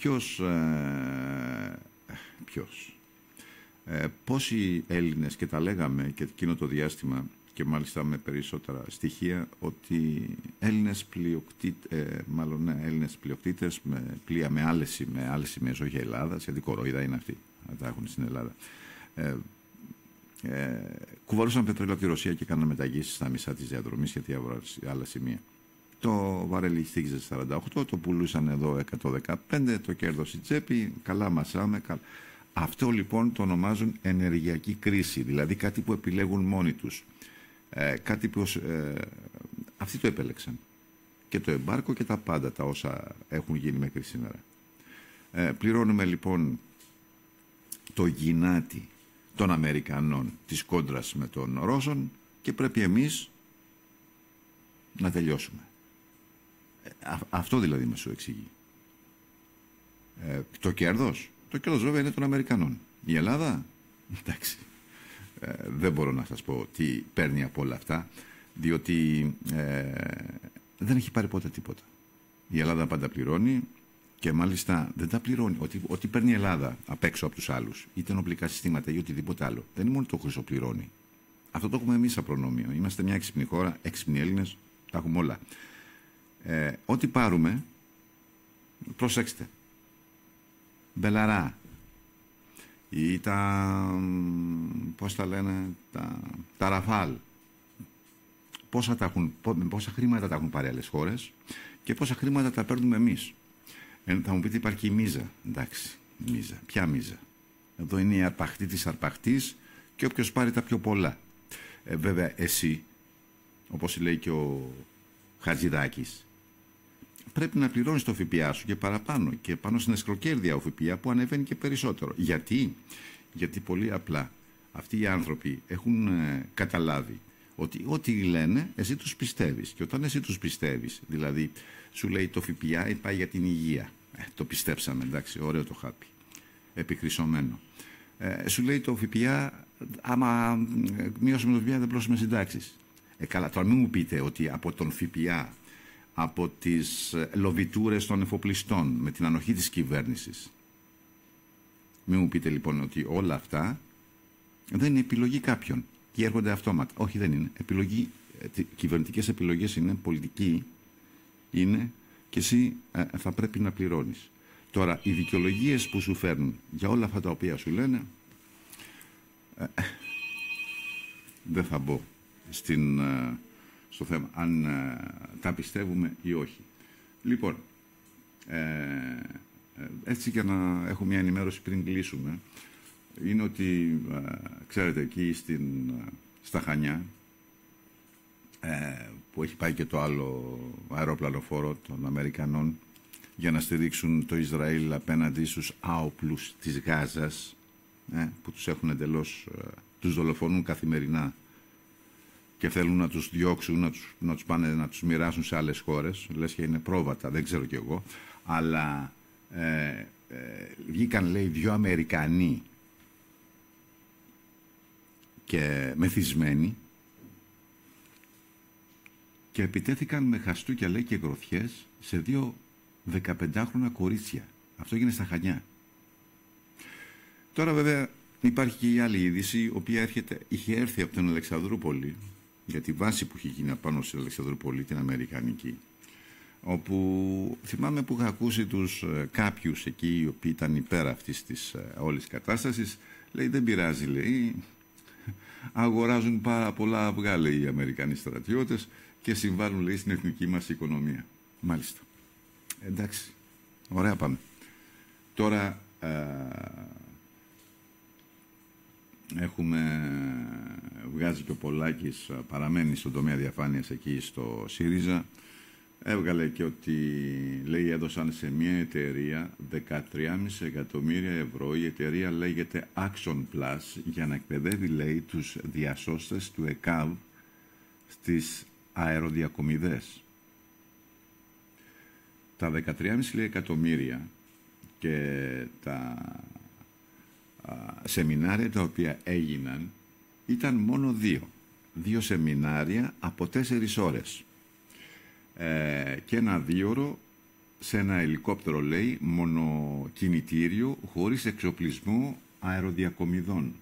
πόσοι Έλληνες, και τα λέγαμε και εκείνο το διάστημα και μάλιστα με περισσότερα στοιχεία, ότι Έλληνες πλειοκτήτες με πλοία με άλλες σημαίες, όχι Ελλάδας, γιατί κορόιδα είναι αυτή, τα έχουν στην Ελλάδα, κουβαλούσαν πετρέλαιο από τη Ρωσία και κάναν μεταγγίσεις στα μισά της διαδρομής γιατί άλλα σημεία. Το βαρέλι στήχιζε 48, το πουλούσαν εδώ 115, το κέρδος η τσέπη, καλά μασάμε. Αυτό λοιπόν το ονομάζουν ενεργειακή κρίση, δηλαδή κάτι που επιλέγουν μόνοι τους. Κάτι που αυτοί το επέλεξαν. Και το εμπάρκο και τα πάντα τα όσα έχουν γίνει μέχρι σήμερα. Πληρώνουμε λοιπόν το γυνάτι των Αμερικανών της κόντρας με των Ρώσων και πρέπει εμείς να τελειώσουμε. Αυτό δηλαδή με σου εξηγεί. Το κέρδος βέβαια είναι των Αμερικανών. Η Ελλάδα, εντάξει, δεν μπορώ να σας πω τι παίρνει από όλα αυτά, διότι δεν έχει πάρει ποτέ τίποτα. Η Ελλάδα πάντα πληρώνει και μάλιστα δεν τα πληρώνει. Ό,τι παίρνει η Ελλάδα απ' έξω από τους άλλους, είτε ενοπλικά συστήματα ή οτιδήποτε άλλο, δεν είναι μόνο το χρυσοπληρώνει. Αυτό το έχουμε εμείς σαν προνόμιο. Είμαστε μια έξυπνη χώρα, έξυπνοι Έλληνες, τα έχουμε όλα. Ό,τι πάρουμε, προσέξτε, μπελαρά ή πώς τα λένε, τα ραφάλ, πόσα χρήματα τα έχουν πάρει άλλες χώρες και πόσα χρήματα τα παίρνουμε εμείς. Θα μου πείτε υπάρχει η μίζα. Εντάξει, μίζα. Ποια μίζα? Εδώ είναι η αρπαχτή της αρπαχτής και όποιος πάρει τα πιο πολλά. Βέβαια εσύ, όπως λέει και ο Χατζηδάκης, πρέπει να πληρώνεις το ΦΠΑ σου και παραπάνω και πάνω στην εσκροκέρδεια ο ΦΠΑ που ανεβαίνει και περισσότερο. Γιατί πολύ απλά αυτοί οι άνθρωποι έχουν καταλάβει ότι ό,τι λένε εσύ τους πιστεύεις και όταν εσύ τους πιστεύεις, δηλαδή σου λέει το ΦΠΑ πάει για την υγεία, το πιστέψαμε, εντάξει, ωραίο το χάπι, επιχρυσωμένο. Σου λέει το ΦΠΑ, άμα μειώσουμε το ΦΠΑ δεν πλώσουμε συντάξεις. Καλά, τώρα μην μου πείτε ότι από τον ΦΠΑ, από τις λοβιτούρες των εφοπλιστών με την ανοχή της κυβέρνησης, μην μου πείτε λοιπόν ότι όλα αυτά δεν είναι επιλογή κάποιων και έρχονται αυτόματα. Όχι, δεν είναι. Κυβερνητικές επιλογές είναι, πολιτική είναι και εσύ θα πρέπει να πληρώνεις. Τώρα, οι δικαιολογίες που σου φέρνουν για όλα αυτά τα οποία σου λένε, δεν θα μπω στο θέμα αν τα πιστεύουμε ή όχι. Λοιπόν, έτσι για να έχω μια ενημέρωση πριν κλείσουμε, είναι ότι, ξέρετε, εκεί στα Χανιά, που έχει πάει και το άλλο αεροπλανοφόρο των Αμερικανών για να στηρίξουν το Ισραήλ απέναντι στους άοπλους της Γάζας, που τους έχουν εντελώς, τους δολοφονούν καθημερινά και θέλουν να τους διώξουν, να τους πάνε να τους μοιράσουν σε άλλες χώρες, λες και είναι πρόβατα, δεν ξέρω κι εγώ, αλλά βγήκαν, λέει, 2 Αμερικανοί και μεθυσμένοι και επιτέθηκαν με χαστούκια, λέει, και γροθιές σε 2 15χρονα κορίτσια. Αυτό έγινε στα Χανιά. Τώρα βέβαια υπάρχει και η άλλη είδηση, η οποία είχε έρθει από την Αλεξανδρούπολη, για τη βάση που είχε γίνει απάνω στην Αλεξανδρούπολη, την αμερικανική, όπου θυμάμαι που είχα ακούσει κάποιους εκεί οι οποίοι ήταν υπέρ αυτής της όλης κατάστασης, λέει δεν πειράζει, λέει, αγοράζουν πάρα πολλά αυγά, λέει, οι Αμερικανοί στρατιώτες και συμβάλλουν, λέει, στην εθνική μας οικονομία. Μάλιστα. Εντάξει, ωραία πάμε. Τώρα βγάζει και ο Πολάκης, παραμένει στον τομέα διαφάνειας εκεί στο ΣΥΡΙΖΑ, έβγαλε και ότι, λέει, έδωσαν σε μια εταιρεία 13,5 εκατομμύρια ευρώ. Η εταιρεία λέγεται Action Plus για να εκπαιδεύει, λέει, τους διασώστες του ΕΚΑΒ στις αεροδιακομιδές. Τα 13,5 εκατομμύρια και τα σεμινάρια τα οποία έγιναν ήταν μόνο 2 σεμινάρια από 4 ώρες και ένα 2ωρο σε ένα ελικόπτερο, λέει, μονοκινητήριο χωρίς εξοπλισμό αεροδιακομιδών.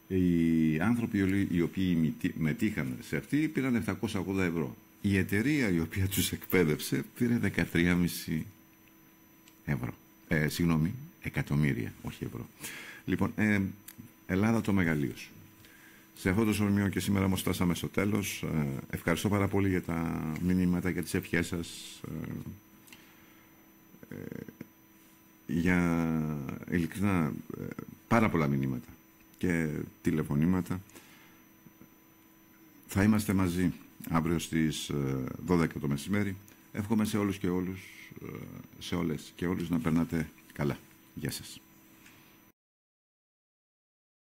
Οι άνθρωποι οι οποίοι μετήχαν σε αυτή πήραν 780 ευρώ. Η εταιρεία η οποία τους εκπαίδευσε πήρε 13,5 ευρώ. Εκατομμύρια, όχι ευρώ. Λοιπόν, Ελλάδα το μεγαλείος. Σε αυτό το σημείο και σήμερα όμως φτάσαμε στο τέλος. Ευχαριστώ πάρα πολύ για τα μηνύματα και τις ευχές σας. Για ειλικρινά πάρα πολλά μηνύματα και τηλεφωνήματα. Θα είμαστε μαζί αύριο στις 12 το μεσημέρι. Εύχομαι σε όλους και όλους, σε όλες και όλους να περνάτε καλά. Γεια σας.